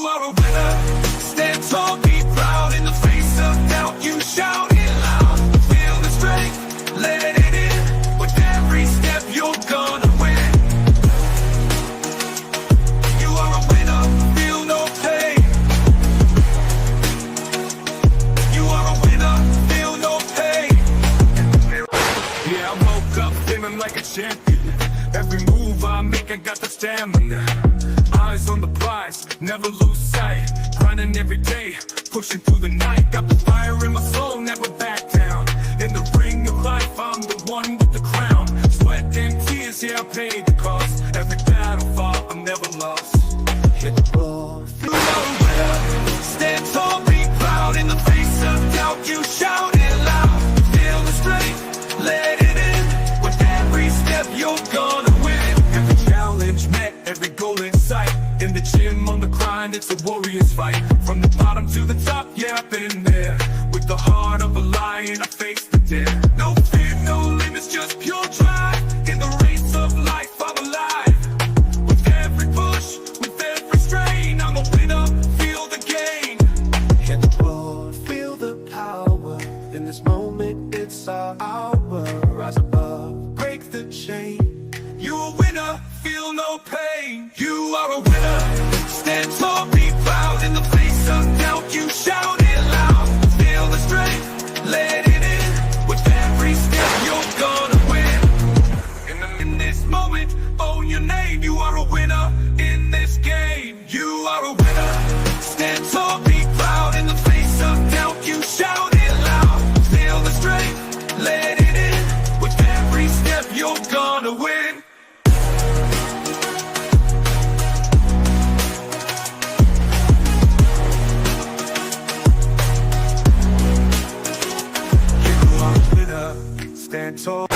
are a winner. Stand tall, be proud. In the face of doubt, you shout it loud. Feel the strength, let it in. With every step, you're gonna win. You are a winner, feel no pain. You are a winner, feel no pain. Yeah, I woke up feeling like a champion. Every move I make, I got the stamina. Eyes on the prize, never lose sight. Grinding every day, pushing through the night. Got the fire in my soul, never back down. In the ring of life, I'm the one with the crown. Sweat and tears, yeah, I paid the cost. Every battle fought, I'm never lost. Hit the ball, feel no winner. Stand tall, be proud. In the face of doubt, you shout it loud. Feel the strength, let it in. With every step, you're gonna win. Every challenge met, every goal in sight. In the gym, on the grind, it's a warrior's fight. From the bottom to the top, yeah, I've been there. With the heart of a lion, I face the dare. No fear, no limits, just pure drive. In the race of life, I'm alive. With every push, with every strain, I'm a winner, feel the gain. Hit the ball, feel the power. In this moment, it's our hour. Rise above, break the chain. You a winner, feel no pain. You are a winner. Stand tall, be proud. In the face of doubt, you shout it loud. Feel the strength, let it in. With every step, you're gonna win. In this moment, own your name. You are a winner in this game. You are a winner. Stand tall, be proud. In the face of doubt, you shout it loud. Feel the strength, let it in. With every step, you're gonna win. Stand tall,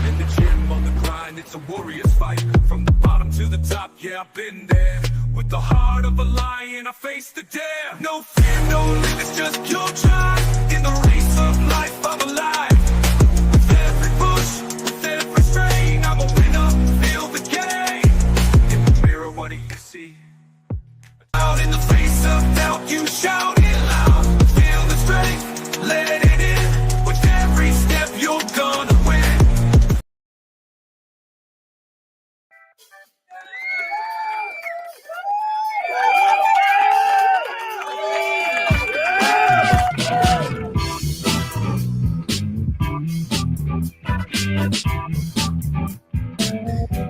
in the gym, on the grind, it's a warrior's fight. From the bottom to the top, yeah, I've been there. With the heart of a lion, I face the dare. No fear, no limits, just pure drive. In the race of life, I'm alive. With every push, with every strain, I'm a winner, feel the gain. In the mirror, what do you see? Out in the face of doubt, you shout it loud. Feel the strength, let it in. With every step, you're gonna win.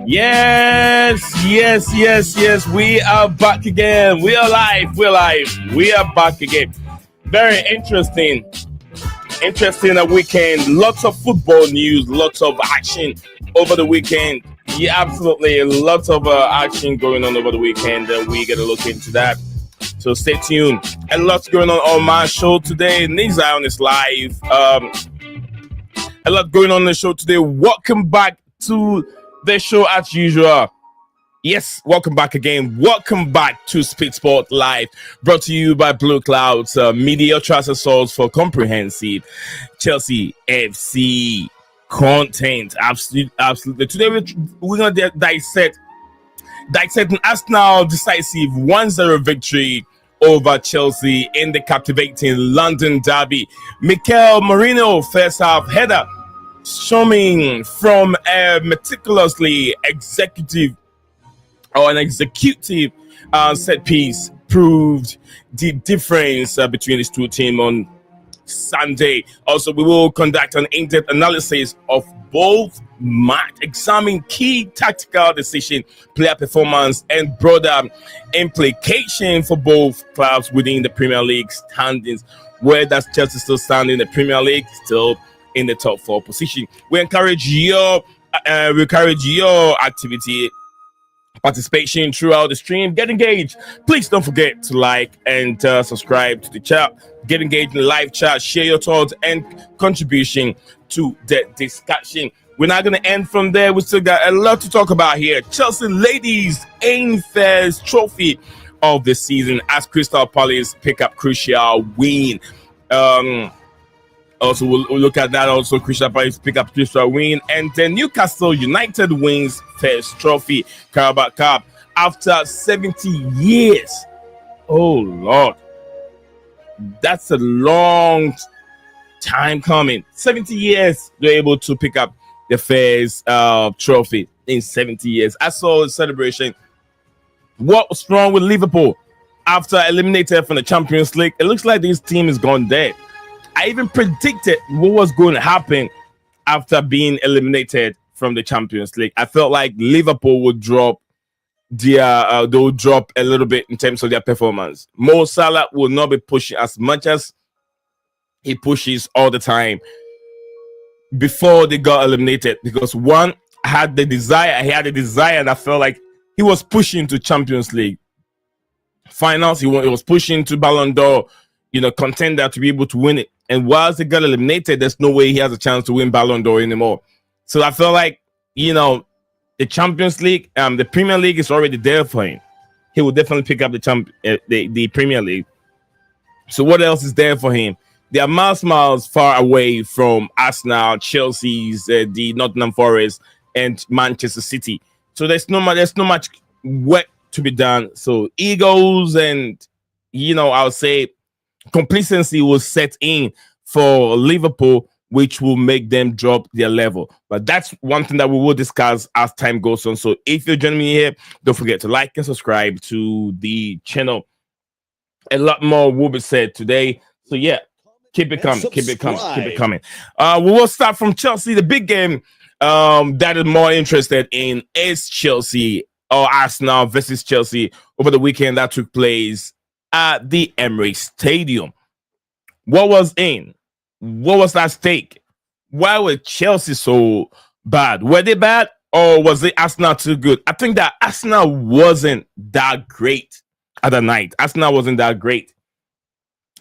Yes. We are back again. We are live. We are back again. Very interesting weekend. Lots of football news, lots of action over the weekend. Yeah, absolutely. Lots of action going on over the weekend. We get a look into that. So stay tuned. A lot's going on my show today. Zion is live. A lot going on the show today. Welcome back to the show as usual. Yes, welcome back again. Welcome back to Speed Sport Live, brought to you by Blue Clouds, media trust source for comprehensive Chelsea FC content. Absolutely. Today we're going to dissect an Arsenal decisive 1-0 victory over Chelsea in the captivating London derby. Mikel Merino first half header coming from a meticulously executive set piece proved the difference between these two teams on Sunday. Also, we will conduct an in-depth analysis of both match, examine key tactical decision, player performance, and broader implication for both clubs within the Premier League standings. Where does Chelsea still stand in the Premier League? Still in the top 4 position. We encourage your activity, participation throughout the stream. Get engaged. Please don't forget to like and subscribe to the chat. Get engaged in the live chat. Share your thoughts and contribution to the discussion. We're not going to end from there. We still got a lot to talk about here. Chelsea ladies aim first trophy of the season as Crystal Palace pick up crucial win. Also, we'll look at that. Also, Crystal Palace pick up crucial win, and then Newcastle United wins first trophy, Carabao Cup, after 70 years. Oh Lord, that's a long time coming. 70 years they're able to pick up the first trophy in 70 years. I saw a celebration. What was wrong with Liverpool after eliminated from the Champions League? It looks like this team is gone dead. I even predicted what was going to happen after being eliminated from the Champions League. I felt like Liverpool would drop they'll drop a little bit in terms of their performance. Mo Salah will not be pushing as much as he pushes all the time before they got eliminated, because one had the desire, he had the desire, and I felt like he was pushing to Champions League finals. He was pushing to Ballon d'Or, contender to be able to win it. And whilst they got eliminated, there's no way he has a chance to win Ballon d'Or anymore. So I felt like, the Champions League, the Premier League is already there for him. He will definitely pick up the Premier League. So what else is there for him? They are miles far away from Arsenal, Chelsea's, the Nottingham Forest, and Manchester City. So there's not much work to be done. So egos and I would say complacency will set in for Liverpool, which will make them drop their level. But that's one thing that we will discuss as time goes on. So if you're joining me here, don't forget to like and subscribe to the channel. A lot more will be said today. So yeah, keep it coming. We will start from Chelsea. The big game that is more interested in is Chelsea or Arsenal versus Chelsea over the weekend that took place at the Emirates Stadium. What was at stake? Why were Chelsea so bad? Were they bad, or was it Arsenal too good? I think that Arsenal wasn't that great at the night. Arsenal wasn't that great.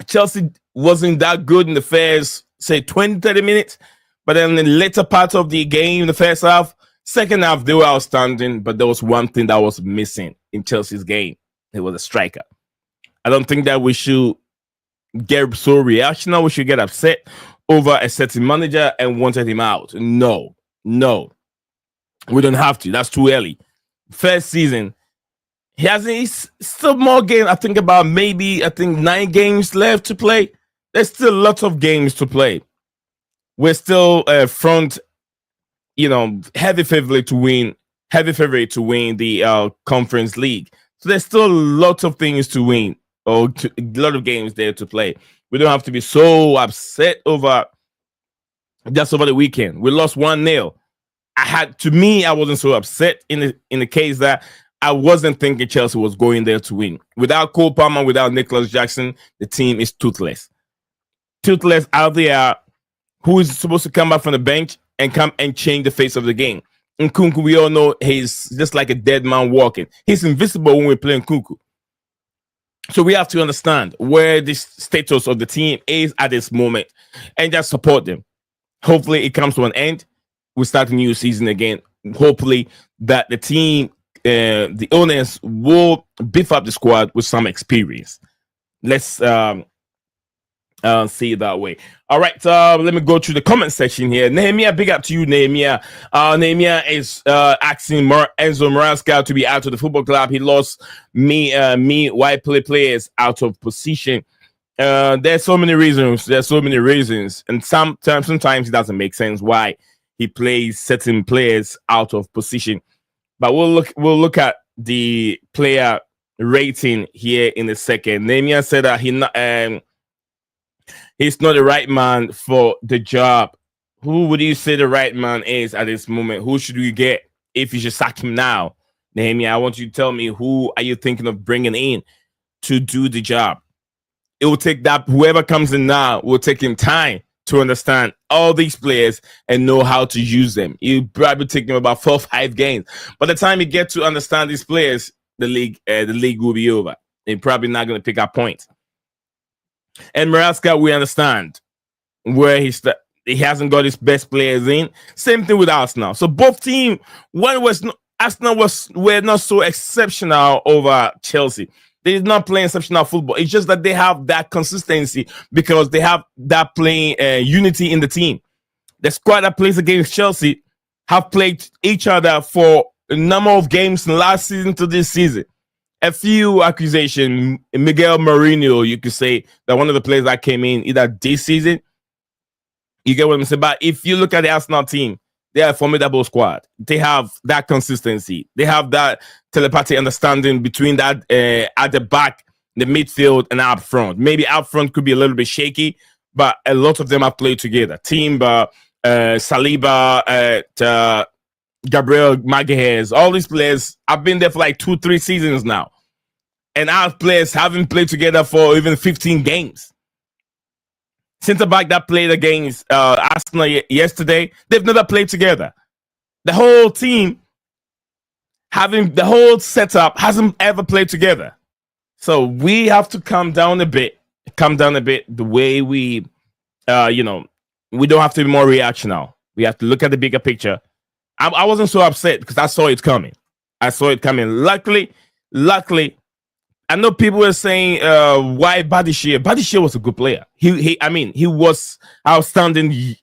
Chelsea wasn't that good in the first, say, 20, 30 minutes. But then in the later part of the game, the first half, second half, they were outstanding. But there was one thing that was missing in Chelsea's game. It was a striker. I don't think that we should get so reactionary. We should get upset over a certain manager and wanted him out. No. We don't have to. That's too early. First season, he's still more games. I think 9 games left to play. There's still lots of games to play. We're still front, heavy favorite to win the Conference League. So there's still lots of things to win, or a lot of games there to play. We don't have to be so upset over the weekend. We lost 1-0. I wasn't so upset in the case that I wasn't thinking Chelsea was going there to win. Without Cole Palmer, without Nicholas Jackson, the team is toothless. Toothless out there. Who is supposed to come back from the bench and come and change the face of the game? Nkunku, we all know he's just like a dead man walking. He's invisible when we play Nkunku. So we have to understand where the status of the team is at this moment and just support them. Hopefully it comes to an end. We start a new season again. Hopefully that the team, the owners will beef up the squad with some experience. Let's see it that way. All right, let me go to the comment section here. Nehemiah, big up to you, Nehemiah. Nehemiah is asking Enzo Maresca to be out of the football club. He lost white players out of position. There's so many reasons. And sometimes it doesn't make sense why he plays certain players out of position. But we'll look at the player rating here in a second. Nehemiah said that he's not the right man for the job. Who would you say the right man is at this moment? Who should we get if you should sack him now? Nehemiah, I want you to tell me, who are you thinking of bringing in to do the job? It will take whoever comes in now will take him time to understand all these players and know how to use them. It'll probably take him about 4 or 5 games. By the time you get to understand these players, the league will be over. They're probably not going to pick up points. And Maresca, we understand where he hasn't got his best players in. Same thing with Arsenal. So both teams, Arsenal were not so exceptional over Chelsea. They did not play exceptional football. It's just that they have that consistency because they have that playing unity in the team. The squad that plays against Chelsea have played each other for a number of games from last season to this season. a few accusations. Mikel Merino, you could say that one of the players that came in either this season. You get what I'm saying? But if you look at the Arsenal team, they are a formidable squad. They have that consistency. They have that telepathy understanding between that at the back, the midfield, and up front. Maybe up front could be a little bit shaky, but a lot of them have played together. Timber, Saliba, Gabriel Magalhaes, all these players have been there for like 2-3 seasons now. And our players haven't played together for even 15 games. Centre back that played against Arsenal yesterday, they've never played together. The whole team, having the whole setup, hasn't ever played together. So we have to calm down a bit. The way we, we don't have to be more reactional. We have to look at the bigger picture. I wasn't so upset because I saw it coming. Luckily, I know people were saying why Badishia. Badishia was a good player. He was outstanding.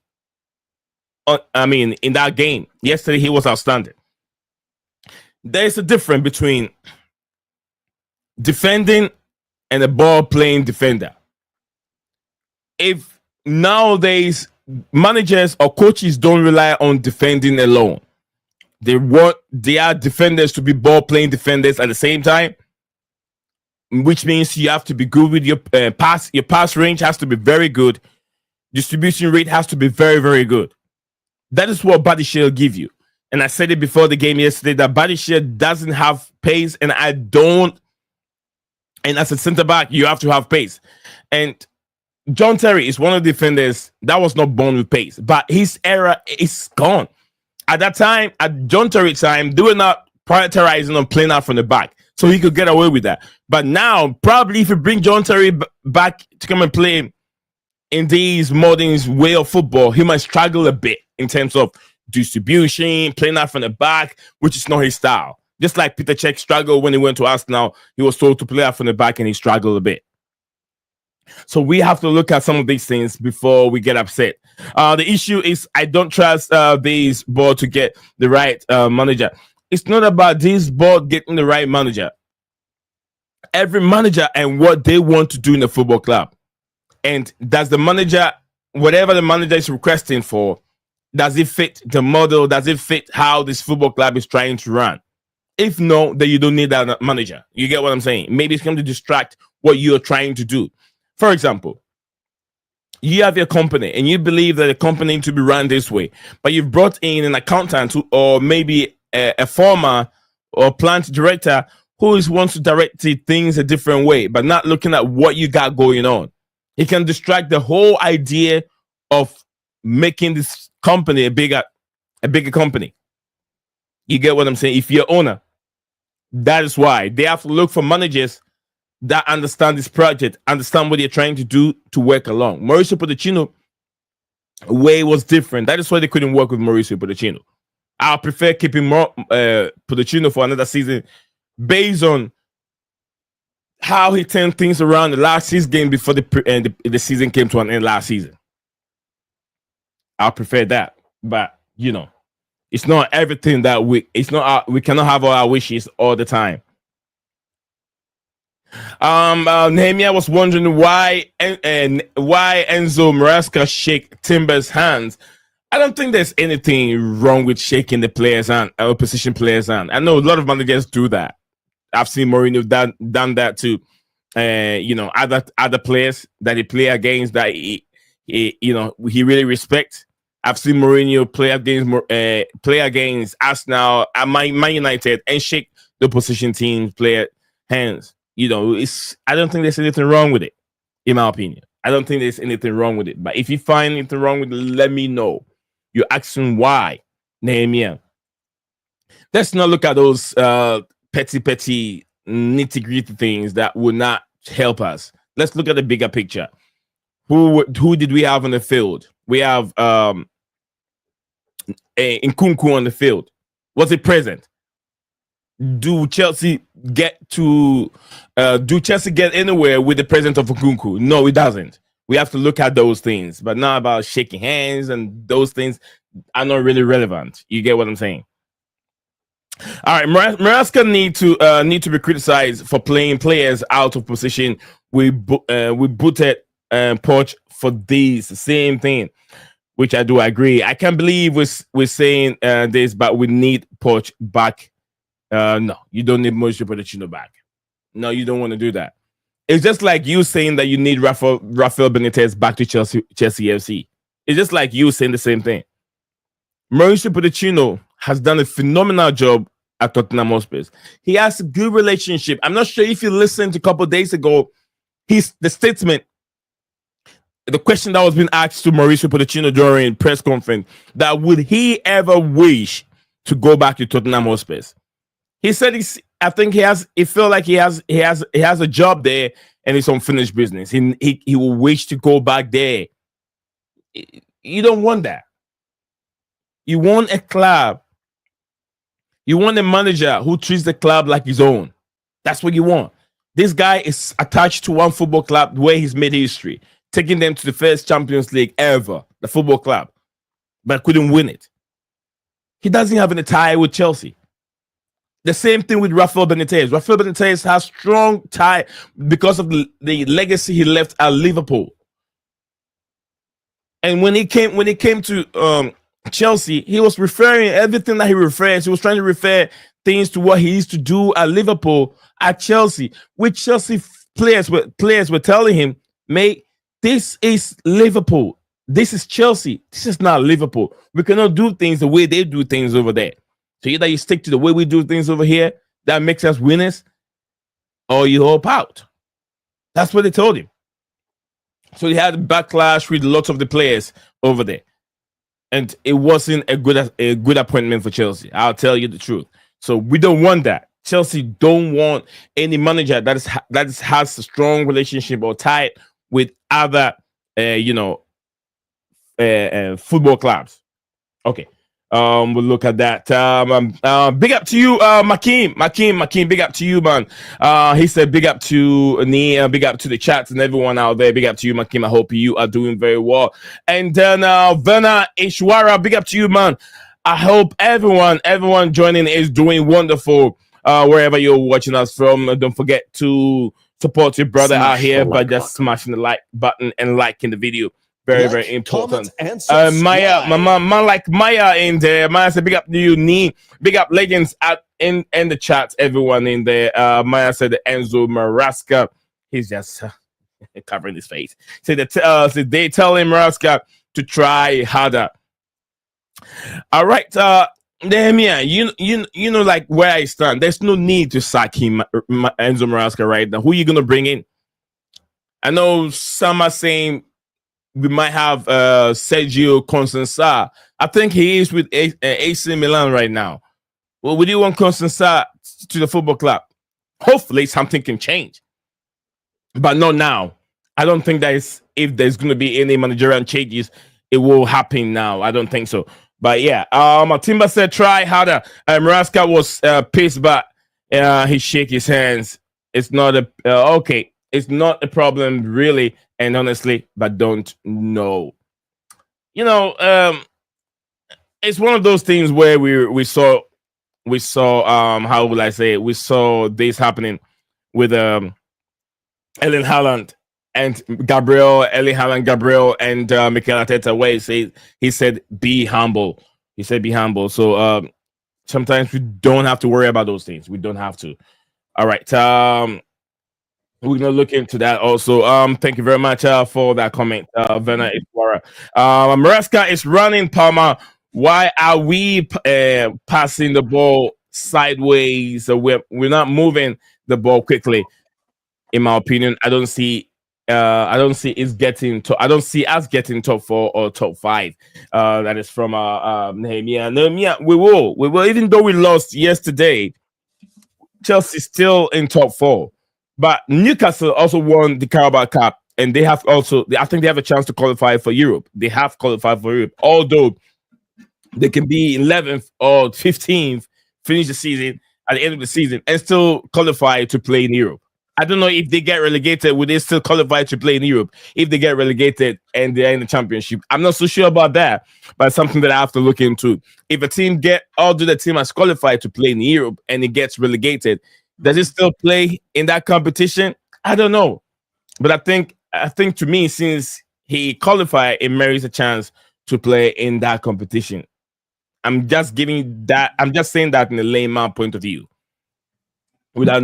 In that game yesterday, he was outstanding. There's a difference between defending and a ball playing defender. If nowadays managers or coaches don't rely on defending alone, they want their defenders to be ball playing defenders at the same time, which means you have to be good with your pass. Your pass range has to be very good. Distribution rate has to be very, very good. That is what Badishia will give you. And I said it before the game yesterday that Badishia doesn't have pace, and I don't. And as a center back, you have to have pace. And John Terry is one of the defenders that was not born with pace, but his era is gone. At that time, at John Terry's time, they were not prioritizing on playing out from the back, so he could get away with that. But now, probably if you bring John Terry back to come and play in these modern way of football, he might struggle a bit in terms of distribution, playing out from the back, which is not his style. Just like Peter Cech struggled when he went to Arsenal, he was told to play out from the back and he struggled a bit. So we have to look at some of these things before we get upset. The issue is I don't trust this board to get the right manager. It's not about this board getting the right manager. Every manager and what they want to do in the football club. And does the manager, whatever the manager is requesting for, does it fit the model? Does it fit how this football club is trying to run? If no, then you don't need that manager. You get what I'm saying? Maybe it's going to distract what you're trying to do. For example, you have your company and you believe that the company needs to be run this way, but you've brought in an accountant or maybe a former or plant director who wants to direct things a different way, but not looking at what you got going on. It can distract the whole idea of making this company a bigger company. You get what I'm saying? If you're owner, that is why they have to look for managers that understand this project, understand what they're trying to do to work along. Mauricio Pochettino way was different. That is why they couldn't work with Mauricio Pochettino. I prefer keeping more Pochettino for another season based on how he turned things around the last season game before the season came to an end last season. I prefer that, but it's not everything that we cannot have all our wishes all the time. Nehemiah was wondering why Enzo Maresca shake Timber's hands. I don't think there's anything wrong with shaking the player's hand, opposition player's hand. I know a lot of managers do that. I've seen Mourinho done that too. Other players that he play against that he really respects. I've seen Mourinho play against Arsenal and Man United and shake the opposition team player hands. I don't think there's anything wrong with it, in my opinion. I don't think there's anything wrong with it. But if you find anything wrong with it, let me know. You're asking why, Nehemiah. Let's not look at those petty nitty-gritty things that will not help us. Let's look at the bigger picture. Who did we have on the field? We have Nkunku on the field. Was it present? Do Chelsea get anywhere with the presence of Nkunku? No, it doesn't. We have to look at those things, but not about shaking hands, and those things are not really relevant. You get what I'm saying? All right, Maraska need to be criticized for playing players out of position. We booted Poch for this same thing, which I do agree. I can't believe we're saying this, but we need Poch back. No, you don't need Mauricio Pochettino back. No, you don't want to do that. It's just like you saying that you need Rafael Benitez back to Chelsea FC. It's just like you saying the same thing. Mauricio Pochettino has done a phenomenal job at Tottenham Hotspur. He has a good relationship. I'm not sure if you listened a couple of days ago. The statement, the question that was being asked to Mauricio Pochettino during press conference, that would he ever wish to go back to Tottenham Hotspur? He said I think he feel like he has a job there and it's unfinished business. He will wish to go back there. You don't want that. You want a club. You want a manager who treats the club like his own. That's what you want. This guy is attached to one football club where he's made history, taking them to the first Champions League ever, the football club, but couldn't win it. He doesn't have any tie with Chelsea. The same thing with Rafael Benitez. Rafael Benitez has strong tie because of the legacy he left at Liverpool. And when he came to Chelsea, he was referring everything that he refers. He was trying to refer things to what he used to do at Liverpool at Chelsea, which Chelsea players were telling him, mate, this is Liverpool. This is Chelsea. This is not Liverpool. We cannot do things the way they do things over there. So either you stick to the way we do things over here, that makes us winners, or you hope out. That's what they told him. So he had a backlash with lots of the players over there. And it wasn't a good appointment for Chelsea. I'll tell you the truth. So we don't want that. Chelsea don't want any manager that has a strong relationship or tie with other, football clubs. Okay. We'll look at that. Big up to you, Makim, big up to you, man. He said big up to me, big up to the chats and everyone out there. Big up to you, Makim. I hope you are doing very well. And then Verna Ishwara, big up to you, man. I hope everyone joining is doing wonderful. Wherever you're watching us from, don't forget to support your brother out here by just smashing the like button and liking the video. Very important. Maya, my man like Maya in there. Maya said, big up to you, Nee. Big up legends in the chat, everyone in there. Maya said Enzo Maraska. He's just covering his face. Said they tell him Maraska to try harder. All right, Nehemiah, you know like where I stand. There's no need to sack him, Enzo Maraska, right now. Who are you gonna bring in? I know some are saying we might have Sergio Constanza. I think he is with AC Milan right now. Well, would you want Constanza to the football club? Hopefully something can change, but not now. I don't think that if there's going to be any managerial changes, it will happen now. I don't think so. But yeah, Matimba said try harder. Maraska was pissed, but he shake his hands. It's not okay. It's not a problem really. And honestly, but don't know. It's one of those things where we saw how will I say it? We saw this happening with Erling Haaland and Gabriel and Mikel Arteta, where he said be humble. He said be humble. So sometimes we don't have to worry about those things. We don't have to. All right. We're gonna look into that also. Thank you very much for that comment, Vena Ikwara. Maraska is running, Palmer. Why are we passing the ball sideways? So we're not moving the ball quickly. In my opinion, I don't see us getting top 4 or top 5. That is from Nehemiah. Nehemiah, we will. Even though we lost yesterday, Chelsea still in top 4. But Newcastle also won the Carabao Cup, and I think they have a chance to qualify for Europe. They have qualified for Europe, although they can be 11th or 15th, finish the season at the end of the season, and still qualify to play in Europe. I don't know if they get relegated, would they still qualify to play in Europe? If they get relegated and they're in the championship, I'm not so sure about that, but it's something that I have to look into. If a team although the team has qualified to play in Europe and it gets relegated, does it still play in that competition? I don't know, but I think to me, since he qualified, it merits a chance to play in that competition. I'm just giving that. I'm just saying that in a layman point of view, without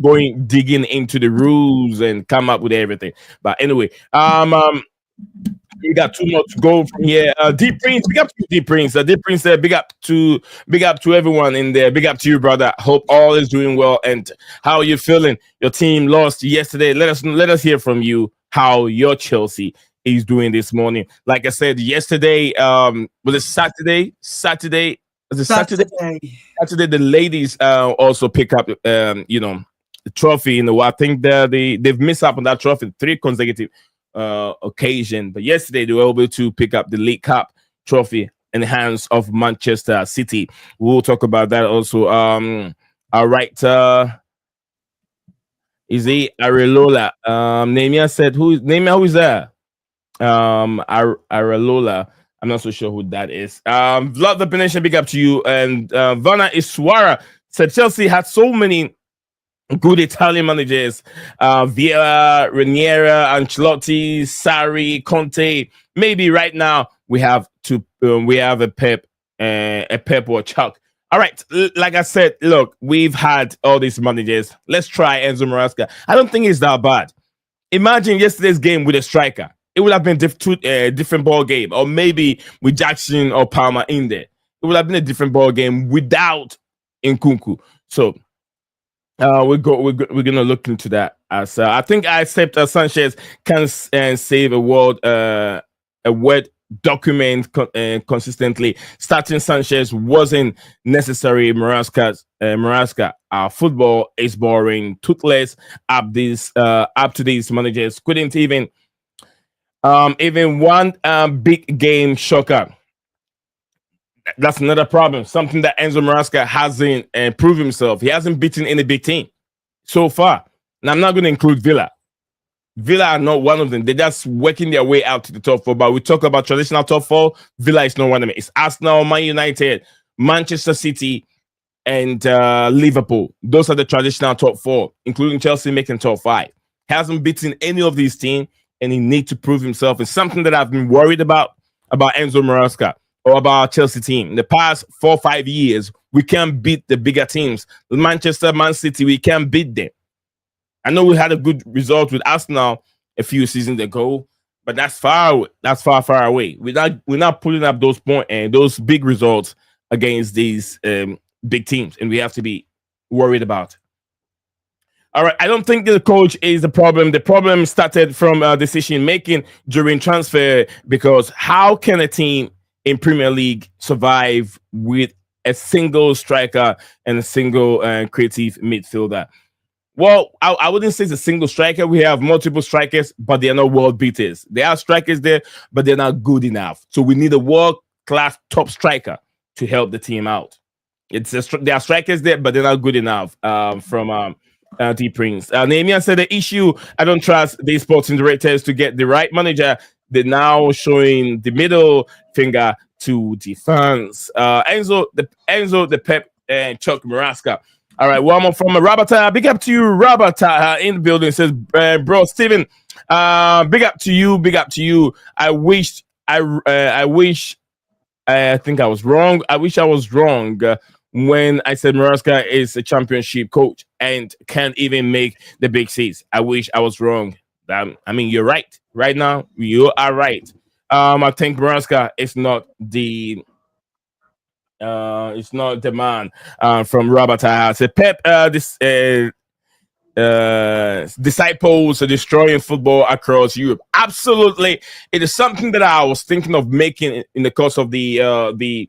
going digging into the rules and come up with everything. But anyway, we got two more to go from here. Deep Prince, big up to you, Deep Prince. Deep Prince said, big up to everyone in there. Big up to you, brother. Hope all is doing well. And how are you feeling? Your team lost yesterday. Let us hear from you how your Chelsea is doing this morning. Like I said yesterday, was it Saturday? Was it Saturday? Saturday, the ladies also pick up, the trophy. I think they've missed up on that trophy 3 consecutive occasion, but yesterday they were able to pick up the League Cup trophy in the hands of Manchester City. We'll talk about that also. All right, is he Arelola? Nemia said, who is that? Arelola. I'm not so sure who that is. Vlad the Nation, big up to you. And Vana Iswara said Chelsea had so many good Italian managers, Vieira, Raniera, Ancelotti, Sarri, Conte. Maybe right now we have a Pep or Chuck. All right, like I said, look, we've had all these managers. Let's try Enzo Maresca. I don't think it's that bad. Imagine yesterday's game with a striker. It would have been a different ball game, or maybe with Jackson or Palmer in there. It would have been a different ball game without Nkunku. So we're gonna look into that. As I think I accept Sanchez can save a word document consistently. Starting Sanchez wasn't necessary. Maresca, football is boring, toothless. Up to these managers couldn't even one big game shocker. That's another problem. Something that Enzo Maresca hasn't proved himself. He hasn't beaten any big team so far. And I'm not going to include Villa. Villa are not one of them. They're just working their way out to the top 4. But we talk about traditional top 4. Villa is not one of them. It's Arsenal, Man United, Manchester City, and Liverpool. Those are the traditional top 4, including Chelsea making top 5. He hasn't beaten any of these teams, and he needs to prove himself. It's something that I've been worried about Enzo Maresca or about our Chelsea team. In the past 4 or 5 years, we can't beat the bigger teams. Manchester, Man City, we can't beat them. I know we had a good result with Arsenal a few seasons ago, but that's far away. That's far away. We're not pulling up those points and those big results against these big teams, and we have to be worried about. All right, I don't think the coach is the problem. The problem started from decision making during transfer, because how can a team in Premier League survive with a single striker and a single creative midfielder? Well, I wouldn't say it's a single striker. We have multiple strikers, but they are not world beaters. There are strikers there, but they're not good enough. So we need a world-class top striker to help the team out. There are strikers there, but they're not good enough. From Deep Prince. Nehemiah said the issue, I don't trust these sporting directors to get the right manager. They're now showing the middle finger to the fans. Enzo, the Pep, and Chuck Maresca. All right, one more from Rabata. Big up to you, Rabata, in the building. Says, bro, Steven, big up to you. I think I was wrong. I wish I was wrong when I said Maresca is a championship coach and can't even make the big C's. I wish I was wrong. I mean, you're right. Right now, you are right. I think Maresca is not the man from Robert. Said Pep, disciples destroying football across Europe. Absolutely, it is something that I was thinking of making in the course of the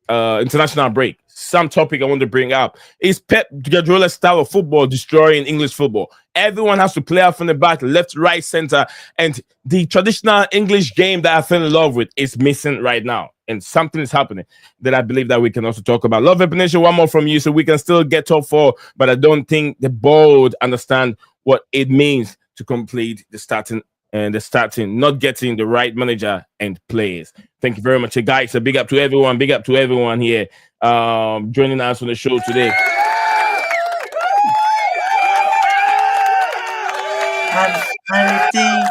international break. Some topic I want to bring up is Pep Guardiola's style of football destroying English football. Everyone has to play out from the back, left, right, center, and the traditional English game that I fell in love with is missing right now. and something is happening that I believe that we can also talk about. Love Nation, one more from you, so we can still get top 4. But I don't think the board understand what it means to complete the starting, not getting the right manager and players. Thank you very much, guys. A big up to everyone. Big up to everyone here joining us on the show today. And indeed,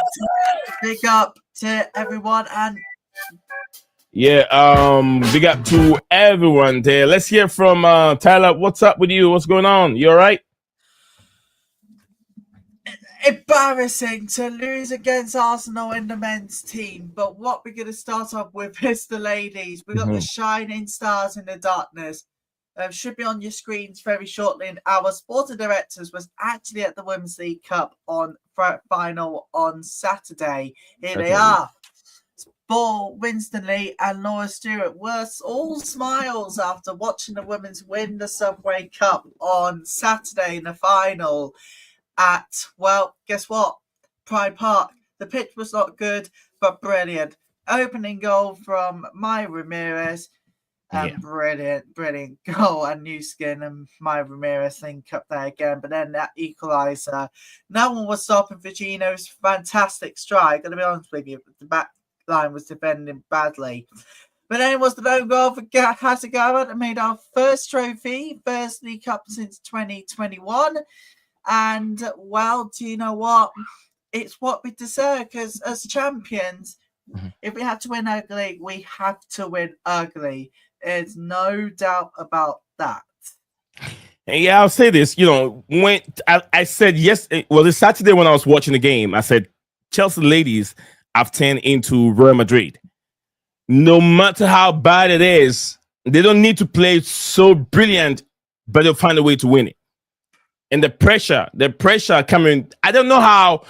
big up to everyone. And big up to everyone there. Let's hear from Tyler. What's up with you? What's going on? You all right? Embarrassing to lose against Arsenal in the men's team, but what we're going to start off with is the ladies. We got the shining stars in the darkness. Should be on your screens very shortly. And our sporting directors was actually at the Women's League Cup on final on Saturday. Here they are. Ball, Winston Lee and Laura Stewart were all smiles after watching the women's win the Subway Cup on Saturday in the final at, well, guess what? Pride Park. The pitch was not good, but brilliant. Opening goal from Maya Ramirez. Brilliant goal. And New Skin and Maya Ramirez link up there again. But then that equaliser. No one was stopping Virginio's fantastic strike. I'm going to be honest with you, the back line was defending badly. But then it was the lone goal for Hasegawa that made our first trophy, first League Cup since 2021. And, well, do you know what? It's what we deserve, because as champions, if we have to win ugly, we have to win ugly. There's no doubt about that. And yeah, I'll say this. When I said yes, this Saturday when I was watching the game, I said Chelsea ladies have turned into Real Madrid. No matter how bad it is, they don't need to play so brilliant, but they'll find a way to win it. And the pressure coming. I don't know how.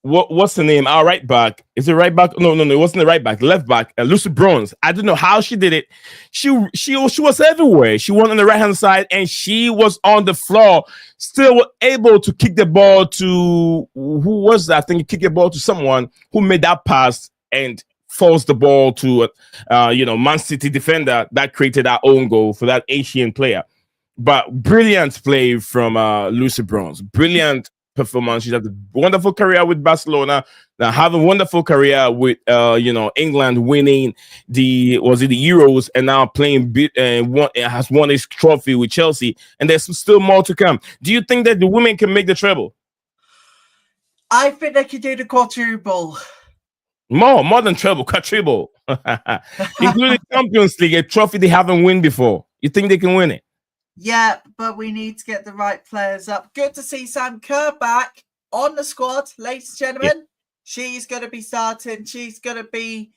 What's the name? Our right back. Is it right back? No, it wasn't the right back. Left back. Lucy Bronze. I don't know how she did it. She was everywhere. She went on the right hand side and she was on the floor, still able to kick the ball to who was that? I think kick the ball to someone who made that pass and forced the ball to Man City defender that created our own goal for that Asian player. But brilliant play from Lucy Bronze. Brilliant performance. She's had a wonderful career with Barcelona. Now have a wonderful career with England, winning the Euros, and now playing has won his trophy with Chelsea. And there's still more to come. Do you think that the women can make the treble? I think they can do the quadruple. More than treble, quadruple, including Champions League, a trophy they haven't won before. You think they can win it? Yeah, but we need to get the right players up. Good to see Sam Kerr back on the squad, ladies and gentlemen. Yeah. She's going to be starting. She's going to be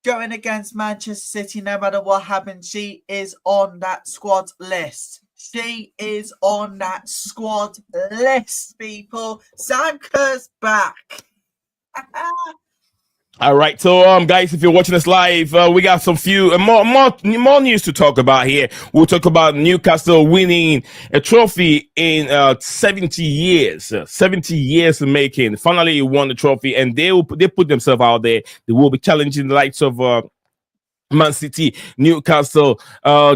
going against Manchester City no matter what happens. She is on that squad list. She is on that squad list, people. Sam Kerr's back. All right, so guys, if you're watching us live, we got some more news to talk about here. We'll talk about Newcastle winning a trophy in 70 years. 70 years in making. Finally, won the trophy, and they put themselves out there. They will be challenging the likes of Man City, Newcastle,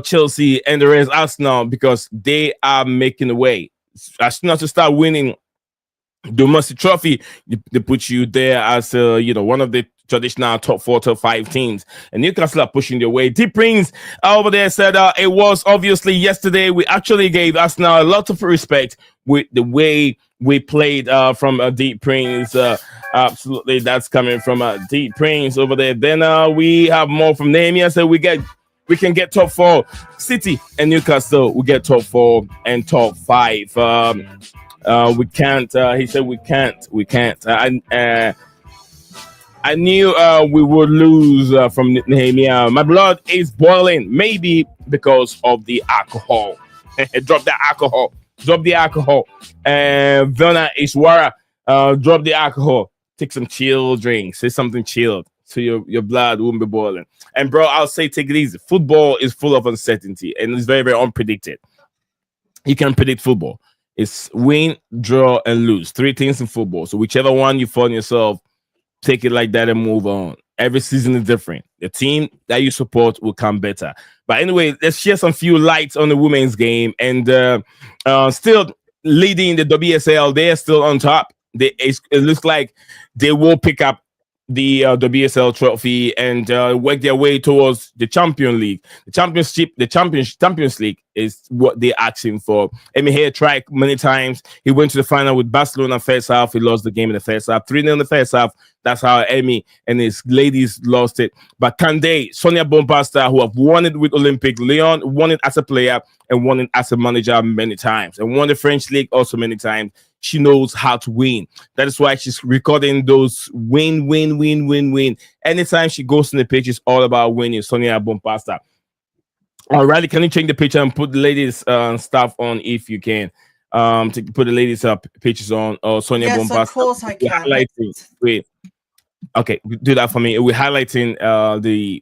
Chelsea, and the rest Arsenal, because they are making the way. As soon as you start winning the Mercy Trophy, they put you there as one of the traditional top 4, top 5 teams, and Newcastle are pushing their way. Deep Prince over there said it was obviously yesterday. We actually gave Arsenal a lot of respect with the way we played from Deep Prince. Absolutely, that's coming from Deep Prince over there. Then we have more from Nehemiah. So we can get top 4. City and Newcastle we get top 4 and top 5. We can't. He said we can't. I knew we would lose from Nehemiah. My blood is boiling, maybe because of the alcohol. Drop the alcohol. And Verna Ishwara, drop the alcohol. Take some chill drinks. Say something chilled so your blood won't be boiling. And bro, I'll say take it easy. Football is full of uncertainty and it's very, very unpredicted. You can predict football. It's win, draw, and lose. 3 things in football. So whichever one you find yourself, take it like that and move on. Every season is different. The team that you support will come better. But anyway, let's share some few lights on the women's game. And still leading the WSL, they're still on top. It looks like they will pick up the WSL trophy and work their way towards the Champion League. The championship, the Champions League is what they're asking for. Emi here tried many times. He went to the final with Barcelona first half. He lost the game in the first half. 3-0 in the first half. That's how Emi and his ladies lost it. But can they, Sonia Bompasta, who have won it with Olympic Lyon, won it as a player and won it as a manager many times, and won the French league also many times. She knows how to win. That is why she's recording those win. Anytime she goes in the pitch, it's all about winning. Sonia Bompasta. All right, can you change the picture and put the ladies' stuff on if you can? To put the ladies' pictures on. Sonia Bompasta. Yes, of course I can. Wait. Okay, do that for me. We're highlighting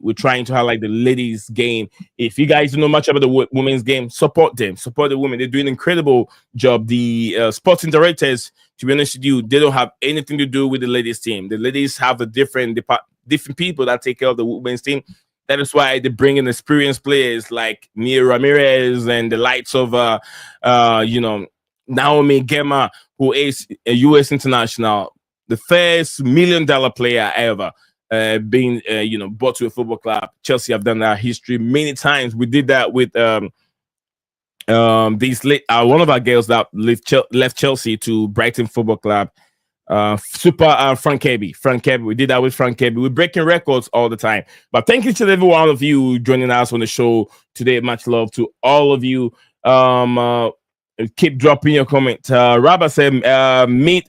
we're trying to highlight the ladies' game. If you guys don't know much about the women's game, support them, support the women. They're doing an incredible job. The sporting directors, to be honest with you, they don't have anything to do with the ladies' team. The ladies have a different people that take care of the women's team. That is why they bring in experienced players like Mia Ramirez and the likes of Naomi Gemma, who is a U.S. international, the first $1 million player ever being brought to a football club. Chelsea have done that history many times. We did that with one of our girls that left Chelsea to Brighton Football Club. Frank Kirby. We did that with Frank Kirby. We're breaking records all the time. But thank you to every one of you joining us on the show today. Much love to all of you. Keep dropping your comment. Rabba said, mean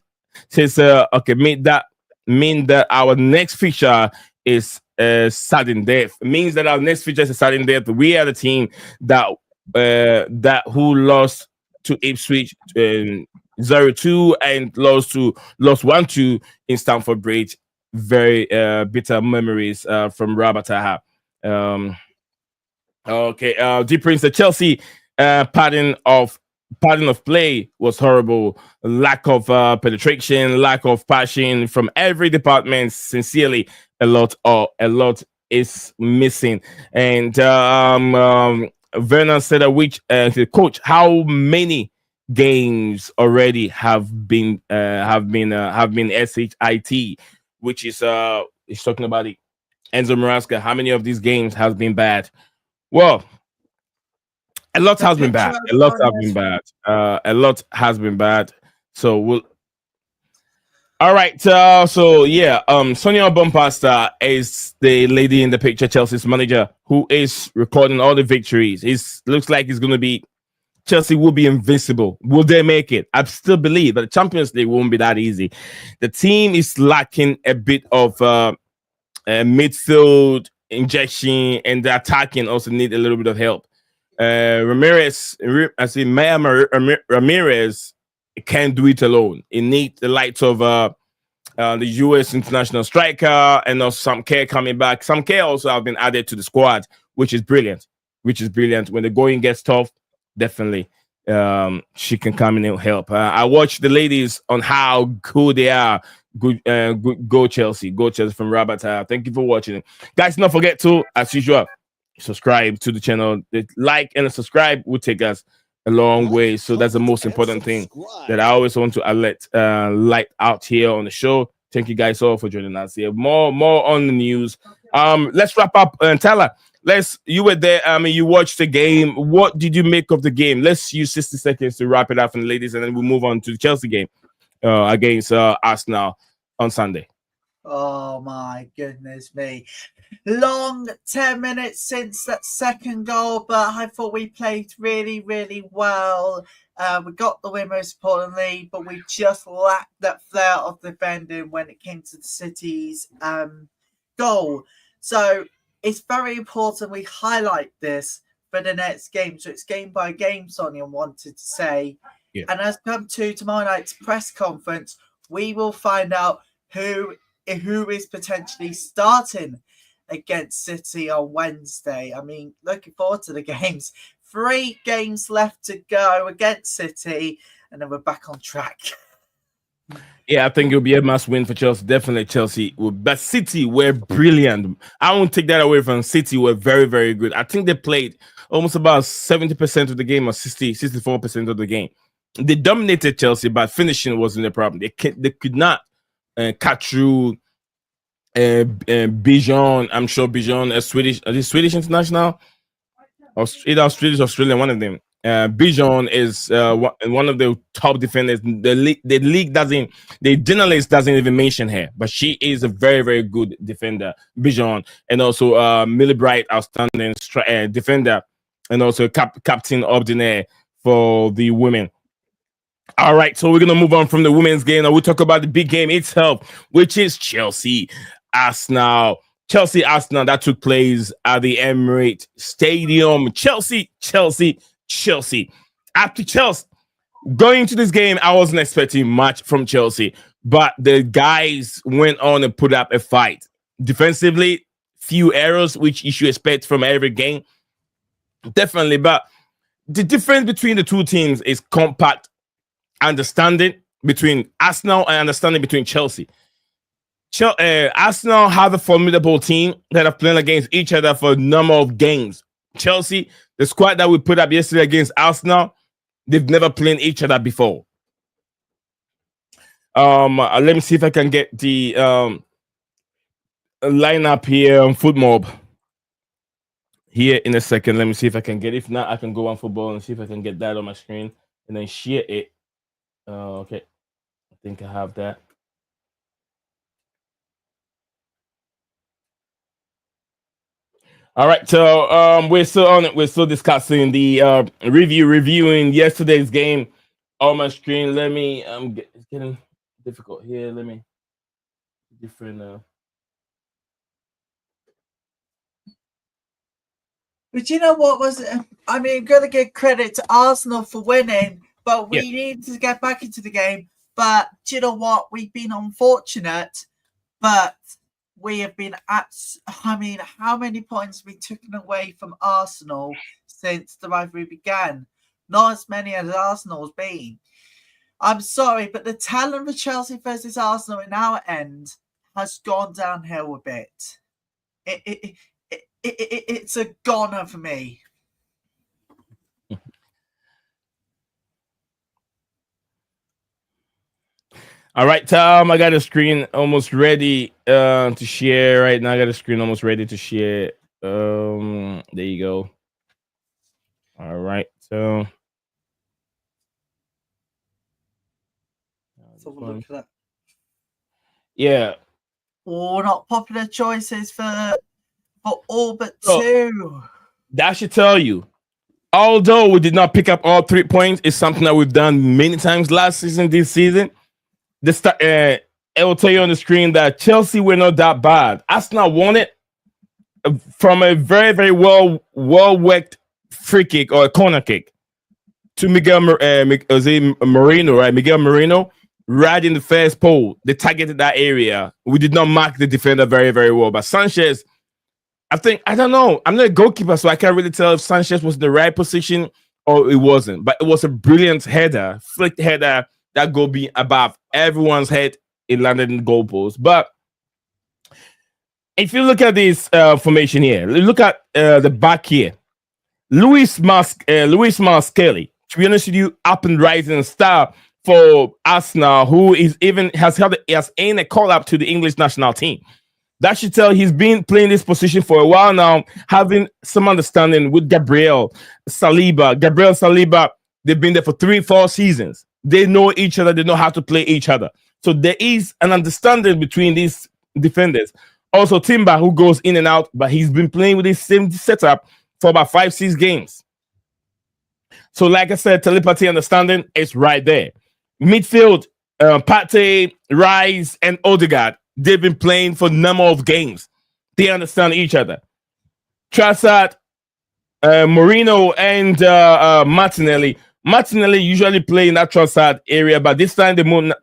that our next feature is sudden death. It means that our next feature is a sudden death. We are the team that who lost to Ipswich 0-2 and lost 1-2 in Stamford Bridge. Very bitter memories from Rabataha. Deep Prince, the Chelsea pattern of play was horrible. Lack of penetration, lack of passion from every department. Sincerely, a lot is missing. And Vernon said, the coach, how many games already have been SHIT, which is he's talking about it. Enzo Maresca. How many of these games has been bad? Well, a lot has been bad. A lot has been bad. So we'll. All right. Sonia Bompasta is the lady in the picture, Chelsea's manager, who is recording all the victories. It looks like it's going to be Chelsea will be invincible. Will they make it? I still believe that the Champions League won't be that easy. The team is lacking a bit of midfield injection, and the attacking also need a little bit of help. Ramirez can't do it alone. It needs the likes of the U.S. international striker and also some care coming back. Some care also have been added to the squad, which is brilliant. When the going gets tough, definitely she can come in and help. I watched the ladies on how good they are. Good, go Chelsea from Rabat. Thank you for watching, guys. Don't forget to, as usual, subscribe to the channel. The like and the subscribe will take us a long way. So that's the most important thing that I always want to alert light out here on the show. Thank you guys all for joining us here. More on the news. Let's wrap up. Tyler, you were there. You watched the game. What did you make of the game? Let's use 60 seconds to wrap it up for the ladies, and then we'll move on to the Chelsea game against Arsenal on Sunday. Oh my goodness me. Long 10 minutes since that second goal, but I thought we played really, really well. We got the win most importantly, but we just lacked that flair of defending when it came to the City's goal. So it's very important we highlight this for the next game. So it's game by game, Sonia wanted to say. Yeah. And as come to tomorrow night's press conference, we will find out who is potentially starting against City on Wednesday. I mean, looking forward to the games. 3 games left to go against City, and then we're back on track. Yeah, I think it'll be a must win for Chelsea. Definitely Chelsea. But City were brilliant. I won't take that away from City. Were very, very good. I think they played almost about 70% of the game or 64% of the game. They dominated Chelsea, but finishing wasn't the problem. They could not cut through Bijan. I'm sure Bijan, a Swedish international, or either Swedish or Australian, one of them. Bijan is one of the top defenders. The league doesn't, the journalist doesn't even mention her, but she is a very, very good defender, Bijan, and also Millie Bright, outstanding defender, and also captain of the net for the women. All right, so we're gonna move on from the women's game, and we'll talk about the big game itself, which is Chelsea Arsenal. Chelsea Arsenal that took place at the Emirates Stadium. Chelsea. After Chelsea going into this game, I wasn't expecting much from Chelsea, but the guys went on and put up a fight. Defensively, few errors, which you should expect from every game. Definitely, but the difference between the two teams is compact understanding between Arsenal and understanding between Chelsea. Arsenal have a formidable team that have played against each other for a number of games. Chelsea, the squad that we put up yesterday against Arsenal, they've never played each other before. Let me see if I can get the lineup here on FootMob here in a second. Let me see if I can get it. If not, I can go on football and see if I can get that on my screen and then share it. Okay, I think I have that. All right, so we're still on it. We're still discussing the reviewing yesterday's game on my screen. Let me it's getting difficult here. Let me different. But you know what was? I mean, got to give credit to Arsenal for winning, but we need to get back into the game. But do you know what? We've been unfortunate, but we have been at. I mean, how many points have been taken away from Arsenal since the rivalry began? Not as many as Arsenal's been. I'm sorry, but the talent of Chelsea versus Arsenal in our end has gone downhill a bit. It's a goner for me. All right, Tom, I got a screen almost ready to share right now. I got a screen almost ready to share. There you go. All right, so look at that. Yeah. Oh, not popular choices for all but two. That should tell you. Although we did not pick up all 3 points, it's something that we've done many times last season, this season. It will tell you on the screen that Chelsea were not that bad. Arsenal won it from a very, very well worked free kick or a corner kick to Mikel Merino, right? Mikel Merino, right in the first pole. They targeted that area. We did not mark the defender very, very well. But Sanchez, I don't know. I'm not a goalkeeper, so I can't really tell if Sanchez was in the right position or it wasn't. But it was a brilliant header, flicked header. That goal be above everyone's head in London goalpost. But if you look at this formation here, look at the back here. Luis Maskelly, to be honest with you, up and rising star for Arsenal, who has aimed a call up to the English national team. That should tell he's been playing this position for a while now, having some understanding with Gabriel Saliba, they've been there for 3-4 seasons. They know each other. They know how to play each other. So there is an understanding between these defenders. Also, Timber, who goes in and out, but he's been playing with this same setup for about 5-6 games. So like I said, telepathy understanding is right there. Midfield, Partey, Rice, and Odegaard, they've been playing for a number of games. They understand each other. Trossard, Merino, and Martinelli. Martinelli usually play in that Trossard area, but this time they moved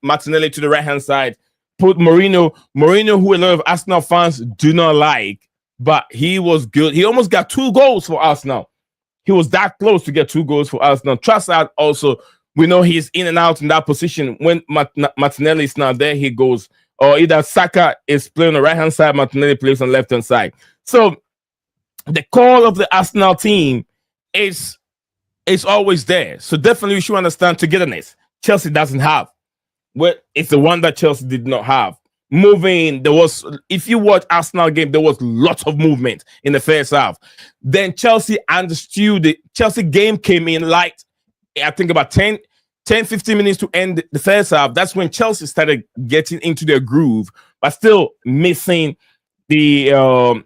Martinelli to the right-hand side. Put Merino, who a lot of Arsenal fans do not like, but he was good. He almost got 2 goals for Arsenal. He was that close to get 2 goals for Arsenal. Trossard also We know he's in and out in that position. When Martinelli is not there, he goes. Or either Saka is playing on the right hand side, Martinelli plays on the left hand side. So the core of the Arsenal team is always there. So definitely you should understand togetherness. Chelsea doesn't have. Well, it's the one that Chelsea did not have. Moving, there was, if you watch Arsenal game, there was lots of movement in the first half. Then Chelsea understood it. Chelsea game came in light, I think about 15 minutes to end the first half. That's when Chelsea started getting into their groove, but still missing the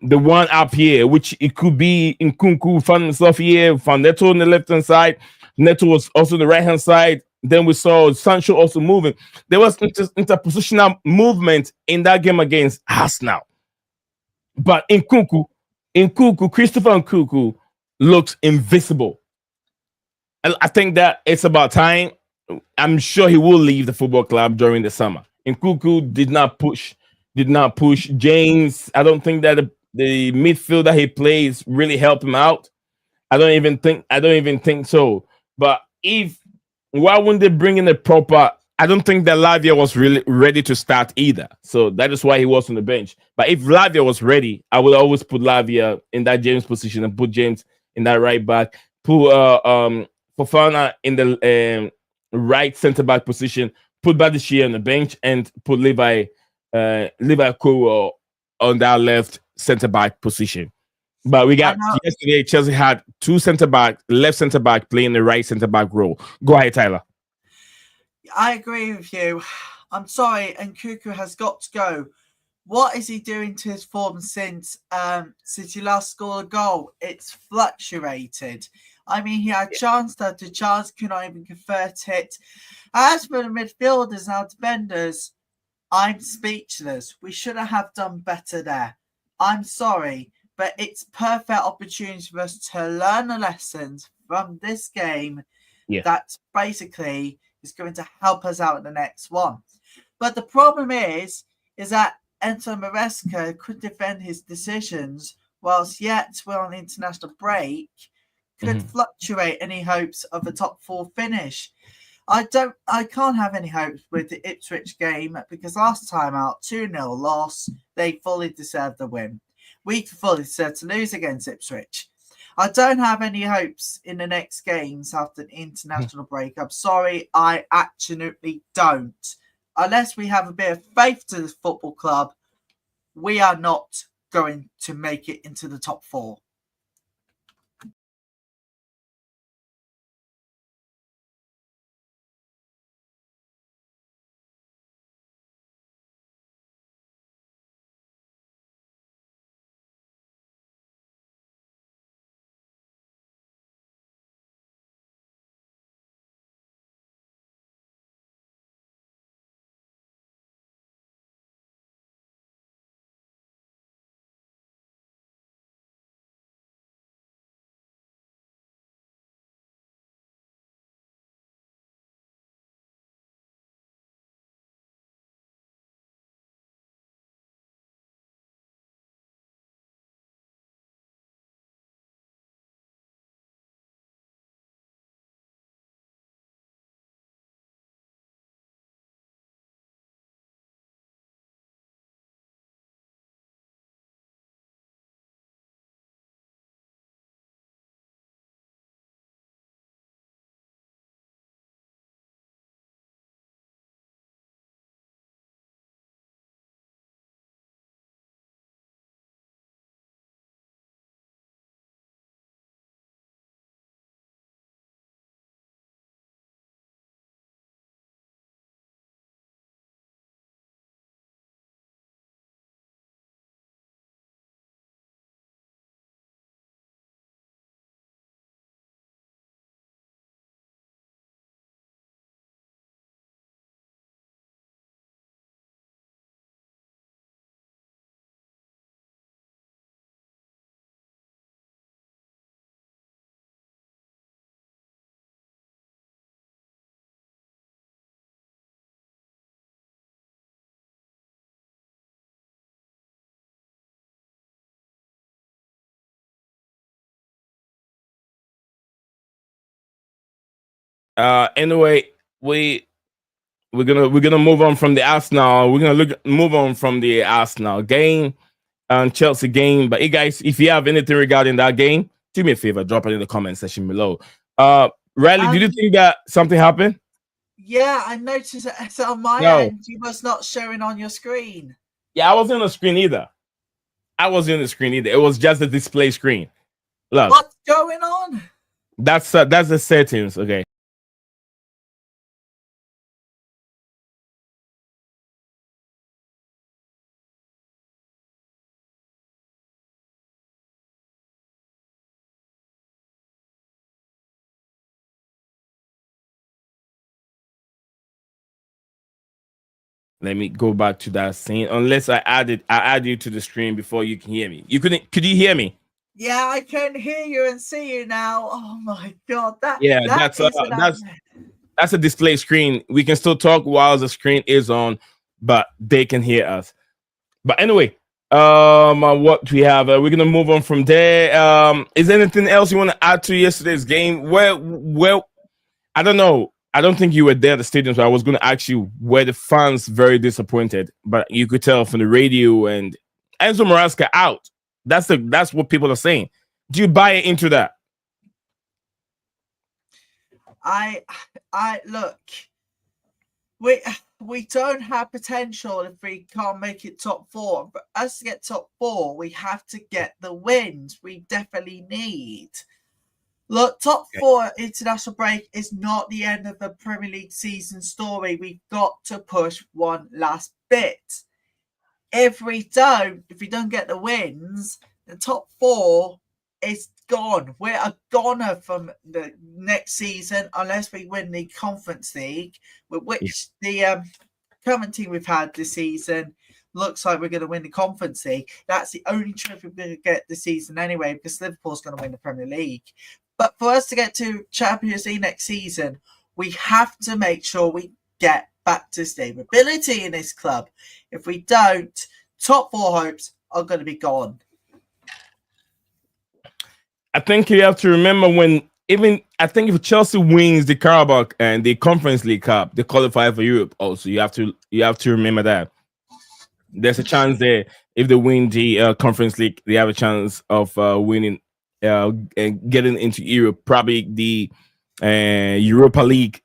one up here, which it could be Nkunku found himself here, found Neto on the left hand side. Neto was also on the right hand side. Then we saw Sancho also moving. There was interpositional movement in that game against Arsenal. But Christopher Nkunku looks invisible. I think that it's about time. I'm sure he will leave the football club during the summer. Nkunku did not push. James, I don't think that the midfielder he plays really helped him out. I don't even think so. But why wouldn't they bring in a proper? I don't think that Lavia was really ready to start either. So that is why he was on the bench. But if Lavia was ready, I would always put Lavia in that James position and put James in that right back. Put Fofana in the right centre back position. Put Badishia on the bench and put Levi Kouo on that left centre back position. But we got yesterday, Chelsea had two centre back, left centre back playing the right centre back role. Go ahead, Tyler. I agree with you. I'm sorry, and Nkunku has got to go. What is he doing to his form since he last scored a goal? It's fluctuated. I mean, he had chance after chance, could not even convert it. As for the midfielders and our defenders, I'm speechless. We should have done better there. I'm sorry, but it's perfect opportunity for us to learn the lessons from this game that basically is going to help us out in the next one. But the problem is that Enzo Maresca could defend his decisions whilst yet we're on international break, could fluctuate any hopes of a top four finish. I can't have any hopes with the Ipswich game because last time out, 2-0 loss, they fully deserved the win. We fully deserve to lose against Ipswich. I don't have any hopes in the next games after the international break. I'm sorry, I absolutely don't. Unless we have a bit of faith to this football club, we are not going to make it into the top four. Anyway, we're gonna move on from the Arsenal. We're gonna move on from the Arsenal game and Chelsea game. But hey, guys, if you have anything regarding that game, do me a favor, drop it in the comment section below. Riley, did you think that something happened? Yeah, I noticed that it's on my end. You was not showing on your screen. Yeah, I wasn't on the screen either. It was just the display screen. Look, what's going on? That's the settings. Okay. Let me go back to that scene. Unless I add you to the stream before you can hear me. Could you hear me? Yeah, I can hear you and see you now. Oh my god, that's a display screen. We can still talk while the screen is on, but they can hear us. But anyway, what we have, we're gonna move on from there. Is there anything else you want to add to yesterday's game? Well, I don't know. I don't think you were there at the stadium, so I was going to ask you, were the fans very disappointed? But you could tell from the radio and Enzo Maresca out. That's what people are saying. Do you buy into that? I look. We don't have potential if we can't make it top 4. But us to get top 4, we have to get the wins. We definitely need. Look, top 4 international break is not the end of the Premier League season story. We've got to push one last bit. If we don't get the wins, the top 4 is gone. We're a goner from the next season unless we win the Conference League, which the current team we've had this season looks like we're going to win the Conference League. That's the only trophy we're going to get this season anyway, because Liverpool's going to win the Premier League. But for us to get to Champions League next season, we have to make sure we get back to stability in this club. If we don't, top 4 hopes are going to be gone. I think you have to remember if Chelsea wins the Carabao and the Conference League Cup, they qualify for Europe. Also, you have to remember that there's a chance there. If they win the Conference League, they have a chance of winning. Getting into Europe, probably the Europa League.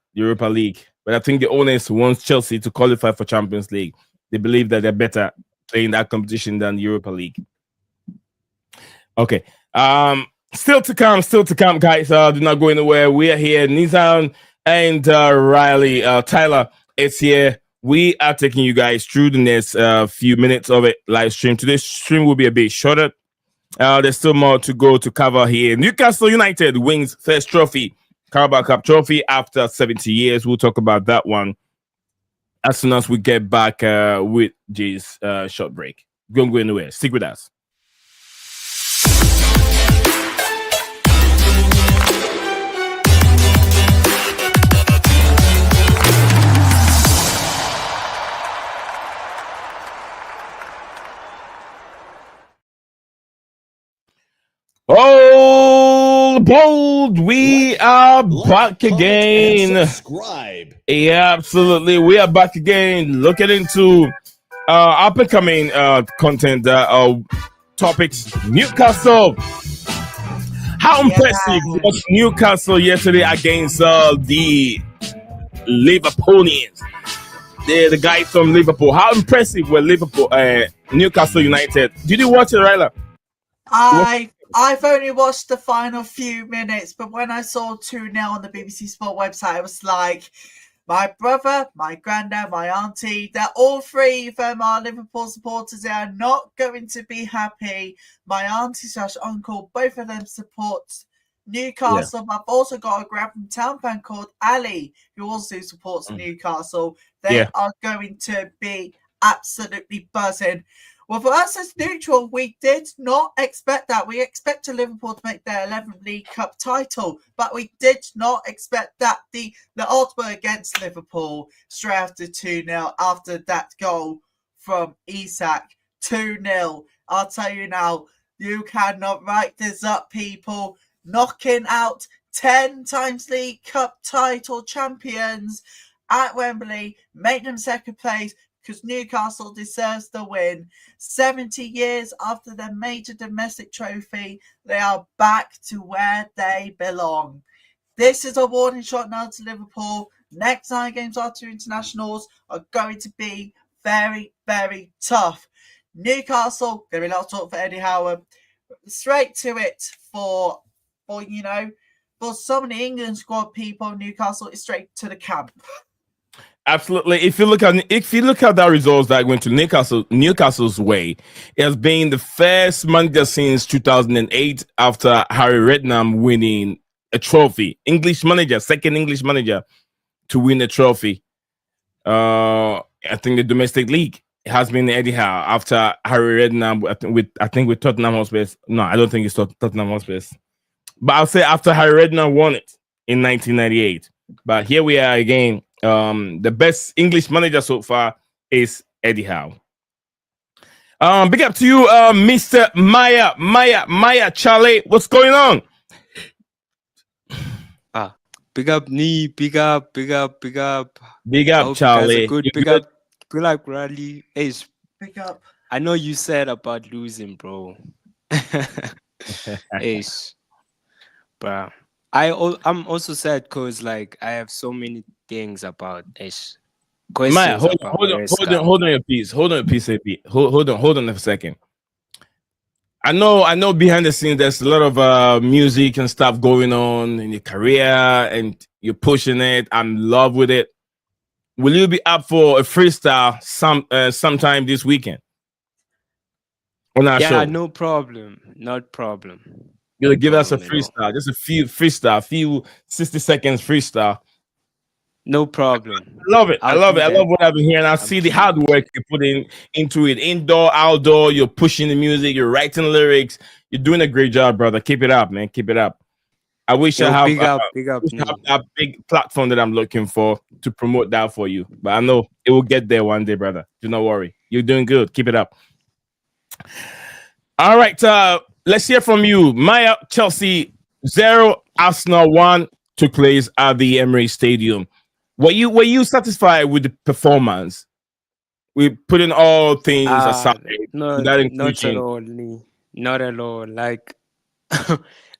But I think the owners want Chelsea to qualify for Champions League. They believe that they're better playing that competition than Europa League. Okay. Still to come, guys. Do not go anywhere. We are here. Nizam and Riley, Tyler, it's here. We are taking you guys through the next few minutes of it live stream. Today's stream will be a bit shorter. There's still more to go to cover here. Newcastle United wins first trophy, Carabao Cup trophy after 70 years. We'll talk about that one as soon as we get back with Jay's short break. Don't go anywhere. Stick with us. Oh, bold! We are back again. Subscribe. Yeah, absolutely. We are back again. Looking into up and coming content topics. Newcastle. How impressive was Newcastle yesterday against the Liverpoolians? The guys from Liverpool. How impressive were Newcastle United? Did you watch it, Ryla? I've only watched the final few minutes, but when I saw 2-0 on the BBC Sport website, I was like, my brother, my granddad, my auntie, they're all 3 of them are Liverpool supporters. They are not going to be happy. My auntie / uncle, both of them support Newcastle. Yeah. I've also got a Grafton Town fan called Ali, who also supports Newcastle. They are going to be absolutely buzzing. Well, for us as neutral, we did not expect that. We expected Liverpool to make their 11th League Cup title, but we did not expect that. The odds were against Liverpool straight after 2-0, after that goal from Isak. 2-0. I'll tell you now, you cannot write this up, people. Knocking out 10 times League Cup title champions at Wembley, make them second place because Newcastle deserves the win. 70 years after their major domestic trophy, they are back to where they belong. This is a warning shot now to Liverpool. Next 9 games after internationals are going to be very, very tough. Newcastle, going to be a lot of talk for Eddie Howard. Straight to it for some of the England squad people. Newcastle is straight to the camp. Absolutely. If you look at that results that went to Newcastle's way, it has been the first manager since 2008 after Harry Redknapp winning a trophy. Second English manager to win a trophy. I think the domestic league has been Eddie Howe after Harry Redknapp with Tottenham Hotspur. No, I don't think it's Tottenham Hotspur. But I'll say after Harry Redknapp won it in 1998. But here we are again. The best English manager so far is Eddie Howe. Big up to you, Mr. Maya Charlie. What's going on? Big up, Nee. Big up. Big up, Charlie. Good. Big up, Rally. Ace. Big up. I know you said about losing, bro. Ace. But I'm also sad because like I have so many things about Ace. Maya, hold on your piece. Hold on, hold on a second. I know behind the scenes there's a lot of music and stuff going on in your career and you're pushing it. I'm in love with it. Will you be up for a freestyle sometime this weekend? On our show? No problem. Not problem. You're gonna give us a freestyle, just a few 60 seconds freestyle. No problem. I love it. I love what I've been hearing. I see the hard work you put into it. Indoor, outdoor, you're pushing the music, you're writing lyrics. You're doing a great job, brother. Keep it up, man. Keep it up. I wish I have a big platform that I'm looking for to promote that for you. But I know it will get there one day, brother. Do not worry. You're doing good. Keep it up. All right. Let's hear from you. Maya, Chelsea 0, Arsenal 1 took place at the Emirates Stadium. Were you satisfied with the performance? We putting all things aside. Not at all. Not at all. Like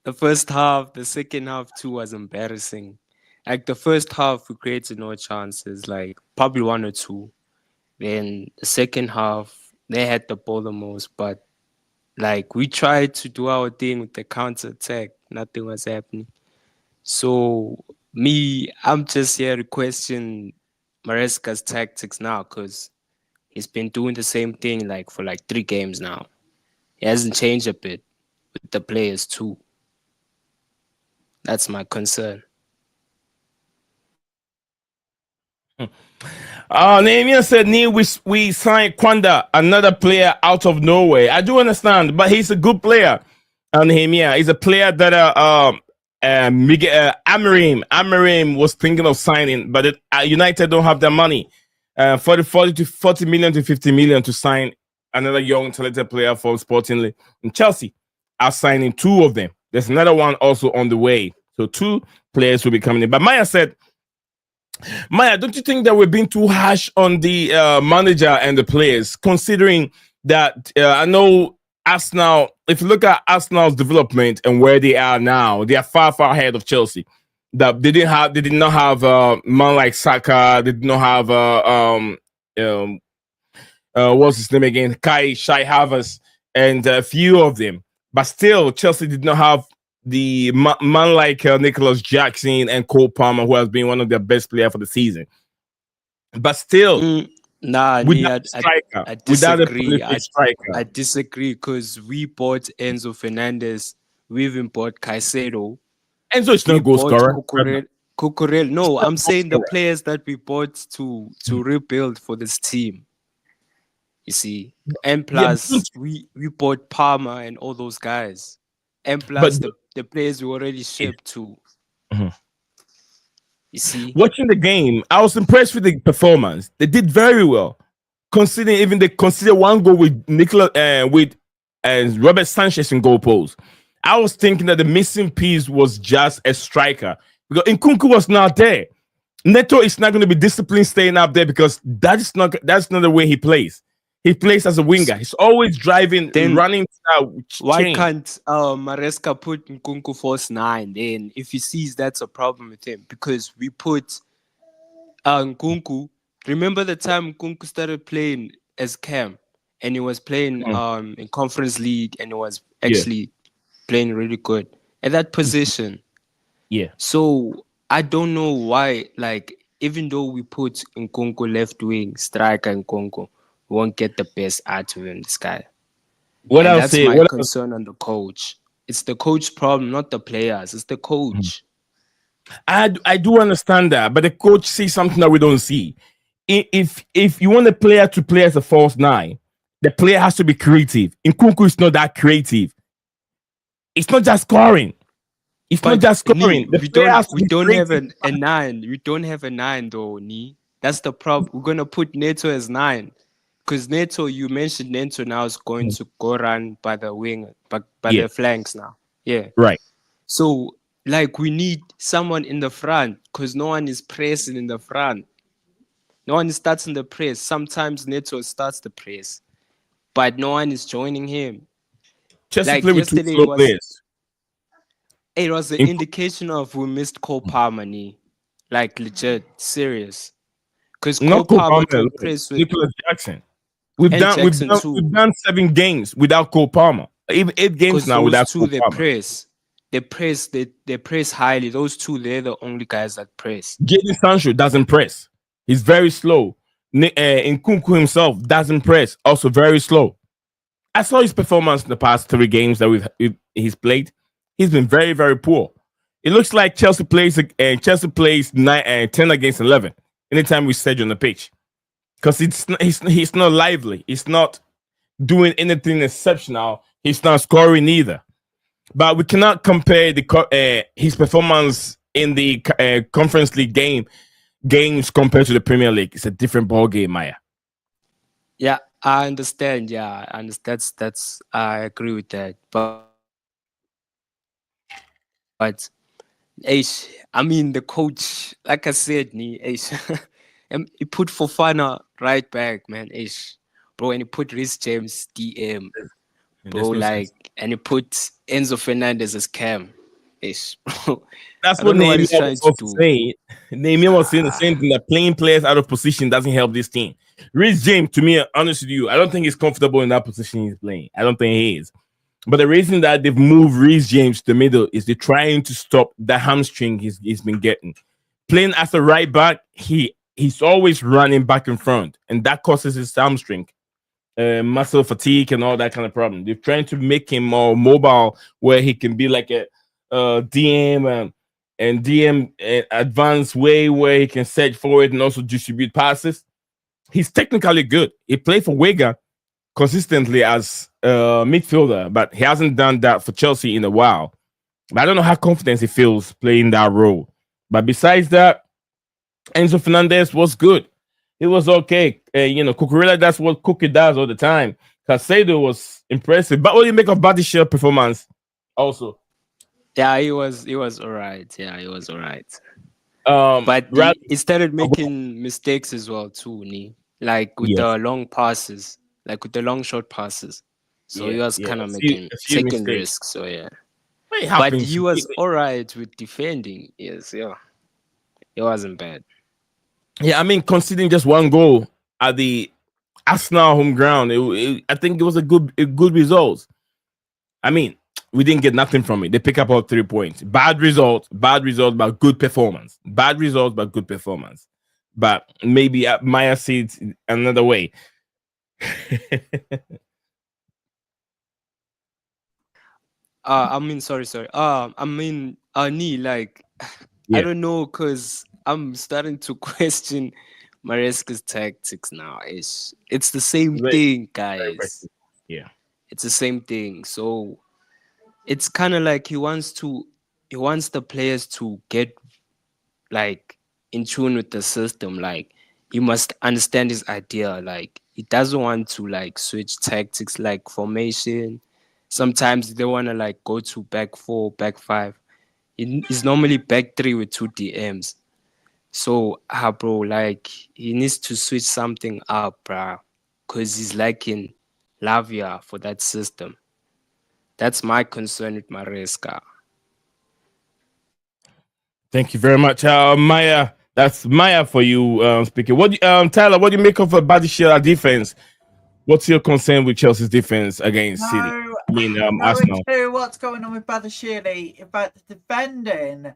the first half, the second half too was embarrassing. Like the first half, we created no chances, like probably 1 or 2. Then the second half, they had the ball the most, but like we tried to do our thing with the counter attack. Nothing was happening. So I'm just here to question Maresca's tactics now because he's been doing the same thing like for like 3 games now. He hasn't changed a bit with the players too. That's my concern. Nehemiah said, we signed Kwanda, another player out of Norway. I do understand, but he's a good player. Nehemiah is a player that Amarim was thinking of signing, but United don't have the money. 40 million to 50 million to sign another young talented player for Sporting. And Chelsea are signing 2 of them. There's another one also on the way. So 2 players will be coming in. But Maya said, don't you think that we're being too harsh on the manager and the players, considering that I know Arsenal, if you look at Arsenal's development and where they are now, they are far ahead of Chelsea. That they did not have a man like Saka, they did not have what's his name again? Shai Havertz, and a few of them. But still, Chelsea did not have the man like Nicholas Jackson and Cole Palmer, who has been one of their best players for the season. But still, I disagree. I disagree because we bought Enzo Fernandez. We even bought Caicedo. Enzo is not a goal scorer. Cucurella. No, I'm saying the players that we bought to rebuild for this team. You see, and plus we bought Palmer and all those guys, and plus the players we already shipped to. Mm-hmm. You see, watching the game, I was impressed with the performance. They did very well, considering they consider 1 goal with Nicola with Robert Sanchez in goal post. I was thinking that the missing piece was just a striker because Nkunku was not there. Neto is not going to be disciplined staying up there because that's not the way he plays. He plays as a winger. He's always driving, Then running. why Chain. can't Maresca put Nkunku false 9 then if he sees that's a problem with him? Because we put Nkunku. Remember the time Nkunku started playing as Cam and he was playing in Conference League and he was Yeah, actually playing really good at that position. yeah. So I don't know why, like, even though we put Nkunku left wing, striker Nkunku, we won't get the best out of him, this guy. What And I'll that's say, my concern on the coach. It's the coach problem, not the players. It's the coach. I do understand that, but the coach sees something that we don't see. If you want a player to play as a false 9, the player has to be creative. Nkunku is not that creative. It's not just scoring. It's not But just scoring. Ni, The we player has don't to we be don't have creative. a 9. We don't have a 9 though, Ni. That's the problem. We're gonna put Neto as 9. Because Neto, you mentioned Neto now is going to go run by the wing, by Yeah, the flanks now. Yeah. right. So, like, we need someone in the front because no one is pressing in the front. No one starts in the press. Sometimes Neto starts the press, but no one is joining him. Chelsea Like play with two yesterday, slow players. it was an indication of we missed Cole Palmer, like legit, serious. Because Cole Not Cole Palmer Palmer can alone. press with, Nicholas Jackson. We've and done we've Jackson done too. we've done 7 games without Cole Palmer. Even 8 games Because now those without two Cole they Palmer. press. They press highly. Those two, they're the only guys that press. Jadon Sancho doesn't press. He's very slow. Nkunku himself doesn't press. Also very slow. I saw his performance in the past 3 games that he's played. He's been very, very poor. It looks like Chelsea plays 10 against 11 anytime we set you on the pitch because he's not lively. He's not doing anything exceptional. He's not scoring either. But we cannot compare his performance in the Conference League games compared to the Premier League. It's a different ball game, Maya. Yeah, I understand. Yeah, I understand. That's I agree with that. But I mean the coach, like I said, he put Fofana right back, man. Bro, and he put Rhys James DM, bro, There's no sense. like, and he put Enzo Fernandez as Cam. Bro, That's I what don't know what Nehemiah he's trying was to also do. saying. Nehemiah was saying the same thing that playing players out of position doesn't help this team. Rhys James, to me, honest with you, I don't think he's comfortable in that position he's playing. I don't think he is. But the reason that they've moved Rhys James to the middle is they're trying to stop the hamstring he's been getting. Playing as a right back, he's always running back and front, and that causes his hamstring, muscle fatigue, and all that kind of problem. They're trying to make him more mobile, where he can be like a DM and DM advanced way where he can set forward and also distribute passes. He's technically good. He played for Wigan consistently as a midfielder, but he hasn't done that for Chelsea in a while. But I don't know how confident he feels playing that role. But besides that, Enzo Fernandez was good. It was okay. Cucurella, that's what Cookie does all the time. Casado was impressive. But what do you make of Batish's performance also? Yeah, he was all right. Yeah, he was all right. But Rather, he started making mistakes as well too, like with yes, the long passes, like with the long short passes. So he yeah, was yeah. kind of A few taking mistakes. risks. So yeah, It but happens. he was all right with defending. Yes, yeah, it wasn't bad. Yeah, I mean, conceding just one goal at the Arsenal home ground, I think it was a good result. I mean, we didn't get nothing from it. They pick up all 3 points. Bad result, but good performance. Bad result, but good performance. But maybe Maya sees it another way. I mean, sorry. Like, I Yeah, don't know, cause I'm starting to question Maresca's tactics now. It's the same very, thing, very guys. impressive. Yeah, It's the same thing. So it's kind of like he wants the players to get like in tune with the system. Like he must understand his idea. Like he doesn't want to like switch tactics like formation, sometimes they want to like go to back 4, back 5. He's normally back 3 with 2 DMs. So, bro, like he needs to switch something up, bro, because he's lacking Lavia for that system. That's my concern with Maresca. Thank you very much, Maya. That's Maya for you speaking. Tyler? What do you make of a Badishia defense? What's your concern with Chelsea's defense against City? I mean, Arsenal. Clue what's going on with Badashiri about the defending.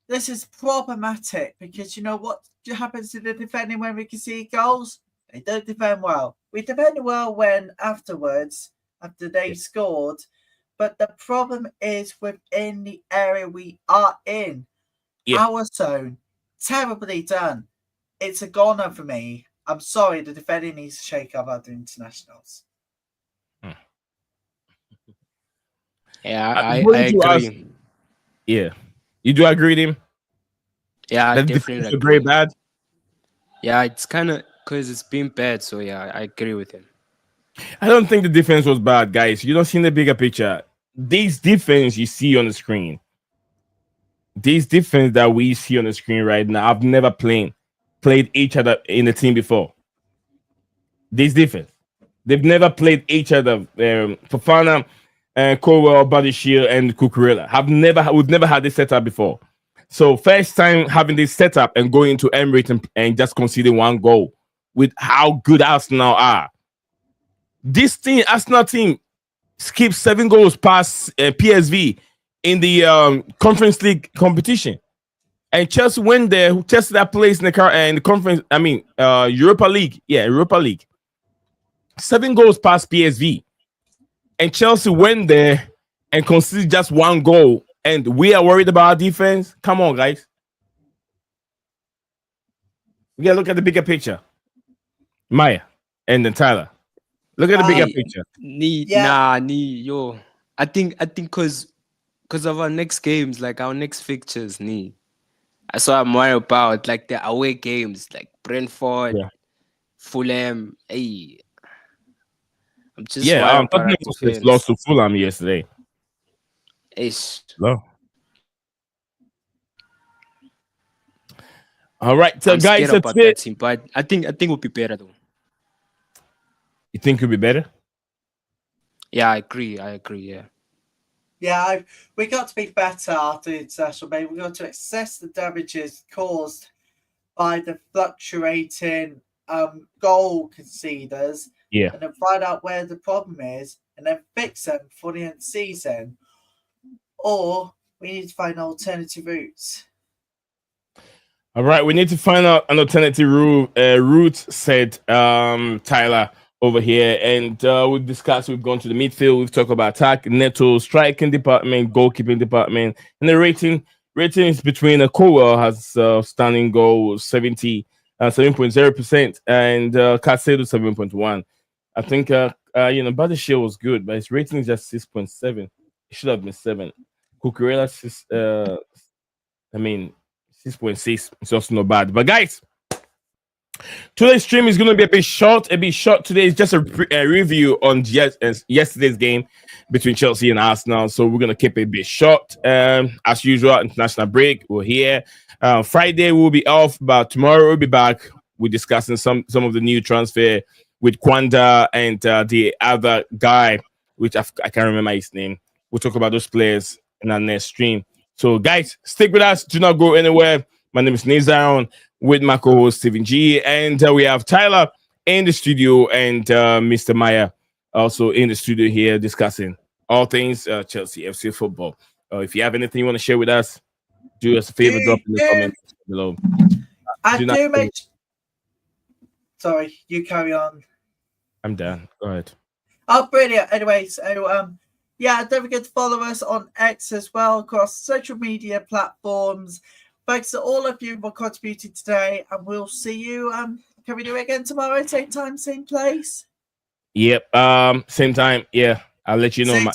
This is problematic because you know what happens to the defending when we can see goals? They don't defend well. We defend well when afterwards, after they scored. But the problem is within the area we are in. Our zone. Terribly done. It's a goner for me. I'm sorry, the defending needs to shake up other internationals. Yeah, I agree. Yeah. You do agree with him? Yeah, that definitely agree. Very bad? Yeah, it's kind of because it's been bad. So, yeah, I agree with him. I don't think the defense was bad, guys. You don't see the bigger picture. This defense you see on the screen, this defense that we see on the screen right now, I've never played each other in a team before. This defense, they've never played each other. Fofana, Colwell, Badishir, and Cucurella we've never had this setup before. So first time having this setup and going into Emirates and just conceding one goal with how good Arsenal are. This team, Arsenal team, skipped 7 goals past PSV in the Conference League competition, and Chelsea went there. Chelsea that plays in the conference. I mean, Europa League. Yeah, Europa League. 7 goals past PSV, and Chelsea went there and conceded just 1 goal. And we are worried about our defense. Come on, guys. We gotta look at the bigger picture. Maya and then Tyler. Look at the bigger picture. Yo. I think because of our next games, like our next fixtures, that's what I'm worried about. Like the away games, like Brentford, Fulham. Hey, I'm just worried about Tottenham lost to Fulham yesterday. No. All right, so I'm guys, about that team, but I think we'll be better though. You think you'll be better? Yeah, I agree. Yeah, we got to be better after the international break. We got to assess the damages caused by the fluctuating goal conceders, and then find out where the problem is, and then fix them for the end season. Or we need to find alternative routes. All right, we need to find out an alternative route, said Tyler over here. And we've gone to the midfield, we've talked about attack, Neto, striking department, goalkeeping department, and the rating is between Colwell has standing goal 7.0%, and Caicedo 7.1. I think Badishir was good, but his rating is just 6.7. It should have been 7. Cucurella 6.6. It's also not bad. But guys, today's stream is going to be a bit short. Today is just a review on yesterday's game between Chelsea and Arsenal. So we're going to keep it a bit short. As usual, international break. We're here. Friday we'll be off, but tomorrow we'll be back. We're discussing some of the new transfer with Kwanda and the other guy, which I can't remember his name. We'll talk about those players in our next stream. So, guys, stick with us. Do not go anywhere. My name is Nizaron with my co-host Stephen G, and we have Tyler in the studio and Mr. Maya also in the studio here discussing all things Chelsea FC football. If you have anything you want to share with us, do us a favor, drop in the comments below. Sorry, you carry on. I'm done. Go ahead. Oh, brilliant. Anyway, so don't forget to follow us on X as well across social media platforms. Thanks to all of you for contributing today, and we'll see you. Can we do it again tomorrow? Same time, same place? Yep. Same time. Yeah. I'll let you know. Same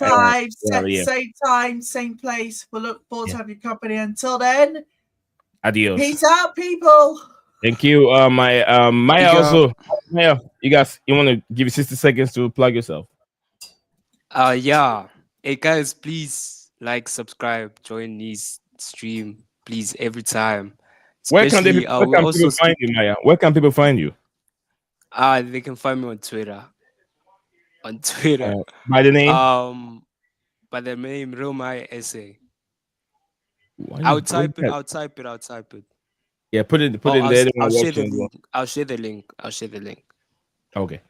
time, same place. We'll look forward to having you company. Until then, adios. Peace out, people. Thank you. Maya also. Maya, you want to give you 60 seconds to plug yourself? Yeah. Hey guys, please like, subscribe, join this stream, please, every time. Especially, I Where will can also people find skip. you, Maya? Where can people find you? They can find me on Twitter. On Twitter. By the name? Um, by the name Romai Essay. Where's that? I'll type it. I'll type it. Yeah, put Oh, it in there. Anyone I'll share watching the as well. link. I'll share the link. I'll share the link. Okay,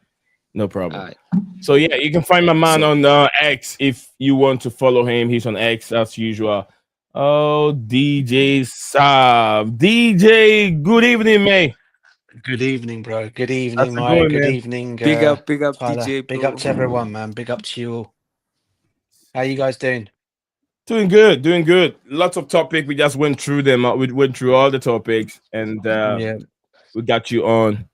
no All problem. right. So yeah, you can find my man So on X if you want to follow him. He's on X as usual. Oh, DJ Sav. DJ, good evening, May. Good evening, bro. Good How's evening, it Maya. going, Good man? evening, big up Tyler. DJ, Big up bro. to everyone, man. Big up to you all. How you guys doing? Doing good, doing good. Lots of topic. We just went through them. We went through all the topics, and Yeah. we got you on. All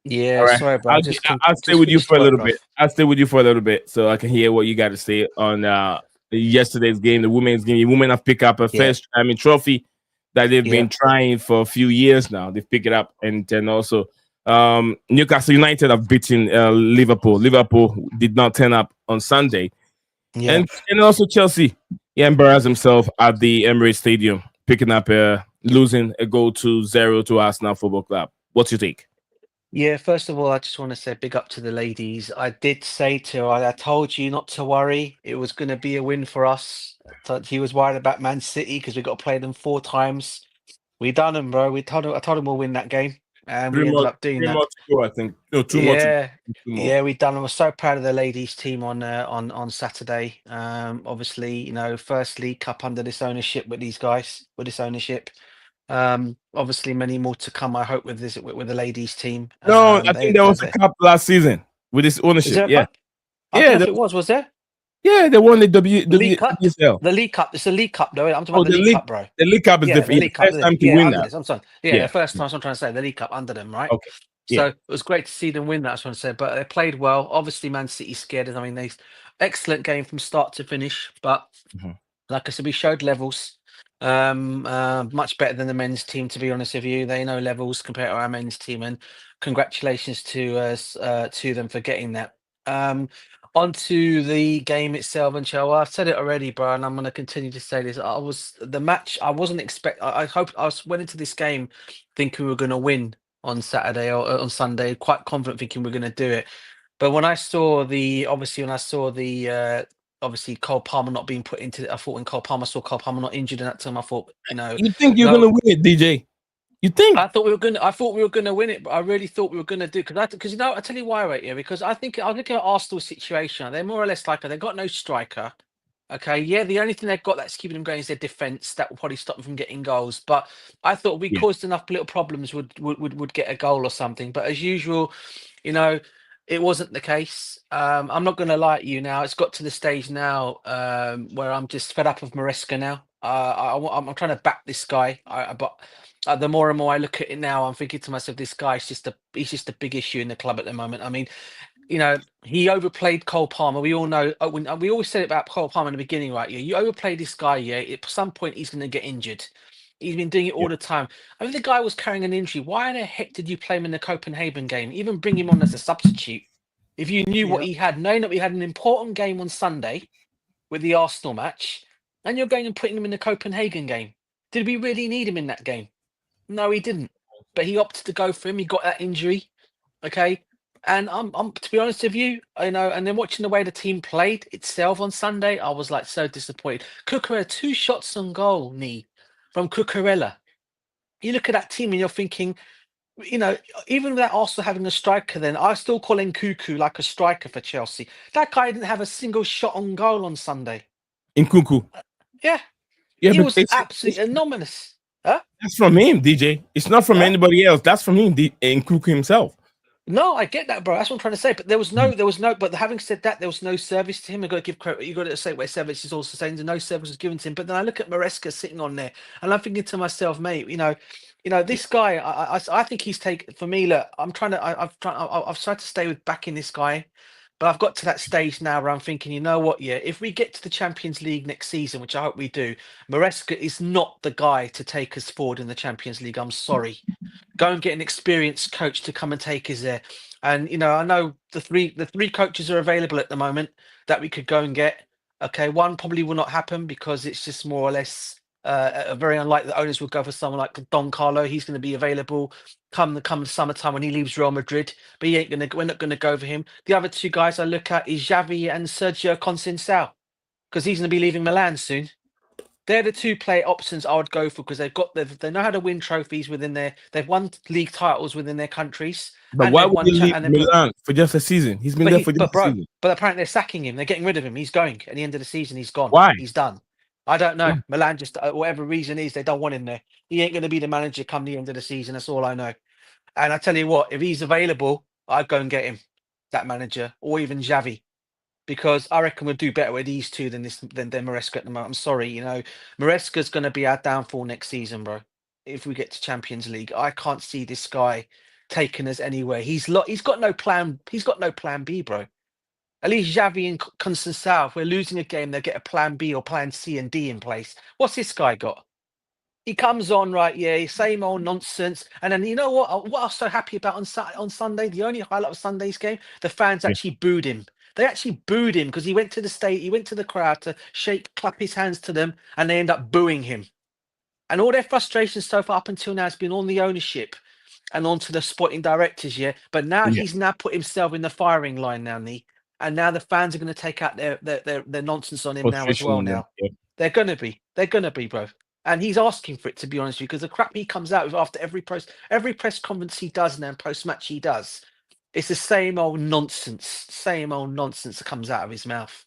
Yeah, right, sorry, bro. I'll stay Just with you finished for a little work bit. off. I'll stay with you for a little bit so I can hear what you got to say on yesterday's game, the women's game. The women have picked up a Yeah. trophy that they've Yeah. been trying for a few years now. They've picked it up, and then also Newcastle United have beaten Liverpool. Liverpool did not turn up on Sunday, Yeah. and also Chelsea. He embarrassed himself at the Emirates Stadium, picking up losing a goal to 0 to Arsenal Football Club. What's your take? Yeah, first of all, I just want to say big up to the ladies. I did say to her, I told you not to worry. It was going to be a win for us. So he was worried about Man City because we got to play them 4 times. We done them, bro. I told him we'll win that game, and we ended up doing Three that. more to go, I think. No, two more to go. Yeah, Two more. yeah, we done. I was so proud of the ladies team on Saturday. Obviously, first League Cup under this ownership with these guys, with this ownership. Obviously, many more to come. I hope with this with the ladies team. No, I think there was a cup last season with this Is ownership. there a Yeah, cup? I don't yeah, know if it was. Was there yeah. They won the the League Cup? WSL. The League Cup. It's the League Cup, though. I'm talking Oh, about the League Cup, bro. the league cup is Yeah, the the League Cup. first time to Yeah, win under that. this. I'm sorry. Yeah, the Yeah. first time. I'm trying to say the League Cup under them, right? Okay. So Yeah. it was great to see them win that. I just want to say, but they played well. Obviously, Man City scared us. I mean, they excellent game from start to finish. But Mhm. like I said, we showed levels. Much better than the men's team, to be honest with you. They know levels compared to our men's team, and congratulations to us to them for getting that. Onto the game itself, and Chell. I've said it already, bro, and I'm going to continue to say this. The match. I wasn't expect. I hope went into this game thinking we were going to win on Saturday or on Sunday, quite confident thinking we're going to do it. But when I saw obviously Cole Palmer not being put into it, I thought when I saw Cole Palmer not injured in that time, I thought, You think you're no, gonna win it, DJ? You think? I thought we were gonna win it, but I really thought we were gonna do because I tell you why right here, because I think I'll look at Arsenal's situation. They're more or less like they've got no striker. Okay, yeah, the only thing they've got that's keeping them going is their defense. That will probably stop them from getting goals. But I thought we Yeah. caused enough little problems would get a goal or something. But as usual, you know, it wasn't the case. I'm not going to lie to you now. It's got to the stage now where I'm just fed up of Maresca now. I'm trying to back this guy, but the more and more I look at it now, I'm thinking to myself, this guy's he's just a big issue in the club at the moment. I mean, he overplayed Cole Palmer. We all know. We always said it about Cole Palmer in the beginning, right? Yeah, you overplay this guy. Yeah, at some point he's going to get injured. He's been doing it all Yeah. the time. I mean, the guy was carrying an injury. Why the heck did you play him in the Copenhagen game? Even bring him on as a substitute if you knew what he had, knowing that we had an important game on Sunday with the Arsenal match, and you're going and putting him in the Copenhagen game. Did we really need him in that game? No, he didn't. But he opted to go for him. He got that injury. Okay. And I'm to be honest with you, and then watching the way the team played itself on Sunday, I was like so disappointed. Cucurella, 2 shots on goal, knee from Cucurella. You look at that team and you're thinking, even without Arsenal having a striker, then I still call Cuckoo like a striker for Chelsea. That guy didn't have a single shot on goal on Sunday. In Kuku. Yeah, Yeah, he but was absolutely anomalous. Huh? that's from him, DJ. It's not from Huh? anybody else. That's from him, in Kuku himself. No, I get that, bro. That's what I'm trying to say. But but having said that, there was no service to him. I got to give credit. You got to say where service is also saying no service was given to him. But then I look at Maresca sitting on there, and I'm thinking to myself, mate, this guy. I think he's taken for me. Look, I'm trying to. I've tried to stay with backing this guy, But I've got to that stage now where I'm thinking, you know what? Yeah, if we get to the Champions League next season, which I hope we do, Maresca is not the guy to take us forward in the Champions League. I'm sorry. Go and get an experienced coach to come and take us there. And I know the three coaches are available at the moment that we could go and get. Okay, one probably will not happen because it's just more or less very unlikely the owners will go for someone like Don Carlo. He's going to be available come summertime when he leaves Real Madrid, but we're not gonna go for him. The other two guys I look at is Xavi and Sergio Conceição, because he's gonna be leaving Milan soon. They're the two play options I would go for because they know how to win trophies within they've won league titles within their countries. But And why they've would won he leave Milan for just a season? He's been there for just a season. But apparently they're sacking him. They're getting rid of him. He's going at the end of the season. He's gone. Why? He's done. I don't know. Why? Milan just whatever reason is, they don't want him there. He ain't going to be the manager come the end of the season. That's all I know. And I tell you what, if he's available, I'd go and get him, that manager, or even Xavi, because I reckon we'll do better with these two than Maresca at the moment. I'm sorry, Maresca's going to be our downfall next season, bro. If we get to Champions League, I can't see this guy taking us anywhere. He's got no plan. He's got no plan B, bro. At least Xavi and Conceição, if we're losing a game, they'll get a plan B or plan C and D in place. What's this guy got? He comes on, right? Yeah, same old nonsense. And then you know what? What I was so happy about on Sunday, the only highlight of Sunday's game, the fans actually booed him. They actually booed him because he went to the state, he went to the crowd to clap his hands to them, and they end up booing him. And all their frustration so far up until now has been on the ownership and onto the sporting directors, yeah. But now he's now put himself in the firing line now, and now the fans are going to take out their nonsense on him now as well. Now they're going to be, bro. And he's asking for it, to be honest with you, because the crap he comes out with after every press conference he does and then post-match he does, it's the same old nonsense that comes out of his mouth.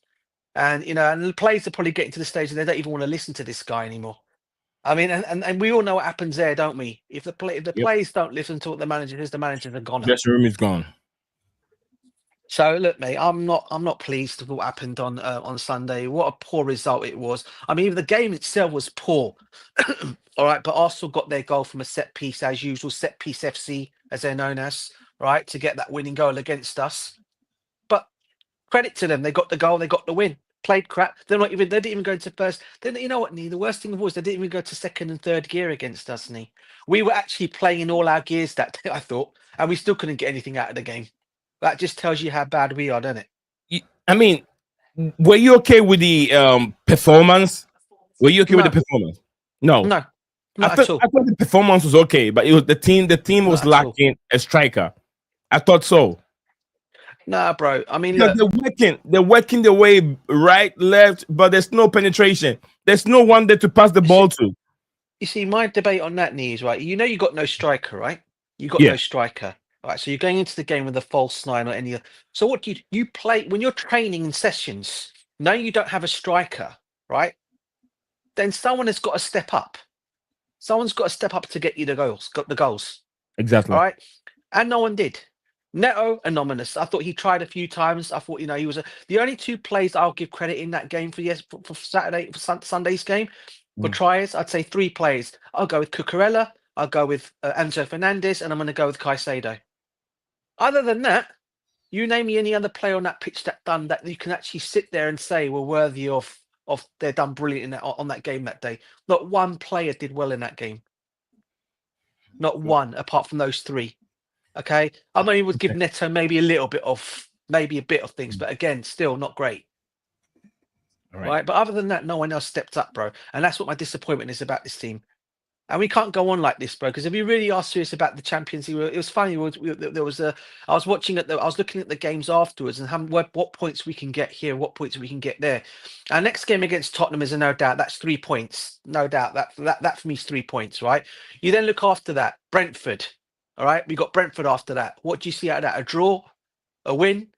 And, and the players are probably getting to the stage where they don't even want to listen to this guy anymore. I mean, and we all know what happens there, don't we? If the players don't listen to what the manager says, the managers are gone. Dressing room is gone. So look, mate, I'm not pleased with what happened on Sunday. What a poor result it was. I mean, the game itself was poor. All right, but Arsenal got their goal from a set piece as usual, set piece FC as they're known as, right, to get that winning goal against us. But credit to them, they got the goal, they got the win. Played crap. They didn't even go into first. Then you know what, Nee? The worst thing of all is they didn't even go to second and third gear against us, Nee. We were actually playing in all our gears that day, I thought, and we still couldn't get anything out of the game. That just tells you how bad we are, doesn't it? I mean, were you okay with the performance? Were you okay with the performance? No, not at all. I thought the performance was okay, but it was the team. The team was lacking a striker. I thought so. Nah, bro. I mean, look, they're working the way right, left, but there's no penetration. There's no one there to pass the ball to. You see, my debate on that, Nee, is right. You know, you got no striker, right? You got no striker. All right, so you're going into the game with a false nine or any. So what do you play when you're training in sessions? No, you don't have a striker, right? Then someone has got to step up. Someone's got to step up to get you the goals. Got the goals. Exactly. All right, and no one did. Neto, anonymous. I thought he tried a few times. I thought he was the only two plays I'll give credit in that game for Sunday's game for tries. I'd say 3 plays. I'll go with Cucurella. I'll go with Enzo Fernandez, and I'm going to go with Caicedo. Other than that, you name me any other player on that pitch that you can actually sit there and say were worthy of they're done brilliant on that game that day. Not one player did well in that game. Not one, apart from those 3. Okay, I mean, would give Neto maybe a bit of things, but again, still not great. Right, but other than that, no one else stepped up, bro. And that's what my disappointment is about this team. And we can't go on like this, bro. Because if we really are serious about the Champions League, it was funny. I was looking at the games afterwards and what points we can get here, what points we can get there. Our next game against Tottenham is no doubt. That's 3 points, no doubt. That for me is 3 points, right? You then look after that, Brentford. All right, we got Brentford after that. What do you see out of that? A draw, a win?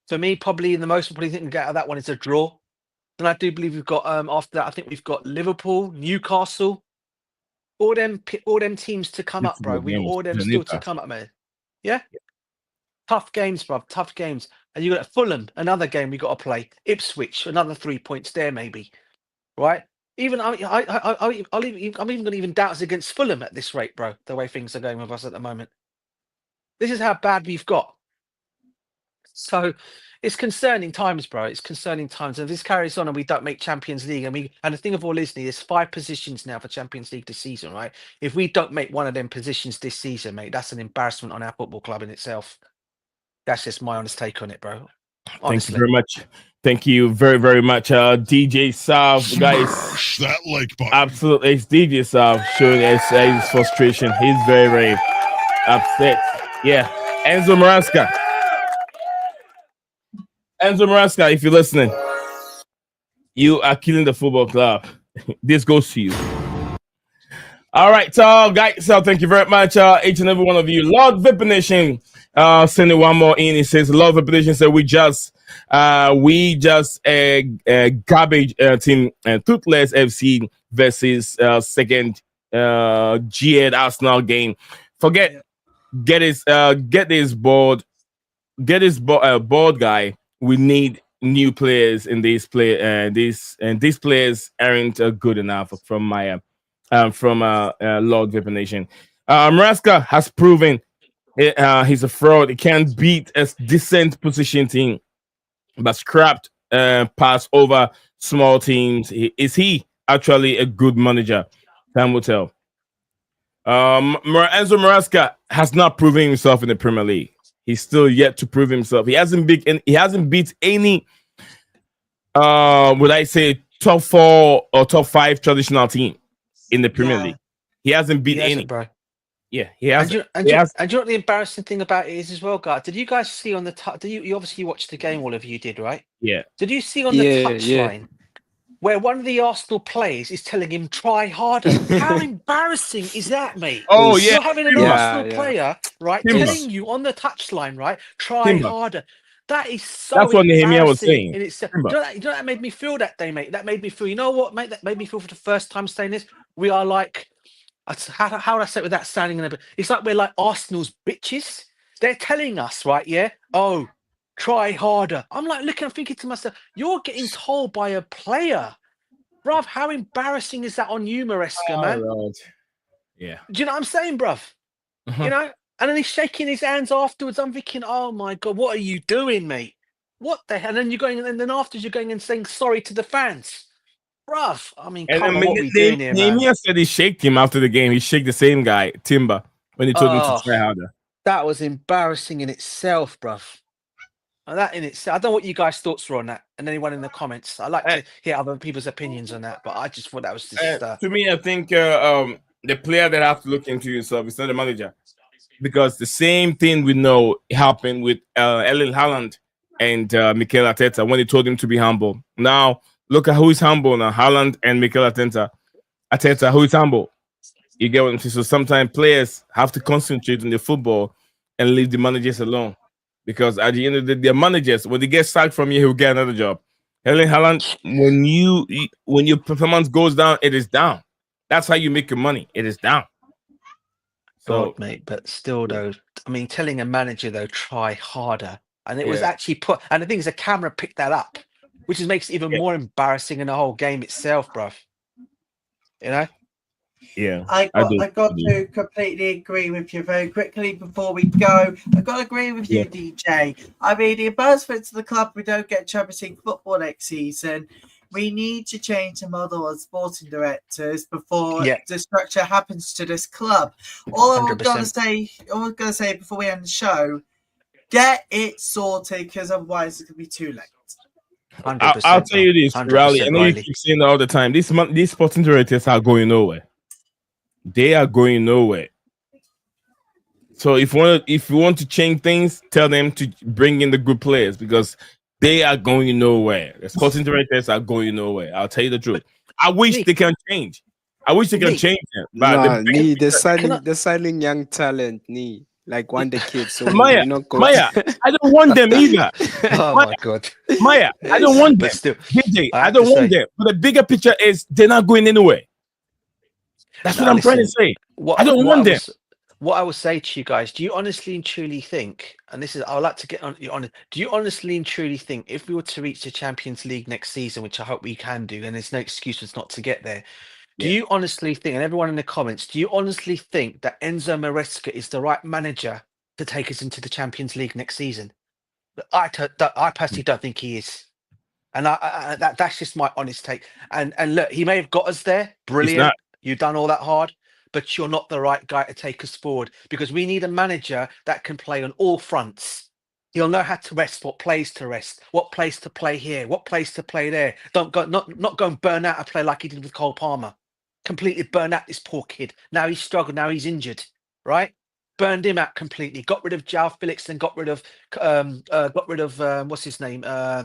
For me, probably the most important thing to get out of that one is a draw. And I do believe we've got after that. I think we've got Liverpool, Newcastle. All them teams to come up, bro. We've all them still to come up, man. Yeah? Tough games, bro. Tough games. And you got Fulham, another game we got to play. Ipswich, another 3 points there, maybe. Right? Even I'm even going to even doubt us against Fulham at this rate, bro. The way things are going with us at the moment. This is how bad we've got. So it's concerning times, bro. It's concerning times. And if this carries on and we don't make Champions League, and the thing of all is, there's 5 positions now for Champions League this season, right? If we don't make one of them positions this season, mate, that's an embarrassment on our football club in itself. That's just my honest take on it, bro. Thank you Honestly. very much. Thank you very, very much. DJ Sav, guys. Smash that like button. Absolutely. It's DJ Sav showing his frustration. He's very, very upset. Yeah. Enzo Maresca. Enzo Maresca, if you're listening, you are killing the football club. This goes to you. All right, so guys, so thank you very much, each and every one of you. Lord Vipper Nation, sending one more in. He says, Lord Vipper Nation said, we just garbage team, Toothless FC versus second G Arsenal game. Get this board guy. We need new players in this play. These players aren't good enough from my Lord Vipper Nation. Maraska has proven he's a fraud. He can't beat a decent position team, but scrapped pass over small teams. Is he actually a good manager? Time will tell. Enzo Maraska has not proven himself in the Premier League. He's still yet to prove himself. He hasn't beat any would I say top 4 or top 5 traditional team in the Premier League. He hasn't beat any, bro. Yeah, he has. And you know what the embarrassing thing about it is as well, guys? Did you guys see on the you obviously watched the game, all of you did, right? Yeah. Did you see on the touchline where one of the Arsenal players is telling him try harder? How embarrassing is that, mate? Oh yeah, you're having an Arsenal player, right, telling you on the touchline, right, try harder. That is so. That's what Nehemiah was saying. You know that made me feel that day, mate. That made me feel. You know what, mate? That made me feel for the first time saying this. We are like, how would I say it without sounding in a bit? It's like we're like Arsenal's bitches. They're telling us, right? Yeah. Oh, try harder. I'm like looking, I'm thinking to myself, you're getting told by a player, bruv. How embarrassing is that on you, Maresca, man? Lord. Yeah. Do you know what I'm saying, bruv? You know. And then he's shaking his hands afterwards. I'm thinking, oh my God, what are you doing, mate? What the hell? And then you're going, and then afterwards you're going and saying sorry to the fans. Bruv, I mean, come on, what are we doing here, man? Nehemiah said he shaked him after the game. He shook the same guy, Timber, when he told him to try harder. That was embarrassing in itself, bruv. And that in itself, I don't know what you guys' thoughts were on that, and anyone in the comments. I like to hear other people's opinions on that, but I just thought that was just. To me, I think the player that have to look into himself is not the manager. Because the same thing we know happened with Erling Haaland and Mikel Arteta when he told him to be humble. Now, look at who is humble now. Haaland and Mikel Arteta. Arteta, who is humble? You get what I'm saying? So sometimes players have to concentrate on the football and leave the managers alone. Because at the end of the day, they're managers. When they get sacked from you, he'll get another job. Erling Haaland, when your performance goes down, it is down. That's how you make your money. It is down. So, God, mate, but still, though, I mean, telling a manager though, try harder, and it was actually put. And the thing is, the camera picked that up, which makes it even more embarrassing in the whole game itself, bruv. You know? Yeah, I got to completely agree with you very quickly before we go. I got to agree with you, DJ. I mean, the embarrassment to the club, we don't get Champions League football next season. We need to change the model of sporting directors before the structure happens to this club. All I'm going to say before we end the show, get it sorted, because otherwise it's going to be too late. I'll tell you this, Raleigh. I know you keep saying that all the time. These sporting directors are going nowhere. They are going nowhere. So if you want to change things, tell them to bring in the good players, because they are going nowhere. The sporting directors are going nowhere. I'll tell you the truth. I wish they can change. I wish they can change them. But the signing young talent, like one the kids. So Maya, I don't want them either. Oh my God, Maya, I don't want them. Still, DJ, I don't want them. But the bigger picture is they're not going anywhere. That's what I'm trying to say. I don't want them. What I will say to you guys, do you honestly and truly think, and this is, I would like to get on you honest, do you honestly and truly think if we were to reach the Champions League next season, which I hope we can do, and there's no excuse for us not to get there, do you honestly think, and everyone in the comments, do you honestly think that Enzo Maresca is the right manager to take us into the Champions League next season? I personally don't think he is. And that's just my honest take. And look, he may have got us there. It's Brilliant. not. You've done all that hard, but you're not the right guy to take us forward because we need a manager that can play on all fronts. He'll know how to rest, what plays to rest, what plays to play here, what plays to play there. Don't go not go and burn out a play like he did with Cole Palmer. Completely burn out this poor kid. Now he's struggled. Now he's injured. Right? Burned him out completely. Got rid of Joao Felix and got rid of what's his name? The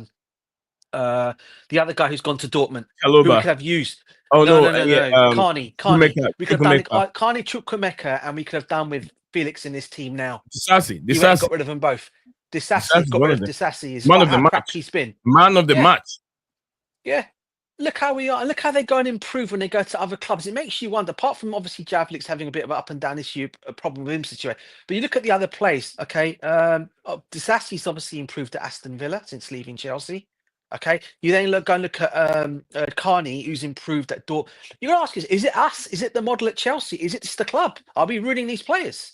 other guy who's gone to Dortmund, who we Caloba. could have used. Oh No, no, no, no, yeah, no. Carney. Chukwuemeka, We could have done it. Chukwuemeka. Carney, Chukwuemeka, and we could have done with Felix in this team now. Disasi, You ain't Disasi. got rid of them both. Disasi Disasi, is got one rid of of them. Disasi. Is Man of the how crap match. he's been. Man of the Yeah. match. Yeah. Look how we are. And look how they go and improve when they go to other clubs. It makes you wonder, apart from obviously Javlik's having a bit of an up and down issue, a problem with him situation. But you look at the other players, okay? Disasi's obviously improved at Aston Villa since leaving Chelsea. Okay. You then go and look at Carney, who's improved at Dort. You're gonna ask is it us? Is it the model at Chelsea? Is it just the club? Are we ruining these players?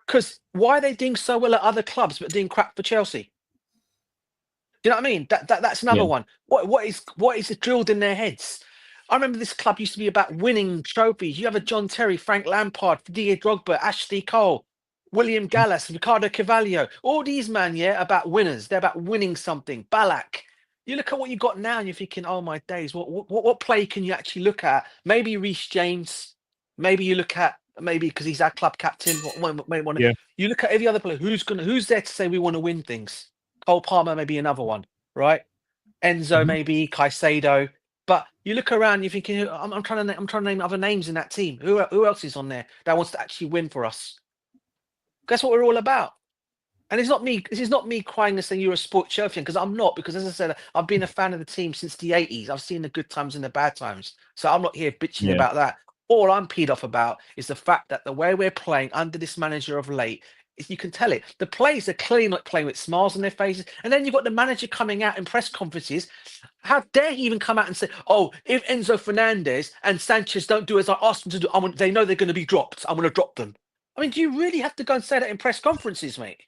Because why are they doing so well at other clubs but doing crap for Chelsea? Do you know what I mean? That's another Yeah. one. What is drilled in their heads? I remember this club used to be about winning trophies. You have a John Terry, Frank Lampard, Didier Drogba, Ashley Cole, William Gallas, Ricardo Carvalho. All these men, yeah, about winners. They're about winning something. Ballack. You look at what you got now, and you're thinking, "Oh my days, what play can you actually look at? Maybe Reece James. Maybe you look at because he's our club captain. Yeah. You look at every other player. Who's there to say we want to win things? Cole Palmer may be another one, right? Enzo Mhm. maybe, Caicedo. But you look around, you're thinking, I'm trying to name other names in that team. Who else is on there that wants to actually win for us? That's what we're all about. And it's not me. This is not me crying and saying you're a sport Chelsea fan because I'm not. Because as I said, I've been a fan of the team since the '80s. I've seen the good times and the bad times. So I'm not here bitching Yeah. about that. All I'm peed off about is the fact that the way we're playing under this manager of late, you can tell it. The players are clearly not playing with smiles on their faces. And then you've got the manager coming out in press conferences. How dare he even come out and say, "Oh, if Enzo Fernandez and Sanchez don't do as I asked them to do, they know they're going to be dropped. I'm going to drop them." I mean, do you really have to go and say that in press conferences, mate?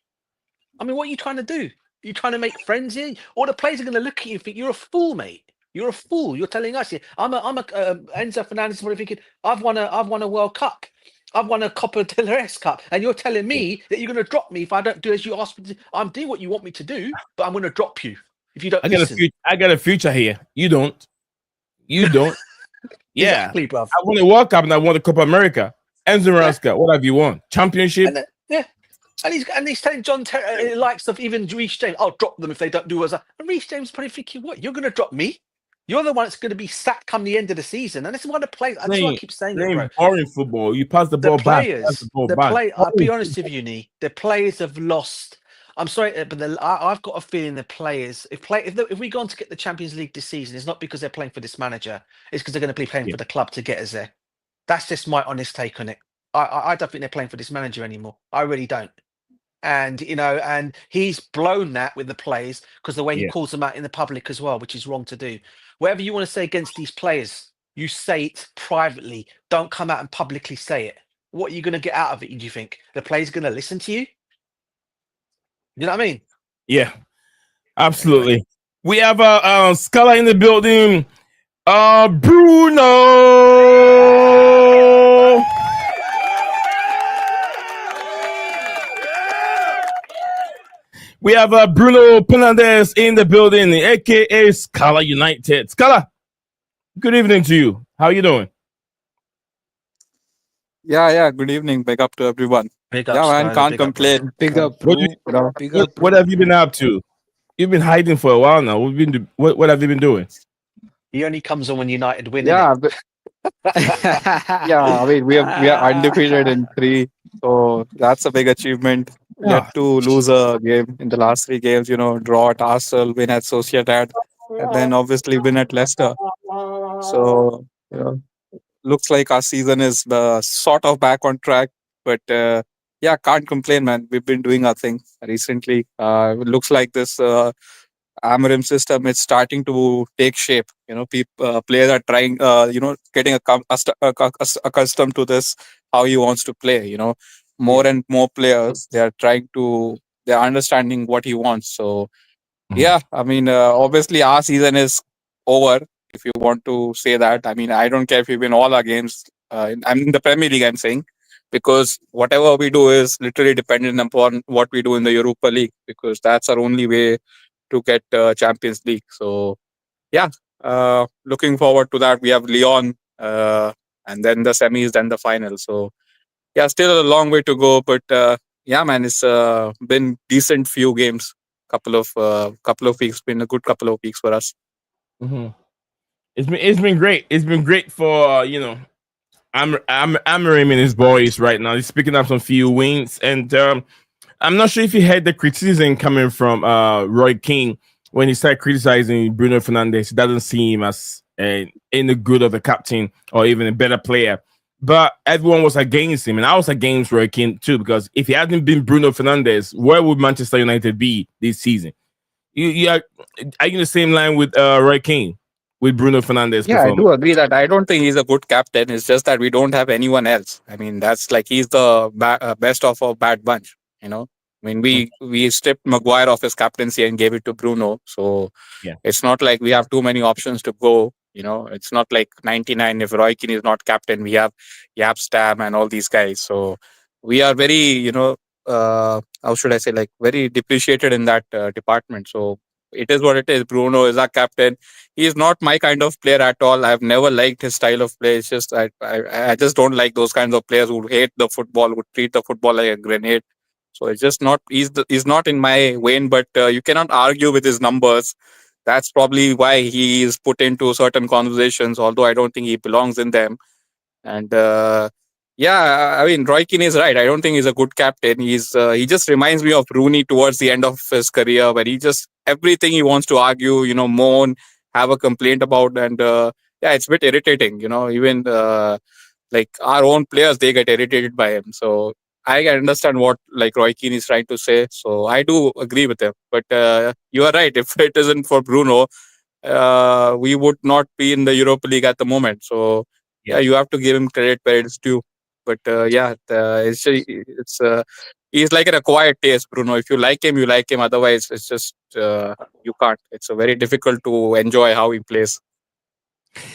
I mean, what are you trying to do? Are you trying to make friends here? All the players are going to look at you and think you're a fool, mate. You're a fool. You're telling us here. I'm a Enzo Fernandez is probably thinking I've won a World Cup. I've won a Copa del Rey Cup, and you're telling me that you're going to drop me if I don't do as you ask me to. I'm doing what you want me to do, but I'm going to drop you if you don't listen. I got a future here. You don't. You don't. Yeah. Exactly, bruv. I won a World Cup and I won the Copa America. Enzo Rasca, what have you won? Championship? And yeah. And he's telling John Terry, likes of even Reece James, I'll drop them if they don't do as I. And Reece James probably thinking, what? You're going to drop me? You're the one that's going to be sacked come the end of the season. And this is why the players, that's why I keep saying it, bro. Boring football. You pass the ball back. I'll be honest with you, Nee. The players have lost. I'm sorry, but I've got a feeling the players, if we go on to get the Champions League this season, it's not because they're playing for this manager. It's because they're going to be playing for the club to get us there. That's just my honest take on it. I don't think they're playing for this manager anymore. I really don't. And and he's blown that with the players because the way he calls them out in the public as well, which is wrong to do. Whatever you want to say against these players, you say it privately. Don't come out and publicly say it. What are you going to get out of it? Do you think the players are going to listen to you? You know what I mean? Yeah, absolutely. Anyway. We have a Scala in the building. Bruno. We have Bruno Fernandez in the building, aka Scala United. Scala, good evening to you. How are you doing? Yeah. Good evening. Big up to everyone. Big up, man. Can't complain. Big up, bro. What have you been up to? You've been hiding for a while now. What have you been doing? He only comes on when United win. Yeah, yeah. I mean, we are undefeated in 3, so that's a big achievement. Yet to lose a game in the last 3 games. Draw at Arsenal, win at Sociedad, and then obviously win at Leicester. So looks like our season is sort of back on track. But yeah, can't complain, man. We've been doing our thing recently. It looks like this Amarim system is starting to take shape. Players are trying, getting accustomed to this, how he wants to play. More and more players, they are trying to they're understanding what he wants. So Mhm. yeah, I mean, obviously our season is over. If you want to say that, I mean, I don't care if we win all our games. I'm in the Premier League. I'm saying because whatever we do is literally dependent upon what we do in the Europa League because that's our only way to get Champions League. So yeah, looking forward to that. We have Lyon, and then the semis, then the final. So yeah, still a long way to go, but yeah, man, it's been decent few games. Couple of weeks, been a good couple of weeks for us. Mhm. It's been great. It's been great for I'm Amarim and his boys right now. He's picking up some few wins, and I'm not sure if you had the criticism coming from Roy King when he started criticizing Bruno Fernandes. He doesn't see him as any good of a captain or even a better player. But everyone was against him, and I was against Roy King too because if he hadn't been Bruno Fernandes, where would Manchester United be this season? You are you in the same line with Roy King with Bruno Fernandes' Yeah, I performance? do agree that I don't think he's a good captain. It's just that we don't have anyone else. I mean, that's like he's the best of a bad bunch. You know, I mean, we stripped Maguire off his captaincy and gave it to Bruno. So Yeah. it's not like we have too many options to go. You know, it's not like 99. If Roy Keane is not captain, we have Yap Stam and all these guys. So we are very, how should I say, like very depreciated in that department. So it is what it is. Bruno is our captain. He is not my kind of player at all. I've never liked his style of play. It's just I just don't like those kinds of players who hate the football, who treat the football like a grenade. So it's just not he's not in my vein. But you cannot argue with his numbers. That's probably why he is put into certain conversations. Although I don't think he belongs in them. And yeah, I mean, Roy Keane is right. I don't think he's a good captain. He just reminds me of Rooney towards the end of his career, where he just everything he wants to argue, moan, have a complaint about, and yeah, it's a bit irritating. Even like our own players, they get irritated by him. So I can understand what like Roy Keane is trying to say. So I do agree with him. But you are right. If it isn't for Bruno, we would not be in the Europa League at the moment. So yeah, Yeah. you have to give him credit where it's due. But yeah, he's like an acquired taste, Bruno. If you like him, you like him. Otherwise, it's just you can't. It's very difficult to enjoy how he plays.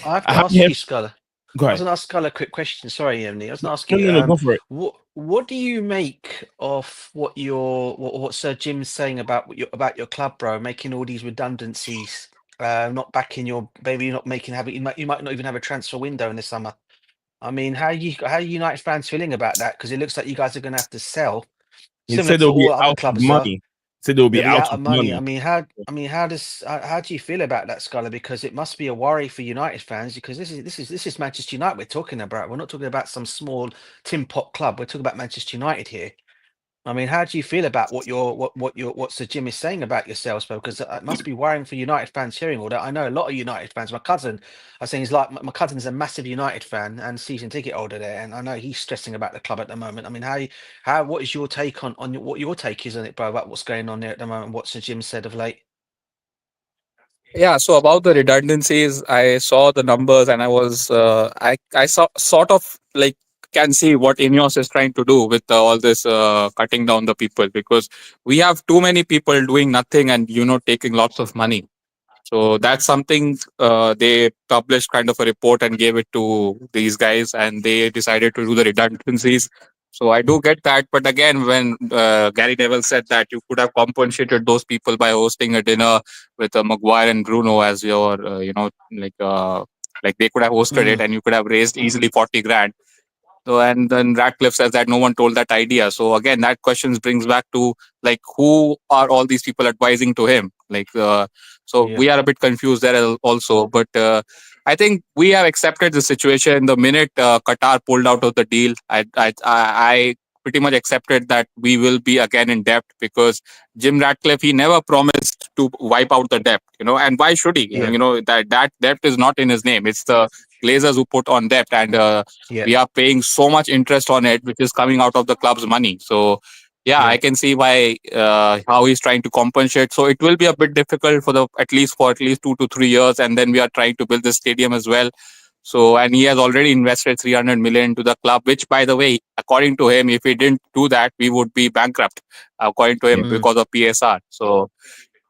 I have to Have ask you you, Scholar. go I was ahead. going to ask Scholar a quick question. Sorry, Emily. I was No, going to ask no, you, no, no, go for it. what do you make of what Sir Jim's saying about your club, bro, making all these redundancies, not backing your maybe not making having you might not even have a transfer window in the summer. I mean, how are United fans feeling about that? Because it looks like you guys are going to have to sell, He similar said to they'll be all other out of clubs are. money. Said they'll be They'll be out out of of money. money. How do you feel about that, Scholar? Because it must be a worry for United fans because this is Manchester United we're talking about. We're not talking about some small tin pot club. We're talking about Manchester United here. I mean, how do you feel about what Sir Jim is saying about yourselves, bro? Because it must be worrying for United fans hearing all that. I know a lot of United fans. My cousin, I was saying, he's like my cousin is a massive United fan and season ticket holder there, and I know he's stressing about the club at the moment. I mean, what is your take what your take is on it, bro? About what's going on there at the moment? What Sir Jim said of late? Yeah, so about the redundancies, I saw the numbers and I saw sort of like can see what Ineos is trying to do with all this cutting down the people because we have too many people doing nothing and taking lots of money. So that's something they published kind of a report and gave it to these guys, and they decided to do the redundancies. So I do get that, but again, when Gary Neville said that you could have compensated those people by hosting a dinner with Maguire and Bruno as your, like they could have hosted it, Mm, and you could have raised easily 40 grand. So and then Ratcliffe says that no one told that idea. So again, that questions brings back to like who are all these people advising to him? Like, so yeah, we are a bit confused there also. But I think we have accepted the situation. The minute Qatar pulled out of the deal, I pretty much accepted that we will be again in debt because Jim Ratcliffe he never promised to wipe out the debt. And why should he? yeah, That debt is not in his name. It's the Glazers who put on debt and. yeah, We are paying so much interest on it, which is coming out of the club's money. So, yeah, I yeah, can see why how he's trying to compensate. So it will be a bit difficult for at least 2 to 3 years, and then we are trying to build the stadium as well. So, and he has already invested 300 million into the club, which, by the way, according to him, if he didn't do that, we would be bankrupt, according to him, Mm. because of PSR. So,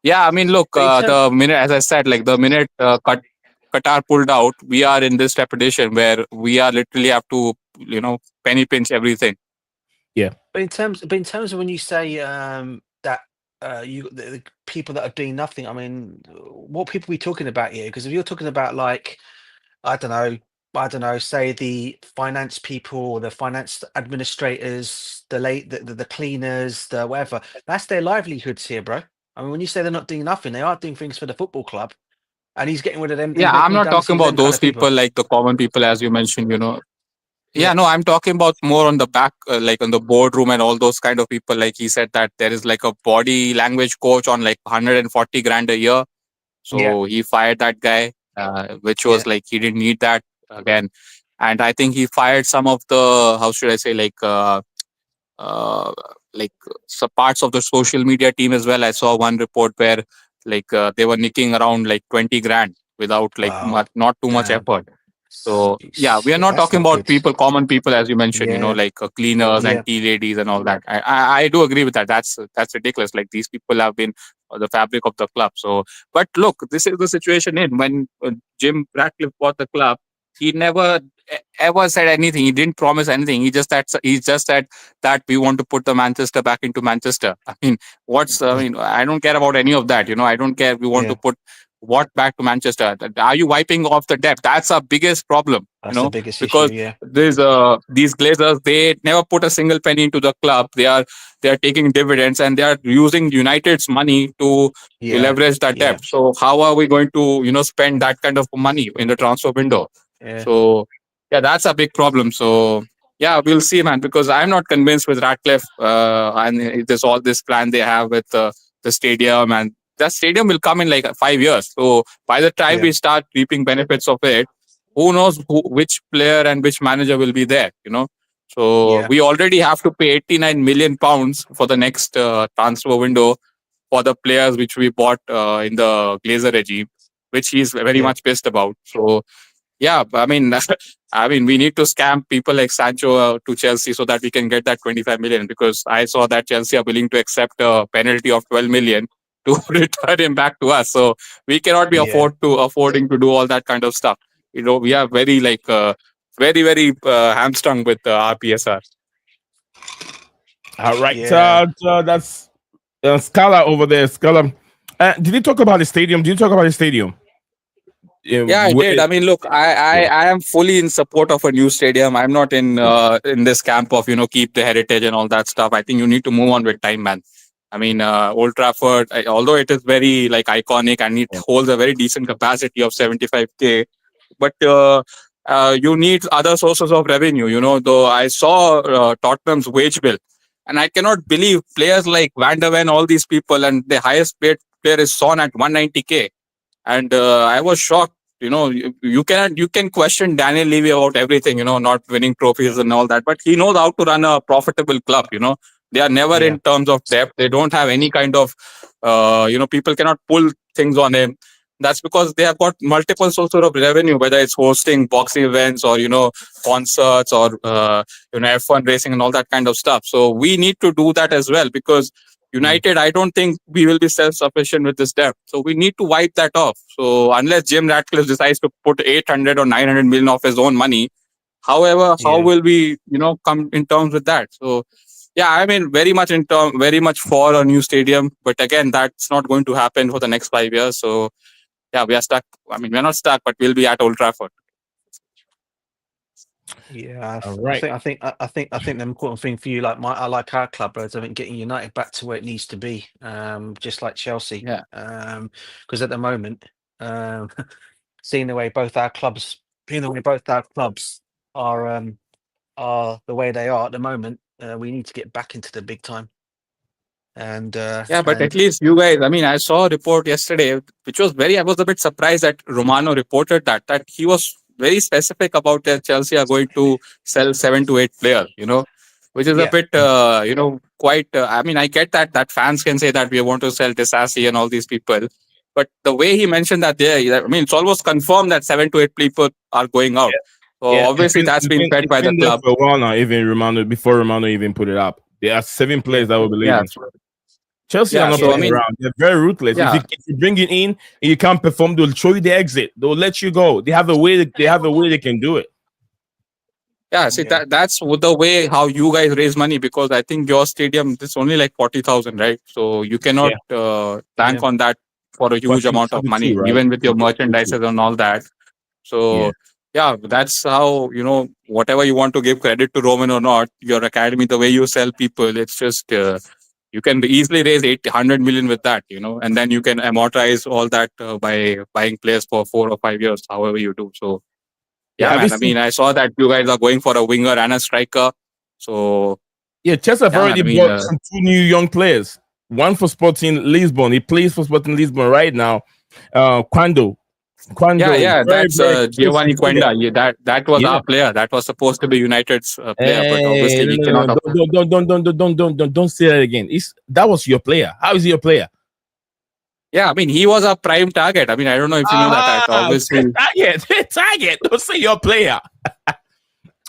yeah, I mean, look, But in terms, the minute, as I said, like the minute Qatar pulled out, we are in this trepidation where we are literally have to, penny pinch everything. Yeah. but in terms of when you say that the people that are doing nothing, I mean, what people are we talking about here? Because if you're talking about like I don't know, say the finance people or the finance administrators, the cleaners, the whatever, that's their livelihoods here, bro. I mean, when you say they're not doing nothing, they are doing things for the football club, and he's getting rid of them. He's Yeah, I'm making them not down to talking see about them kind those of people. people like the common people, as you mentioned, Yeah, Yeah, no, I'm talking about more on the back, like on the boardroom and all those kind of people. Like he said that there is like a body language coach on like 140 grand a year. yeah, So he fired that guy, which yeah. was like he didn't need that again. And I think he fired some of the, how should I say, uh, like some parts of the social media team as well. I saw one report where they were nicking around like 20 grand without like Wow, not too much damn. effort. So yeah, we are not That's talking not about good. people, common people, as you mentioned, Yeah, like cleaners and yeah, tea ladies and all that. I do agree with that. That's ridiculous. Like these people have been the fabric of the club. So, but look, this is the situation in when Jim Ratcliffe bought the club. He never ever said anything. He didn't promise anything. He just said that we want to put the Manchester back into Manchester. I mean, I mean, I don't care about any of that. I don't care. We want yeah. to put what back to Manchester? Are you wiping off the debt? That's our biggest problem, That's the biggest issue. because Yeah, these Glazers, they never put a single penny into the club. They are taking dividends and they are using United's money to yeah, leverage that yeah, debt. So how are we going to spend that kind of money in the transfer window? yeah, So yeah, that's a big problem. So yeah, we'll see, man. Because I'm not convinced with Ratcliffe and there's all this plan they have with the stadium, and that stadium will come in like 5 years. So by the time yeah, we start reaping benefits of it, who knows which player and which manager will be there? So yeah, we already have to pay 89 million pounds for the next transfer window for the players which we bought in the Glazer regime, which he's very yeah, much pissed about. So yeah, I mean, we need to scam people like Sancho to Chelsea so that we can get that 25 million. Because I saw that Chelsea are willing to accept a penalty of 12 million to return him back to us. So we cannot be yeah, affording to do all that kind of stuff. We are very very very hamstrung with our PSR. All right. yeah. That's Scala over there. Scala. Did you talk about the stadium? Did you talk about the stadium? Yeah, I did. I mean, look, I am fully in support of a new stadium. I'm not in this camp of keep the heritage and all that stuff. I think you need to move on with time, man. I mean, Old Trafford, although it is very like iconic and it holds a very decent capacity of 75K, but you need other sources of revenue. Though I saw Tottenham's wage bill, and I cannot believe players like Van der Ven, all these people, and the highest paid player is Son at 190K. And I was shocked. You can question Daniel Levy about everything, not winning trophies and all that, but he knows how to run a profitable club. They are never Yeah. in terms of depth. They don't have any kind of people cannot pull things on him. That's because they have got multiple sources of revenue, whether it's hosting boxing events or concerts or F1 racing and all that kind of stuff. So we need to do that as well, because United, I don't think we will be self-sufficient with this debt. So we need to wipe that off. So unless Jim Ratcliffe decides to put 800 or 900 million of his own money, however, how Yeah. will we, come in terms with that? So yeah, I mean, very much for a new stadium, but again, that's not going to happen for the next 5 years. So yeah, we are stuck. I mean, we're not stuck, but we'll be at Old Trafford. Yeah, All I right. think I think I think the important thing for you, I like our club, Rhodes. I think getting United back to where it needs to be, just like Chelsea. Yeah. Because at the moment, um, seeing the way both our clubs, seeing the way both our clubs are the way they are at the moment, we need to get back into the big time. And Yeah, but at least you guys, I mean, I saw a report yesterday, which was I was a bit surprised that Romano reported that he was very specific about that Chelsea are going to sell 7 to 8 players, which is a yeah, bit, quite, I mean, I get that fans can say that we want to sell Disasi and all these people. But the way he mentioned that I mean, it's almost confirmed that 7 to 8 people are going out. So Yeah, obviously that's been fed by the been there club. for a while now. Even Romano, before Romano even put it up, there are 7 players that will be Yeah. leaving. Chelsea are not So I playing mean, around. They're very ruthless. yeah, If you bring it in and you can't perform, they'll show you the exit. They'll let you go. They have a way. They can do it. yeah. See, that's the way how you guys raise money, because I think your stadium is only like 40,000, right? So you cannot bank on that for a huge amount of 42, money, right? even with your 42. merchandises and all that. Yeah. So yeah, that's how, whatever you want to give credit to Roman or not, your academy, the way you sell people, it's just you can easily raise 800 million with that, and then you can amortize all that by buying players for 4 or 5 years, however you do. So Yeah. yeah, Have you man. I seen? mean, I saw that you guys are going for a winger and a striker. So Yeah, Chelsea have yeah, man. already I mean, bought some 2 new young players. One for Sporting Lisbon. He plays for Sporting Lisbon right now. Quando. yeah, Very, that's very Giovanni expensive player. Quenda. Yeah, that was Yeah. our player. That was supposed to be United's player, but Hey, obviously no, we no, cannot no, afford. don't say that again. That was your player. How is he your player? Yeah, I mean, he was a prime target. I mean, I don't know if you know that. Obviously, Target. Don't say your player.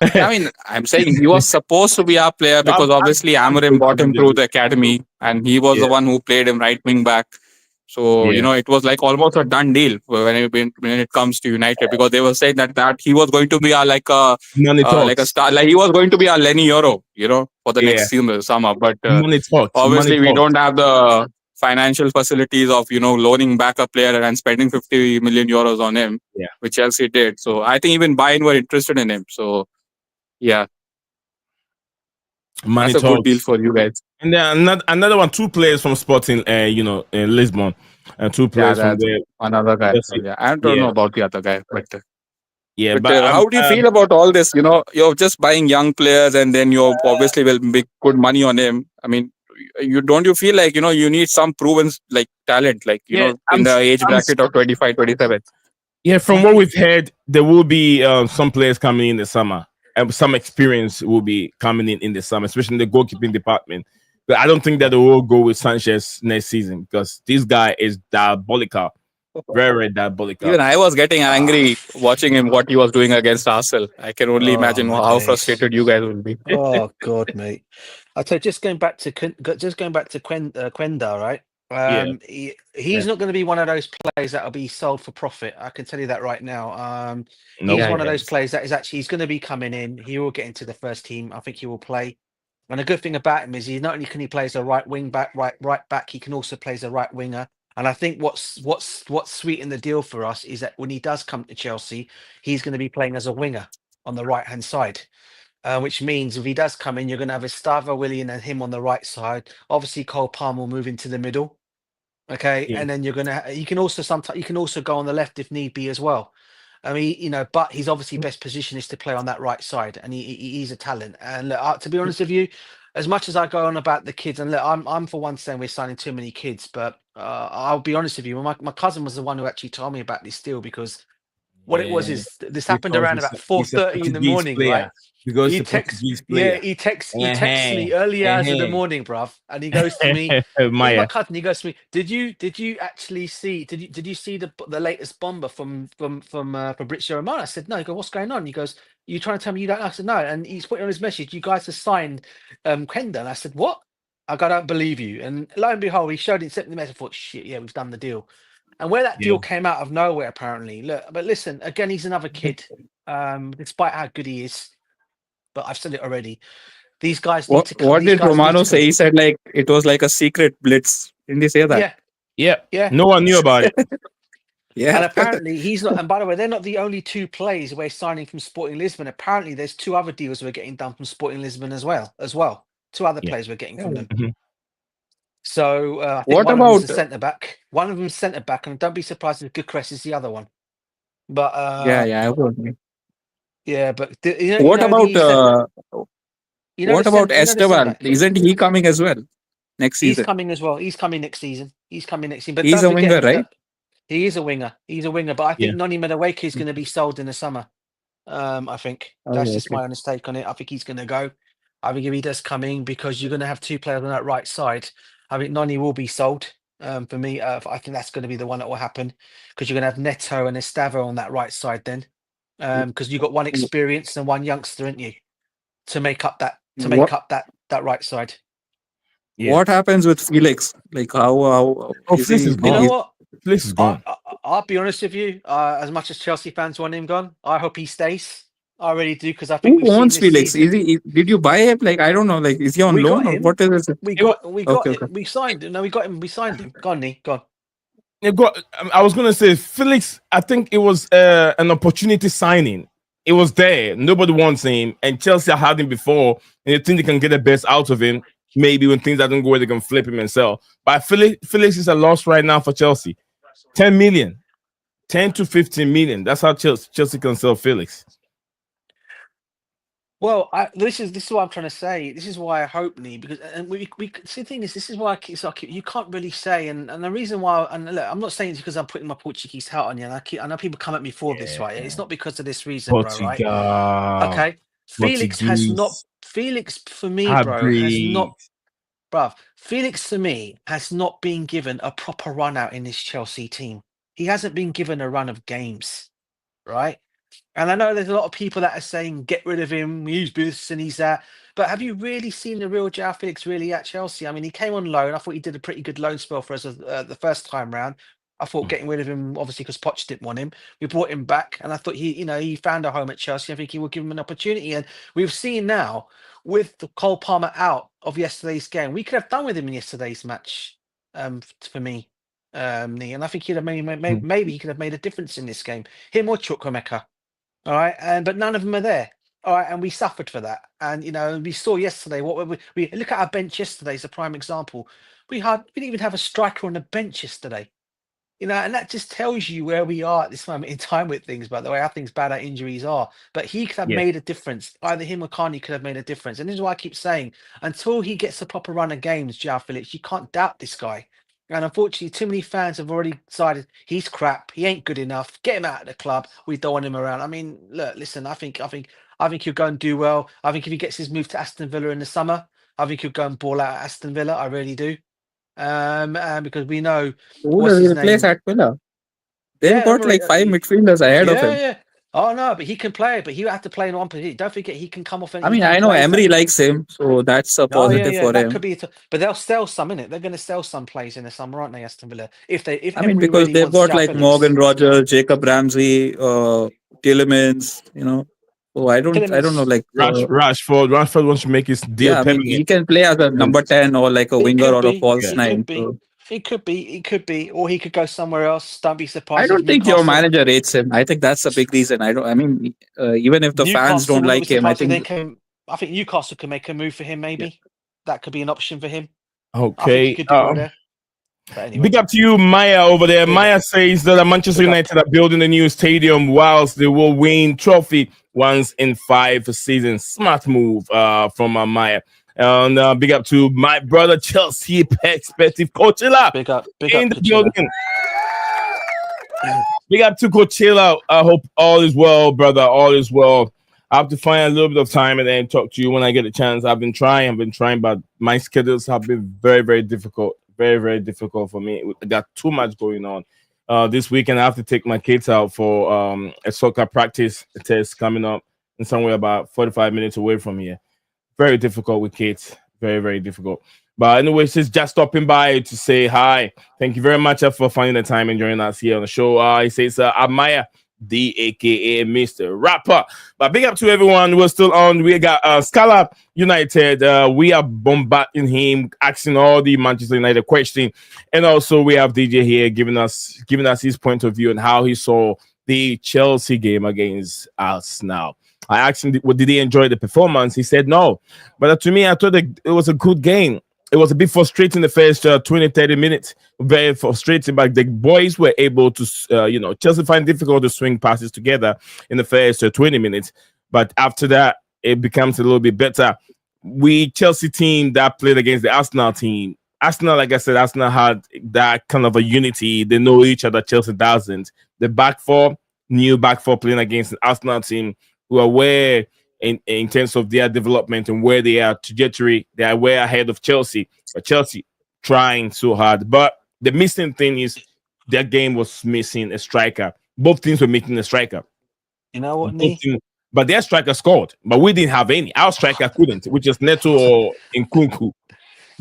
I mean, I'm saying he was supposed to be our player because obviously I'm Amorim bought him through the academy, and he was Yeah. the one who played him right wing back. So Yeah. it was like almost a done deal when it comes to United, because they were saying that he was going to be our Money like a talks. star, like he was going to be our Lenny Euro, for the Yeah. next season summer. But Money talks. Money obviously we talks. don't have the financial facilities of loaning back a player and spending 50 million euros on him, Yeah. which Chelsea did. So I think even Bayern were interested in him. So yeah, Money that's a good deal talks. for you guys. And then another one, 2 players from Sporting, in Lisbon, and 2 Yeah, players from that's there. another guy. That's So it. yeah, I don't Yeah. know about the other guy, but Yeah. but But how do you feel about all this? You're just buying young players, and then you obviously will make good money on him. I mean, you feel like you need some proven like talent, like yeah, in the age I'm bracket of 25, 27. Yeah, from what we've heard, there will be some players coming in the summer, and some experience will be coming in the summer, especially in the goalkeeping department. But I don't think that they will go with Sanchez next season because this guy is diabolical, very diabolical. Even I was getting angry watching him what he was doing against Arsenal. I can only Oh imagine my how days. frustrated you guys will be. Oh God, mate. I tell you, just going back to Quenda, right? Yeah, He's not going to be one of those players that'll be sold for profit. I can tell you that right now. nope. He's Yeah, one of yeah. those players that he's going to be coming in. He will get into the first team. I think he will play. And the good thing about him is he not only can he play as a right wing back, right back, he can also play as a right winger. And I think what's sweet in the deal for us is that when he does come to Chelsea, he's going to be playing as a winger on the right hand side. Which means if he does come in, you're going to have Estava Willian and him on the right side. Obviously, Cole Palmer will move into the middle. Okay, Yeah, and then you can also go on the left if need be as well. I mean, but his obviously best position is to play on that right side, and he's a talent. And look, to be honest with you, as much as I go on about the kids, and look, I'm for one saying we're signing too many kids, but I'll be honest with you, my cousin was the one who actually told me about this deal because what it was yeah. is this happened Because around about he's a 4:30 in the Portuguese morning, right? player. Because he's He a texts, Portuguese yeah, player. he texts me early hours of the morning, bruv, and he goes to me, this is my Maya. cousin. He goes to me, did you actually see did you see the latest bomber from Fabrizio Romano? I said no. He goes, what's going on? He goes, you trying to tell me you don't know? I said no, and he's put on his message, you guys have signed Kenda. And I said, what? I don't believe you. And lo and behold, he showed it, sent me the message. I thought, shit, yeah, we've done the deal. And where that Yeah, deal came out of nowhere, apparently. Look, but listen, again, he's another kid, despite how good he is. But I've said it already. These guys need to come. What These did guys need Romano to come. say? He said like it was like a secret blitz. Didn't he say that? Yeah, yeah. yeah. No one knew about it. And Yeah. apparently he's not. And by the way, they're not the only 2 players we're signing from Sporting Lisbon. Apparently, there's 2 other deals we're getting done from Sporting Lisbon as well. 2 other Yeah. players we're getting from Yeah. them. Mhm. So I think What one of them's about a centre back. One of them's centre back, and don't be surprised if Gyökeres is the other one. But yeah, yeah, I would. yeah, but What about the what about centre, the centre Esteban? back. Isn't he coming as well next He's season? coming as well. He's coming next season. But He's don't a winger, forget right? that he is a winger. He's a winger. But I Yeah. think Noni Madueke is going to be sold in the summer. I think Oh, that's just okay. my honest take on it. I think he's going to go. I think if he does come in, because you're going to have 2 players on that right side, I think Noni will be sold. For me, I think that's going to be the one that will happen because you're going to have Neto and Estavo on that right side then, because you've got one experienced and one youngster, aren't you, to make up that What that right side. Yeah. what happens with Felix? Like how is Felix he? is You know gone. what? Felix is gone. I'll be honest with you. As much as Chelsea fans want him gone, I hope he stays. I really do because I think Who we've seen owns this Felix? season. Did you buy him? Like I don't know. Like is he on We loan got or him. what is it? We It wa- got Okay, okay. it. We signed him. No, we got him. We signed him. Gone, Nee. Gone. I was gonna say Felix. I think it was an opportunity signing. It was there. Nobody wants him, and Chelsea had him before, and they think they can get the best out of him. Maybe when things don't go well, they can flip him and sell. But Felix is a loss right now for Chelsea. 10 million, 10 to 15 million. That's how Chelsea can sell Felix. Well, this is what I'm trying to say. This is why I hope, Nee, because and we see the thing is this is why you can't really say and the reason why and look, I'm not saying it's because I'm putting my Portuguese hat on you, and I know people come at me for this, right? It's not because of this reason, bro, right? Portugal. Okay. Felix has not. Felix for me, bro, has not. Bruv, Felix to me has not been given a proper run out in this Chelsea team. He hasn't been given a run of games, right? And I know there's a lot of people that are saying get rid of him, he's this and he's that. But have you really seen the real João Felix really at Chelsea? I mean, he came on loan. I thought he did a pretty good loan spell for us the first time round. I thought getting rid of him, obviously, because Poch didn't want him. We brought him back, and I thought he found a home at Chelsea. I think he will give him an opportunity. And we've seen now with the Cole Palmer out of yesterday's game, we could have done with him in yesterday's match. For me, Nee, and I think he'd have maybe he could have made a difference in this game. Him or Chukwuemeka. All right, but none of them are there. All right, and we suffered for that. And we saw yesterday what we look at our bench yesterday as a prime example. We didn't even have a striker on the bench yesterday. And that just tells you where we are at this moment in time with things, by the way, how things bad our injuries are. But he could have made a difference. Either him or Carney could have made a difference. And this is why I keep saying, until he gets a proper run of games, João Felix, you can't doubt this guy. And unfortunately, too many fans have already decided he's crap. He ain't good enough. Get him out of the club. We don't want him around. I mean, look, listen. I think he'll go and do well. I think if he gets his move to Aston Villa in the summer, I think he'll go and ball out at Aston Villa. I really do. Because we know Who what's does he his replace name. at Villa? They've got like five midfielders ahead of him. Yeah. Oh no, but he can play. But he will have to play in one position. Don't forget, he can come off. And I mean, I know Emery likes him, so that's a Oh positive for that him. could be. But they'll sell some in it. They're going to sell some plays in the summer, aren't they, Aston Villa? If I mean, Emery because really they've wants got João like Felix. Morgan Rogers, Jacob Ramsey, Tielemans, So I don't know, like Rashford wants to make his deal. yeah, I mean, he can play as a number 10 or like a winger or a false nine. So It could be, or he could go somewhere else. Don't be surprised. I don't think your manager rates him. I think that's a big reason. I mean, even if the fans don't like him, I think Newcastle can make a move for him. Maybe that could be an option for him. Okay. I think he could do well there. But anyway. Big up to you, Maya, over there. Maya says that Manchester United are building a new stadium whilst they will win trophy once in 5 seasons. Smart move from Maya. And big up to my brother Chelsea perspective, Coachella. Big up in the Coachella. building. Big up to Coachella. I hope all is well, brother. All is well. I have to find a little bit of time and then talk to you when I get a chance. I've been trying, but my schedules have been very, very difficult. Very, very difficult for me. I got too much going on. This weekend, I have to take my kids out for a soccer practice test coming up in somewhere about 45 minutes away from here. Very difficult with kids. Very, very difficult. But anyways, just stopping by to say hi. Thank you very much for finding the time and joining us here on the show. He says, Amaya D, aka Mr. Rapper. But big up to everyone. We're still on. We got Scala United. We are bombarding him, asking all the Manchester United questions. And also we have DJ here giving us his point of view and how he saw the Chelsea game against us now. I asked him, did he enjoy the performance? He said no. But to me, I thought it was a good game. It was a bit frustrating the first 20, 30 minutes. Very frustrating, but the boys were able to, Chelsea find difficult to swing passes together in the first 20 minutes. But after that, it becomes a little bit better. Chelsea team that played against the Arsenal team. Arsenal, like I said, Arsenal had that kind of a unity. They know each other. Chelsea doesn't. The new back four playing against the Arsenal team who are aware in terms of their development and where they are trajectory, they are way ahead of Chelsea. But Chelsea trying so hard. But The missing thing is their game was missing a striker. Both teams were missing a striker. You know what, Both Nee? teams, but their striker scored, but we didn't have any. Our striker couldn't, which is Neto or Nkunku. Go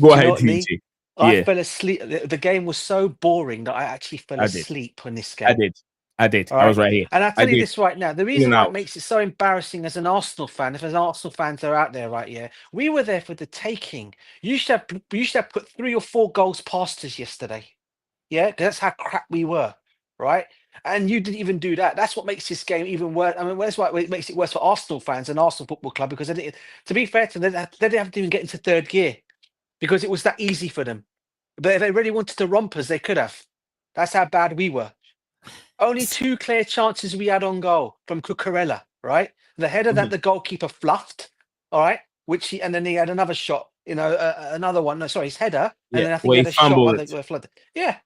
Do you know ahead, what, Nee? TJ. I Yeah, fell asleep. The game was so boring that I actually fell I did. asleep on this I game. did. I did. All I was right. right here. And I'll I tell you did. this right now. The In reason and why it out. makes it so embarrassing as an Arsenal fan, if there's Arsenal fans that are out there, right? Yeah. We were there for the taking. You should have put 3 or 4 goals past us yesterday. Yeah. Because that's how crap we were. Right. And you didn't even do that. That's what makes this game even worse. I mean, that's why it makes it worse for Arsenal fans and Arsenal Football Club, because they didn't, to be fair to them, they didn't have to even get into third gear because it was that easy for them. But if they really wanted to romp us, they could have. That's how bad we were. Only 2 clear chances we had on goal from Cucurella, right? The header that the goalkeeper fluffed, all right, and then he had another shot, another one. No, sorry, his header, and Yeah, then I think where he he had a shot fumbled on it. the flood. Yeah,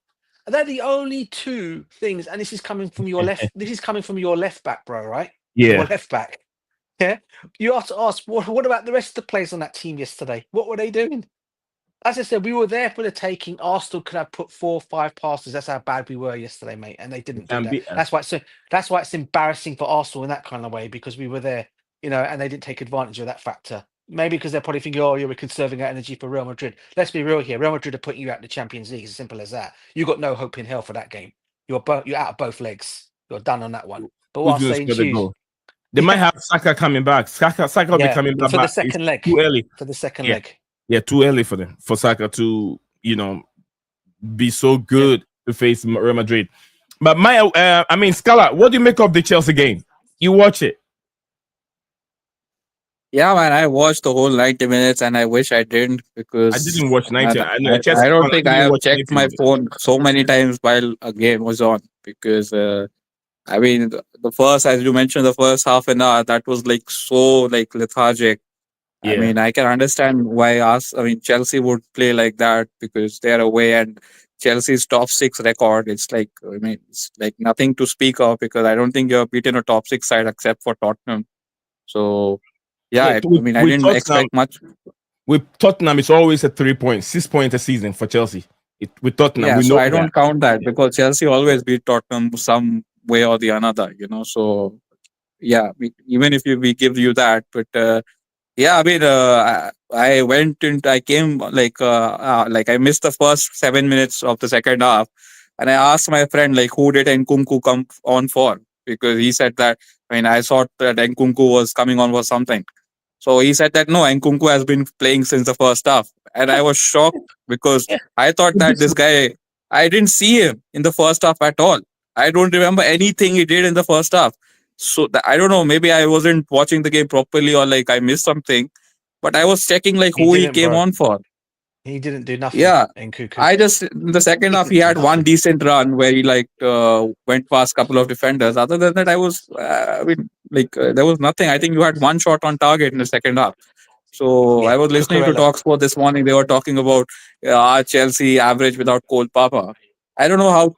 and they're the only 2 things, and this is coming from your left. This is coming from your left back, bro, right? Your Yeah, left back. Yeah, you have to ask, what about the rest of the players on that team yesterday? What were they doing? As I said, we were there for the taking. Arsenal could have put 4 or 5 passes. That's how bad we were yesterday, mate. And they you didn't do can that. beat us. That's why it's embarrassing for Arsenal in that kind of way, because we were there, and they didn't take advantage of that factor. Maybe because they're probably thinking, oh, you were conserving our energy for Real Madrid. Let's be real here. Real Madrid are putting you out in the Champions League. It's as simple as that. You got no hope in hell for that game. You're out of both legs. You're done on that one. But what Who's I'm going to saying score to the you, goal? They might have Saka coming back. Saka will be yeah, coming back, for the but it's second leg. too early. For the second Yeah, leg. yeah, too early for them for Saka to be so Yeah. good to face Real Madrid. But Scala, what do you make of the Chelsea game? You watch it. Yeah, man, I watched the whole 90 minutes and I wish I didn't I because didn't watch 90. I know a I Chelsea don't fan. I think I didn't have watch checked 90 my of it. phone so many times while a game was on because I mean the first, as you mentioned, the first half an hour that was like so like lethargic. I Yeah, mean, I can understand why Chelsea would play like that because they're away and Chelsea's top 6 record. It's like, it's like nothing to speak of because I don't think you're beaten a top 6 side except for Tottenham. So, yeah, yeah. I didn't expect much. With Tottenham, it's always a 3 points, 6 points a season for Chelsea. With Tottenham, Yeah, we so know I that. don't count that because Chelsea always beat Tottenham some way or the another. So, yeah, even if we give you that, but yeah, I went and I came like I missed the first 7 minutes of the second half, and I asked my friend like who did Nkunku come on for because he said that I thought that Nkunku was coming on for something. So he said that no, Nkunku has been playing since the first half, and I was shocked because I thought that this guy, I didn't see him in the first half at all. I don't remember anything he did in the first half. So I don't know, maybe I wasn't watching the game properly or like I missed something, but I was checking like He who he didn't, came bro. on for. He didn't do nothing Yeah, in Cuckoo. I just in the second He half he didn't do had one nothing. decent run where he went past a couple of defenders. Other than that, there was nothing. I think you had one shot on target in the second half. So Yeah, I was listening to Cucurella. Talksport this morning. They were talking about our Chelsea average without Cole Papa. I don't know how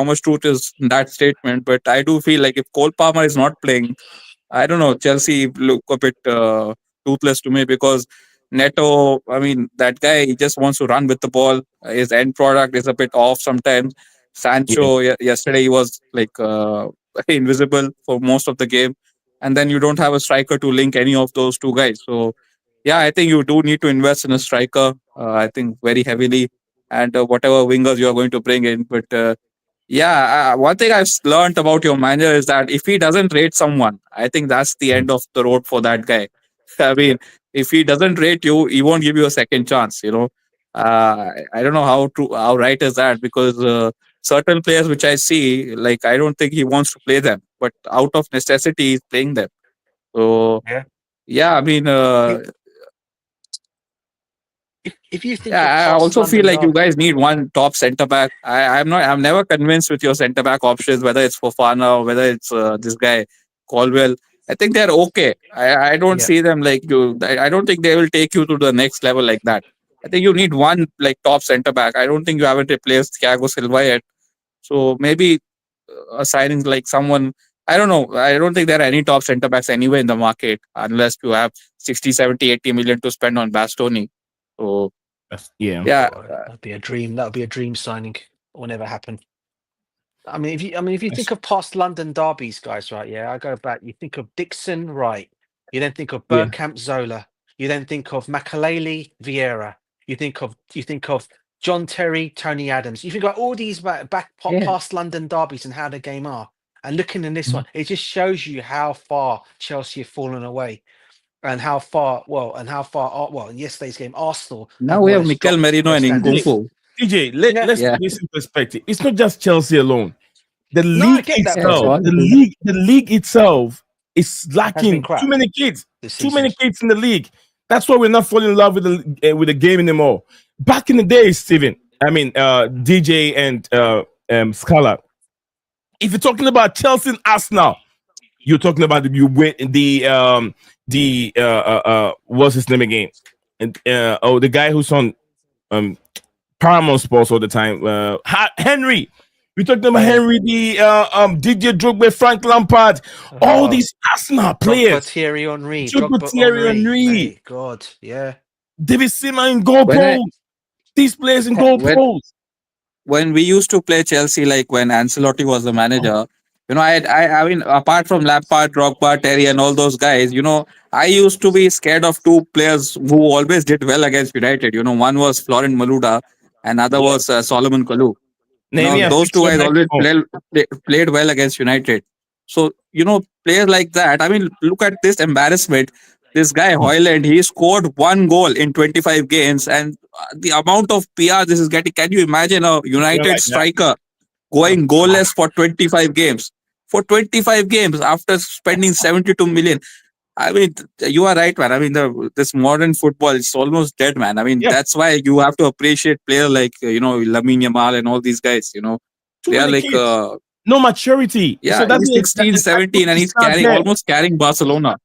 much truth is in that statement, but I do feel like if Cole Palmer is not playing, I don't know. Chelsea look a bit toothless to me because Neto, that guy, he just wants to run with the ball. His end product is a bit off sometimes. Yeah, Sancho, yesterday, he was invisible for most of the game. And then you don't have a striker to link any of those 2 guys. So, yeah, I think you do need to invest in a striker, I think, very heavily. And whatever wingers you are going to bring in. But yeah, one thing I've learned about your manager is that if he doesn't rate someone, I think that's the end of the road for that guy. I mean, if he doesn't rate you, he won't give you a second chance. I don't know how right is that because certain players which I see, like I don't think he wants to play them, but out of necessity, he's playing them. So Yeah. yeah, If you think of yeah, I past also feel London like you derby, guys need one top centre back. I'm never convinced with your centre back options, whether it's Fofana or whether it's this guy Colwell. I think they're okay. I don't yeah, see them like you. I don't think they will take you to the next level like that. I think you need one like top centre back. I don't think you haven't replaced Thiago Silva yet. So maybe signing like someone. I don't know. I don't think there are any top centre backs anywhere in the market unless you have 60, 70, 80 million to spend on Bastoni. So Yeah. Yeah, God, that'd be a dream. That would be a dream signing. It will never happen. I mean, if you think of past London derbies, guys, right? Yeah, I go back. You think of Dixon, right? You then think of Yeah. Bergkamp, Zola. You then think of Makaleli, Vieira. You think of John Terry, Tony Adams. You think about all these yeah. past London derbies and how the game are. And looking in this Mhm. one, it just shows you how far Chelsea have fallen away, and how far. Well, in yesterday's game, Arsenal have Now we more or have less Mikel dropped Merino their and standards. Nkunku. DJ, Yeah. let's Yeah, put this in perspective. It's not just Chelsea alone. The No, I league get that, yeah, it's bro. itself, all the good. league itself is Has been lacking too crap many kids. this Too season. many kids in the league. That's why we're not falling in love with the game anymore. Back in the day, Steven, DJ and Scala. If you're talking about Chelsea and Arsenal, you're talking about you win what's his name again? And the guy who's on um Paramount Sports all the time. Henry. We're talking about Yeah. Henry, the Didier Drogba, Frank Lampard, all Oh, these Arsenal Drogba, players. Thierry Henry, Drogba, Drogba, Thierry Henry, Henry, mate, God, yeah. David Seaman in goal When I post. These players in yeah, goal post. when we used to play Chelsea, like when Ancelotti was the manager, I mean, apart from Lampard, Drogba, Terry, and all those guys, I used to be scared of two players who always did well against United. One was Florent Malouda, and other Yeah. was Solomon Kalou. Name me a Those fix two your guys always microphone. played well against United. So, players like that. I mean, look at this embarrassment. This guy Hoyland, he scored one goal in 25 games, and the amount of PR this is getting. Can you imagine a Yeah, United like that. striker Oh, going God. goalless for 25 games? For 25 games after spending 72 million. I mean, you are right, man. I mean, this modern football is almost dead, man. I mean, Yeah, that's why you have to appreciate players like Lamine Yamal and all these guys. too They are many like, kids. No maturity. So yeah, that's he's it. 16, That 17, and coaching he's staff carrying there. almost carrying Barcelona.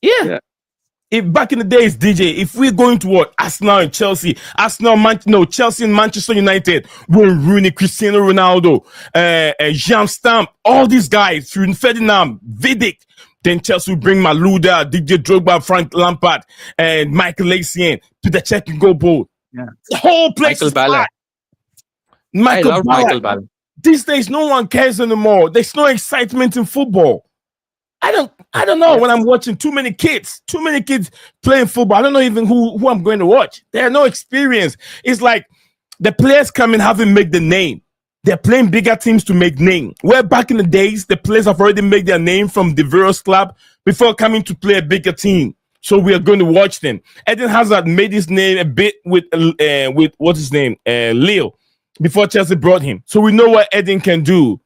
Yeah. Yeah, If back in the days, DJ, if we're going to what Arsenal and Chelsea, Chelsea and Manchester United, will Rooney, Cristiano Ronaldo, Jean Stamp, all these guys, Ferdinand, Vidic, then Chelsea will bring Malouda, Didier Drogba, Frank Lampard, and Michael Essien to the check and go bowl. yeah. The whole place Michael is Ballack. packed. I Michael love Ballack. Michael Ballack. These days, no one cares anymore. There's no excitement in football. I don't know Yeah, when I'm watching too many kids playing football. I don't know even who I'm going to watch. They have no experience. It's like the players coming haven't made the name. They're playing bigger teams to make name. Where back in the days, the players have already made their name from the various club before coming to play a bigger team. So we are going to watch them. Eden Hazard made his name a bit with what's his name, Leo, before Chelsea brought him. So we know what Eden can do.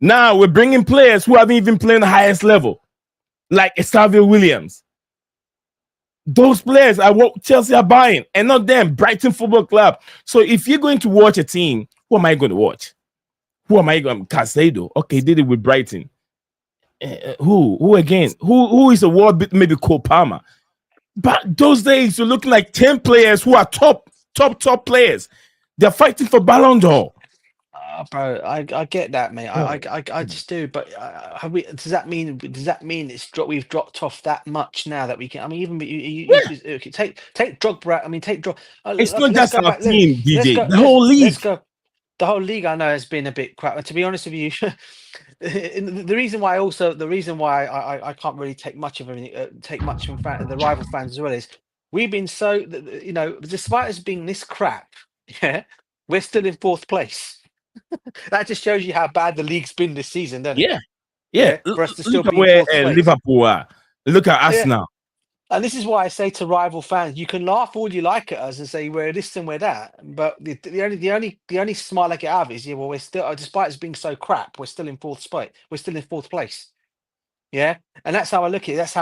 Now we're bringing players who haven't even played the highest level, like Estavio Williams. Those players are what Chelsea are buying, and not them. Brighton Football Club. So if you're going to watch a team, who am I going to watch? Who am I going? Casado. Okay, did it with Brighton. Who again? Who is a world bit? Maybe Cole Palmer. But those days, you're looking like 10 players who are top players. They're fighting for Ballon d'Or. Bro, I get that, mate. I Oh. I just do. But does that mean we've dropped off that much now that we can? I mean, even okay, take Drogba. I mean, take Drog. It's Okay, not let's just go our back. team, Let's DJ. go. The whole Let's league. go. The whole league, I know, has been a bit crap. To be honest with you, the reason why I can't really take much of everything, take much from the rival fans as well is we've been so despite us being this crap, yeah, we're still in fourth place. That just shows you how bad the league's been this season, doesn't it? Yeah. Yeah, for us to still Look at be in where fourth place. Liverpool are. Look at Yeah. Arsenal. And this is why I say to rival fans, you can laugh all you like at us and say we're this and we're that, but the only smile I get out of it is, yeah, well, we're still, despite us being so crap, we're still in fourth spot. We're still in fourth place. Yeah, and that's how I look at it. That's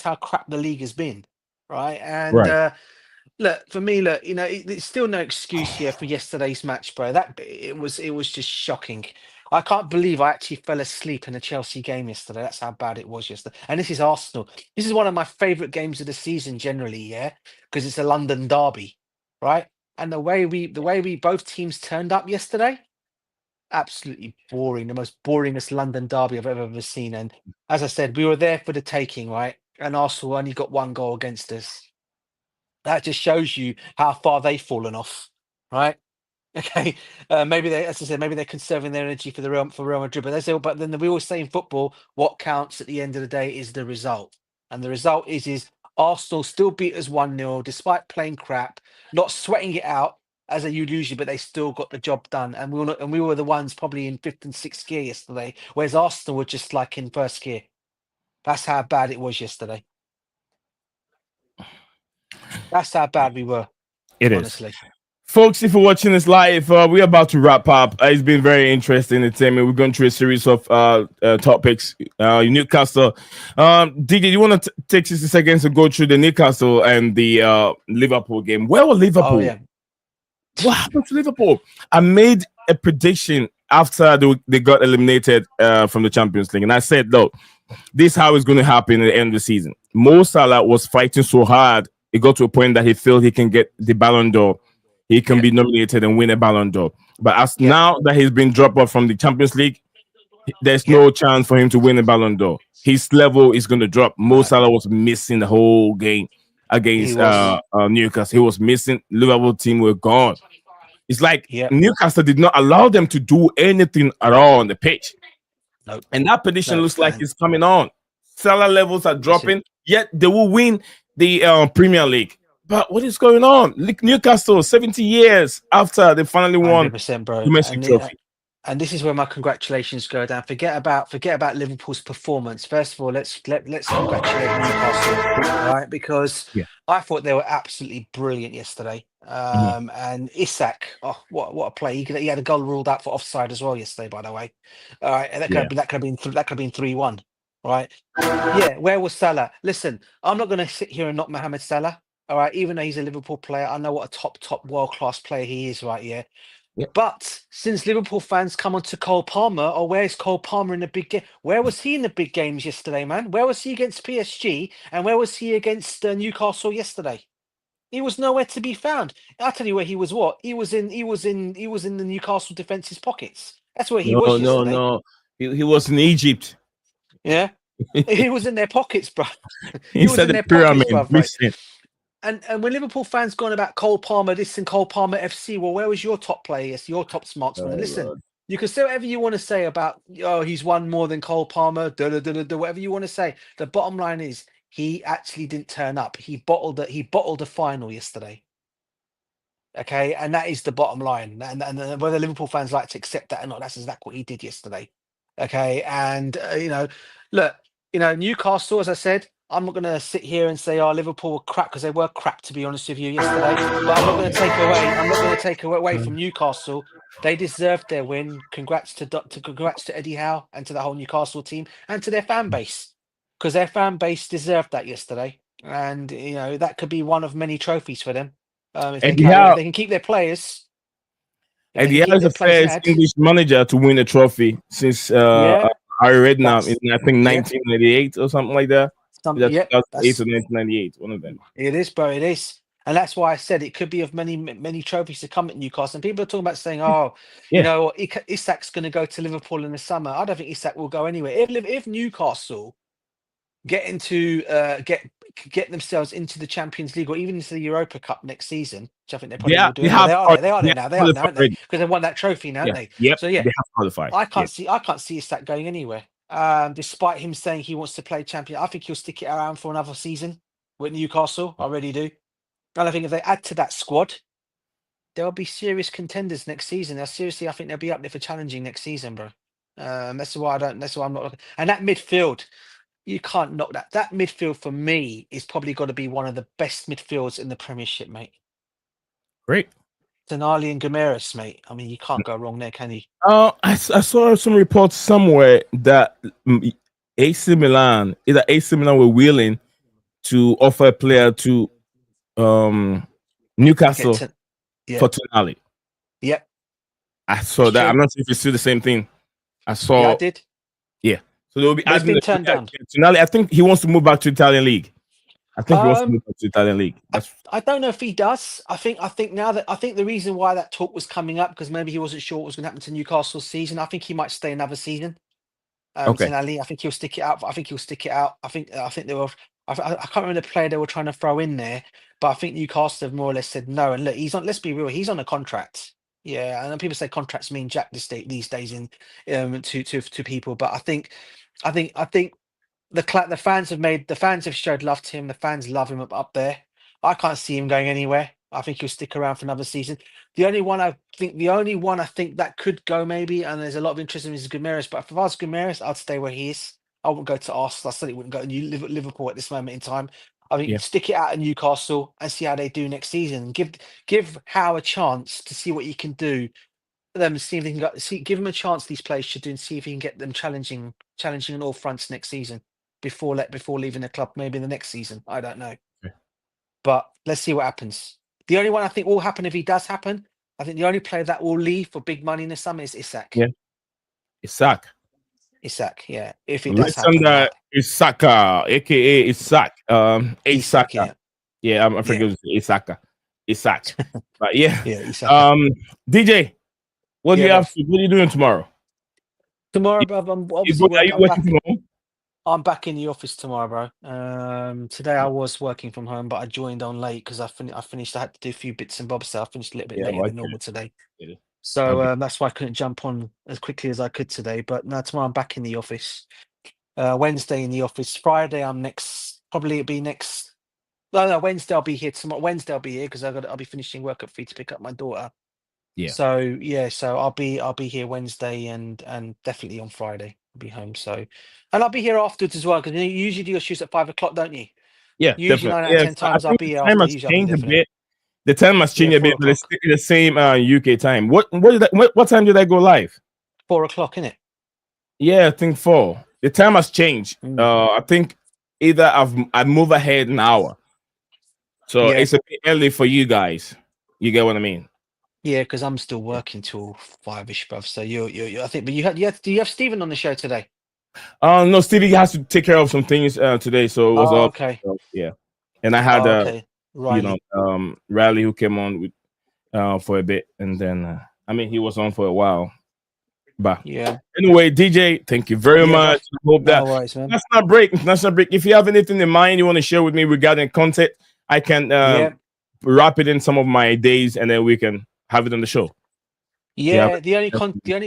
how crap the league has been, right? And Right. look, for me, it's still no excuse here for yesterday's match, bro. It was just shocking. I can't believe I actually fell asleep in a Chelsea game yesterday. That's how bad it was yesterday. And this is Arsenal. This is one of my favourite games of the season generally, yeah, because it's a London derby, right? And the way we both teams turned up yesterday, absolutely boring. The most boringest London derby I've ever seen. And as I said, we were there for the taking, right? And Arsenal only got one goal against us. That just shows you how far they've fallen off, right? Okay, maybe they, as I said, maybe they're conserving their energy for Real Madrid. But they say, but then we always say in football, what counts at the end of the day is the result, and the result is Arsenal still beat us 1-0 despite playing crap, not sweating it out as they usually, but they still got the job done. And we were the ones probably in fifth and sixth gear yesterday, whereas Arsenal were just like in first gear. That's how bad it was yesterday. That's how bad we were. It is. Honestly. Folks, if you're watching this live, we're about to wrap up. It's been very interesting entertainment. We're going through a series of topics. Newcastle. DJ, you want to take 60 seconds to go through the Newcastle and the Liverpool game? Where were Liverpool? Oh, yeah. What happened to Liverpool? I made a prediction after they got eliminated from the Champions League. And I said, look, this is how it's going to happen at the end of the season. Mo Salah was fighting so hard, it got to a point that he felt he can get the Ballon d'Or. He can be nominated and win a Ballon d'Or. But as now that he's been dropped off from the Champions League, there's no chance for him to win a Ballon d'Or. His level is going to drop. Mo Salah was missing the whole game against Newcastle. He was missing. Liverpool team were gone. It's like Newcastle did not allow them to do anything at all on the pitch. Nope. And that prediction looks like it's coming on. Salah levels are dropping, yet they will win the Premier League. But what is going on? Newcastle, 70 years after they finally won 100%, bro. domestic trophy. And this is where my congratulations go down. Forget about Liverpool's performance. First of all, let's congratulate Newcastle, all right? Because I thought they were absolutely brilliant yesterday. And Isak, oh, what a play! He had a goal ruled out for offside as well yesterday, by the way. All right, and that could have been 3-1, right? Yeah, where was Salah? Listen, I'm not going to sit here and knock Mohamed Salah. All right, even though he's a Liverpool player, I know what a top world-class player he is, right? Yeah. But since Liverpool fans come on to Cole Palmer, or where's Cole Palmer in the big game? Where was he in the big games yesterday, man? Where was he against PSG? And where was he against Newcastle yesterday? He was nowhere to be found. I'll tell you where he was. What he was in the Newcastle defense's pockets. That's where he was yesterday. No. He was in Egypt. Yeah, he was in their pockets, bro. He was in the pyramid. And when Liverpool fans gone about Cole Palmer this and Cole Palmer FC, well, where was your top player? Your top marksman? And listen, you can say whatever you want to say about, he's won more than Cole Palmer, whatever you want to say. The bottom line is he actually didn't turn up. He bottled a final yesterday. Okay, and that is the bottom line. And whether Liverpool fans like to accept that or not, that's exactly what he did yesterday. Okay, and look, Newcastle, as I said, I'm not going to sit here and say, Liverpool were crap, because they were crap, to be honest with you, yesterday. But I'm not going to take away from Newcastle. They deserved their win. Congrats to Eddie Howe and to the whole Newcastle team and to their fan base, because their fan base deserved that yesterday. And that could be one of many trophies for them if they can keep their players. Eddie Howe is the first English manager to win a trophy since Harry Redknapp in, I think, 1998 or something like that. That's 8 or 1998, one of them. It is, bro. It is, and that's why I said it could be of many trophies to come at Newcastle. And people are talking about saying, Isak's going to go to Liverpool in the summer. I don't think Isak will go anywhere. If Newcastle get themselves into the Champions League or even into the Europa Cup next season, which I think they probably will do. They are there now, aren't they? Because they won that trophy now, haven't they? So they have qualified. I can't see Isak going anywhere. Despite him saying he wants to play champion, I think he'll stick it around for another season with Newcastle. I really do. And I think if they add to that squad, there'll be serious contenders next season. I think they'll be up there for challenging next season, bro. That's why I'm not looking. And that midfield, you can't knock that. That midfield for me is probably got to be one of the best midfields in the Premiership, mate. Great. Tonali and Gomeres, mate. I mean, you can't go wrong there, can you? I saw some reports somewhere that AC Milan were willing to offer a player to Newcastle for Tonali. Yep. I saw that. I'm not sure if it's still the same thing. I saw. Yeah, I did. Yeah. So they'll be adding been turned down. Tonali. I think he wants to move back to Italian league. I don't know if he does. I think the reason why that talk was coming up, because maybe he wasn't sure what was going to happen to Newcastle's season. I think he might stay another season. Tonali, I think he'll stick it out. I think I can't remember the player they were trying to throw in there, but I think Newcastle have more or less said no. And look, he's on. Let's be real, he's on a contract. Yeah, and then people say contracts mean jack these days in to people, but I think the fans have showed love to him. The fans love him up there. I can't see him going anywhere. I think he'll stick around for another season. The only one I think that could go maybe, and there's a lot of interest in, is Guimaraes. But if I was Guimaraes, I'd stay where he is. I wouldn't go to Arsenal. I certainly wouldn't go to Liverpool at this moment in time. I think Yeah. stick it out at Newcastle and see how they do next season. And give Howe a chance to see what he can do. Them see if they can give him a chance. These players should do, and see if he can get them challenging on all fronts next season before leaving the club. Maybe in the next season. I don't know, Okay. but let's see what happens. The only one I think will happen, if he does happen, I think the only player that will leave for big money in the summer is Isak. Yeah. Isak. Isak, yeah. If it does happen, Alexander Isaka, aka Isak. Isak, Isaka. Yeah, I'm forgetting Isaka. Isak. But yeah. yeah, Isak. DJ, what do Yeah, you have? bruv. What are you doing tomorrow? Tomorrow, bruv, I'm obviously Are you working from home? I'm back in the office tomorrow, bro. Today I was working from home, but I joined on late because I finished. I had to do a few bits and bobs, so I finished a little bit later than normal today. Yeah. So Okay. that's why I couldn't jump on as quickly as I could today. But no, tomorrow I'm back in the office. Wednesday in the office. Friday I'm next. Probably it'll be next. No, Wednesday I'll be here tomorrow. Wednesday I'll be here because I'll be finishing work at 3 to pick up my daughter. Yeah. So yeah, so I'll be here Wednesday and definitely on Friday I'll be home. So, and I'll be here afterwards as well because you usually do your shoots at 5 o'clock, don't you? Yeah, Usually definitely. 9 out of 10 I times I'll think be the here time after. has Usually I'll be changed there a for bit. The time has changed a 4 bit, but it's o'clock. still the same UK time. What time did I go live? 4 o'clock, innit? Yeah, I think 4. The time has changed. Mm. I think either I move ahead an hour, so Yeah. it's a bit early for you guys. You get what I mean? Yeah, because I'm still working till 5ish, bruv. So you I think, but do you have Stephen on the show today? No, Stevie has to take care of some things today, so it was all okay. yeah. And I had Okay. Riley. Riley who came on with for a bit, and then I mean he was on for a while. But Yeah. anyway, DJ, thank you very much. I hope that worries, man. that's not break. If you have anything in mind you want to share with me regarding content, I can wrap it in some of my days, and then we can have it on the show. Yeah, the only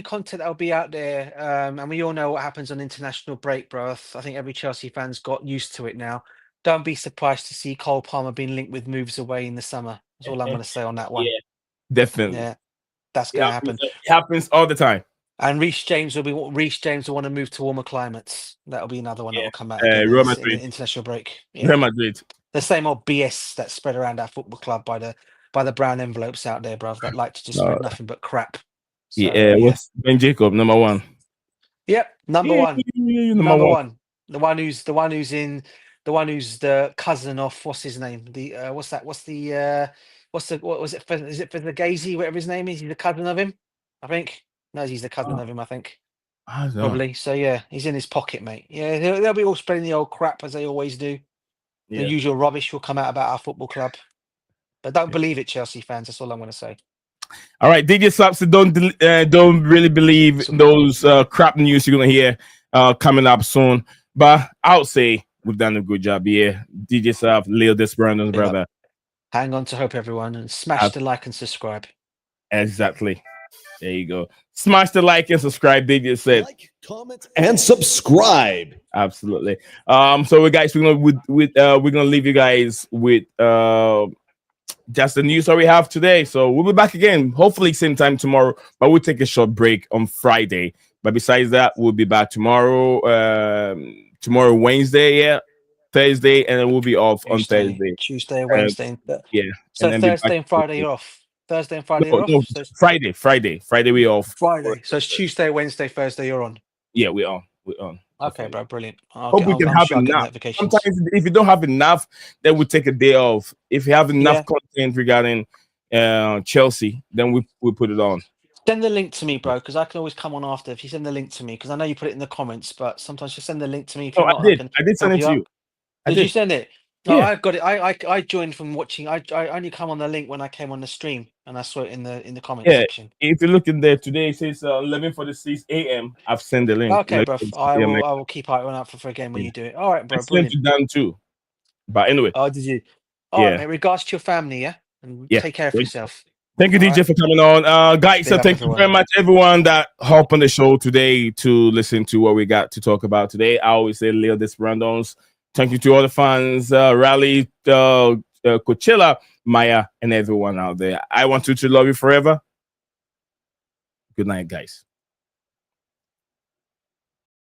content that'll be out there, and we all know what happens on international break, bro. I think every Chelsea fan's got used to it now. Don't be surprised to see Cole Palmer being linked with moves away in the summer. That's all I'm going to say on that one. Yeah, definitely. Yeah, that's going to happen. It happens all the time. And Reece James will want to move to warmer climates. That'll be another one that will come out Real in Madrid. the international break. Yeah. Real Madrid. The same old BS that's spread around our football club by the brown envelopes out there, bruv, that like to just spread nothing but crap. So, what's Ben Jacob, number 1? Yep, number one. Number one. The one who's the cousin of what's his name? Is it for the Gazy, whatever his name is? He's the cousin of him, I think. No, he's the cousin of him, I think. I don't know. Probably. So yeah, he's in his pocket, mate. Yeah, they'll be all spreading the old crap as they always do. The usual rubbish will come out about our football club. But don't believe it, Chelsea fans. That's all I'm going to say. All right, DJ Slaps, don't really believe those crap news you're gonna hear coming up soon. But I'll say we've done a good job here. DJ Slaps, Leo Desperando's brother. Hang on to hope, everyone, and smash the like and subscribe. Exactly. There you go. Smash the like and subscribe. DJ said. Like, comment, and subscribe. Absolutely. So guys, we're gonna leave you guys with just the news that we have today. So we'll be back again, hopefully same time tomorrow, but we'll take a short break on Friday. But besides that, we'll be back tomorrow, Wednesday, Thursday, and then we'll be off on Thursday. Tuesday, Wednesday. So and Thursday and Friday you're off. Thursday and Friday you're off? No, Friday we off. Friday. So it's Tuesday, Wednesday, Thursday you're on. Yeah, we're on. Okay, bro, brilliant. Hope we can have enough. Sometimes if you don't have enough, then we take a day off. If you have enough content regarding Chelsea, then we put it on. Send the link to me, bro, because I can always come on after if you send the link to me, because I know you put it in the comments, but sometimes just send the link to me. If I did send it to you. Did you send it? No, Yeah. I got it. I joined from watching. I only come on the link when I came on the stream, and I saw it in the comment section. If you look in there today, it says 11:46 a.m. I've sent the link. Okay, bro. I will keep eye on out for a game when you do it. All right, bro. I sent it down too. But anyway, Oh, did you? All right, yeah, mate. Regards to your family, yeah? And yeah. take care of yourself. Thank you, All DJ, right. for coming on. Guys, Big up, thank you everyone. very much, everyone that hopped on the show today to listen to what we got to talk about today. I always say Leo Desperados. Thank you to all the fans, Rally, Coachella, Maya, and everyone out there. I want to love you forever. Good night, guys.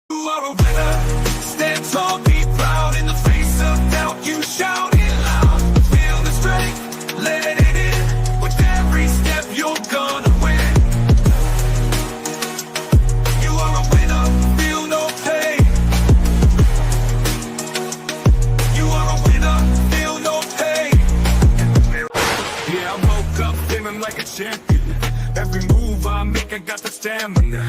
You are a winner. Stand tall, be proud. In the face of doubt, you shout it loud. Feel the strength, let it in. With every step, you're gonna win. You are a winner, feel no pain. You are a winner, feel no pain. Yeah, I woke up feeling like a champion. Every move I make, I got the stamina.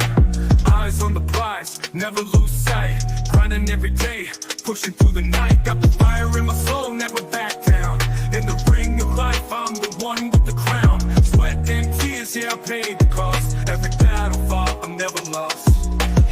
Eyes on the prize, never lose sight. Grinding every day, pushing through the night. Got the fire in my soul, never back down. In the ring of life, I'm the one with the crown. Sweat and tears, yeah, I paid the cost. Every battle fought, I'm never lost.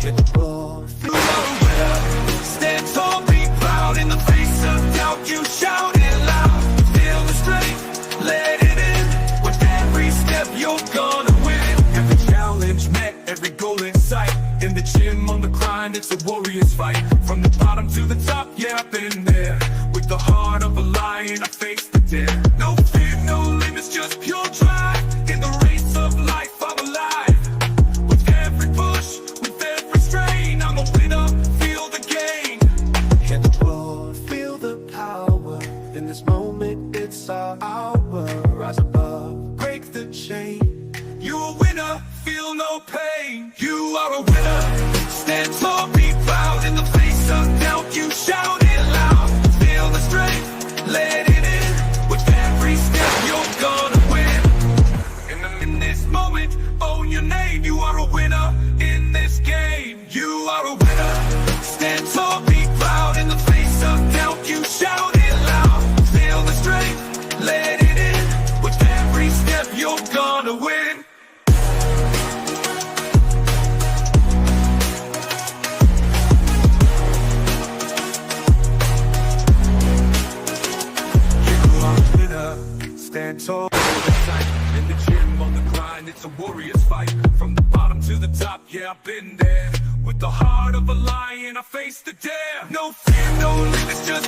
Hit the ball, feel a winner. Stand tall, be proud. In the face of doubt, you shout it loud. Feel the strength, let it in. With every step, you're gonna win. Every challenge met, every goal in sight. In the gym, on the grind, it's a warrior's fight. From the bottom to the top, yeah, I've been there. With the heart of a lion, I face the dare. No fear, no limits, just pure drive. In the race of life, I'm alive. With every push, with every strain, I'm a winner, feel the gain. Hit the ball, feel the power. In this moment, it's our hour. Rise above, break the chain. You a winner, feel no pain. You are a winner. Stand tall, be proud. In the face of doubt, you shout it loud. Feel the strength, let it in. With every step, you're gonna win. In this moment, own your name. You are a winner in this game. You are a winner. Stand tall, be proud. In the face of doubt, you shout it loud. Feel the strength, let it in. With every step, you're gonna win. Stand tall, in the gym, on the grind, it's a warrior's fight. From the bottom to the top, yeah, I've been there. With the heart of a lion, I face the dare. No fear, no limits, just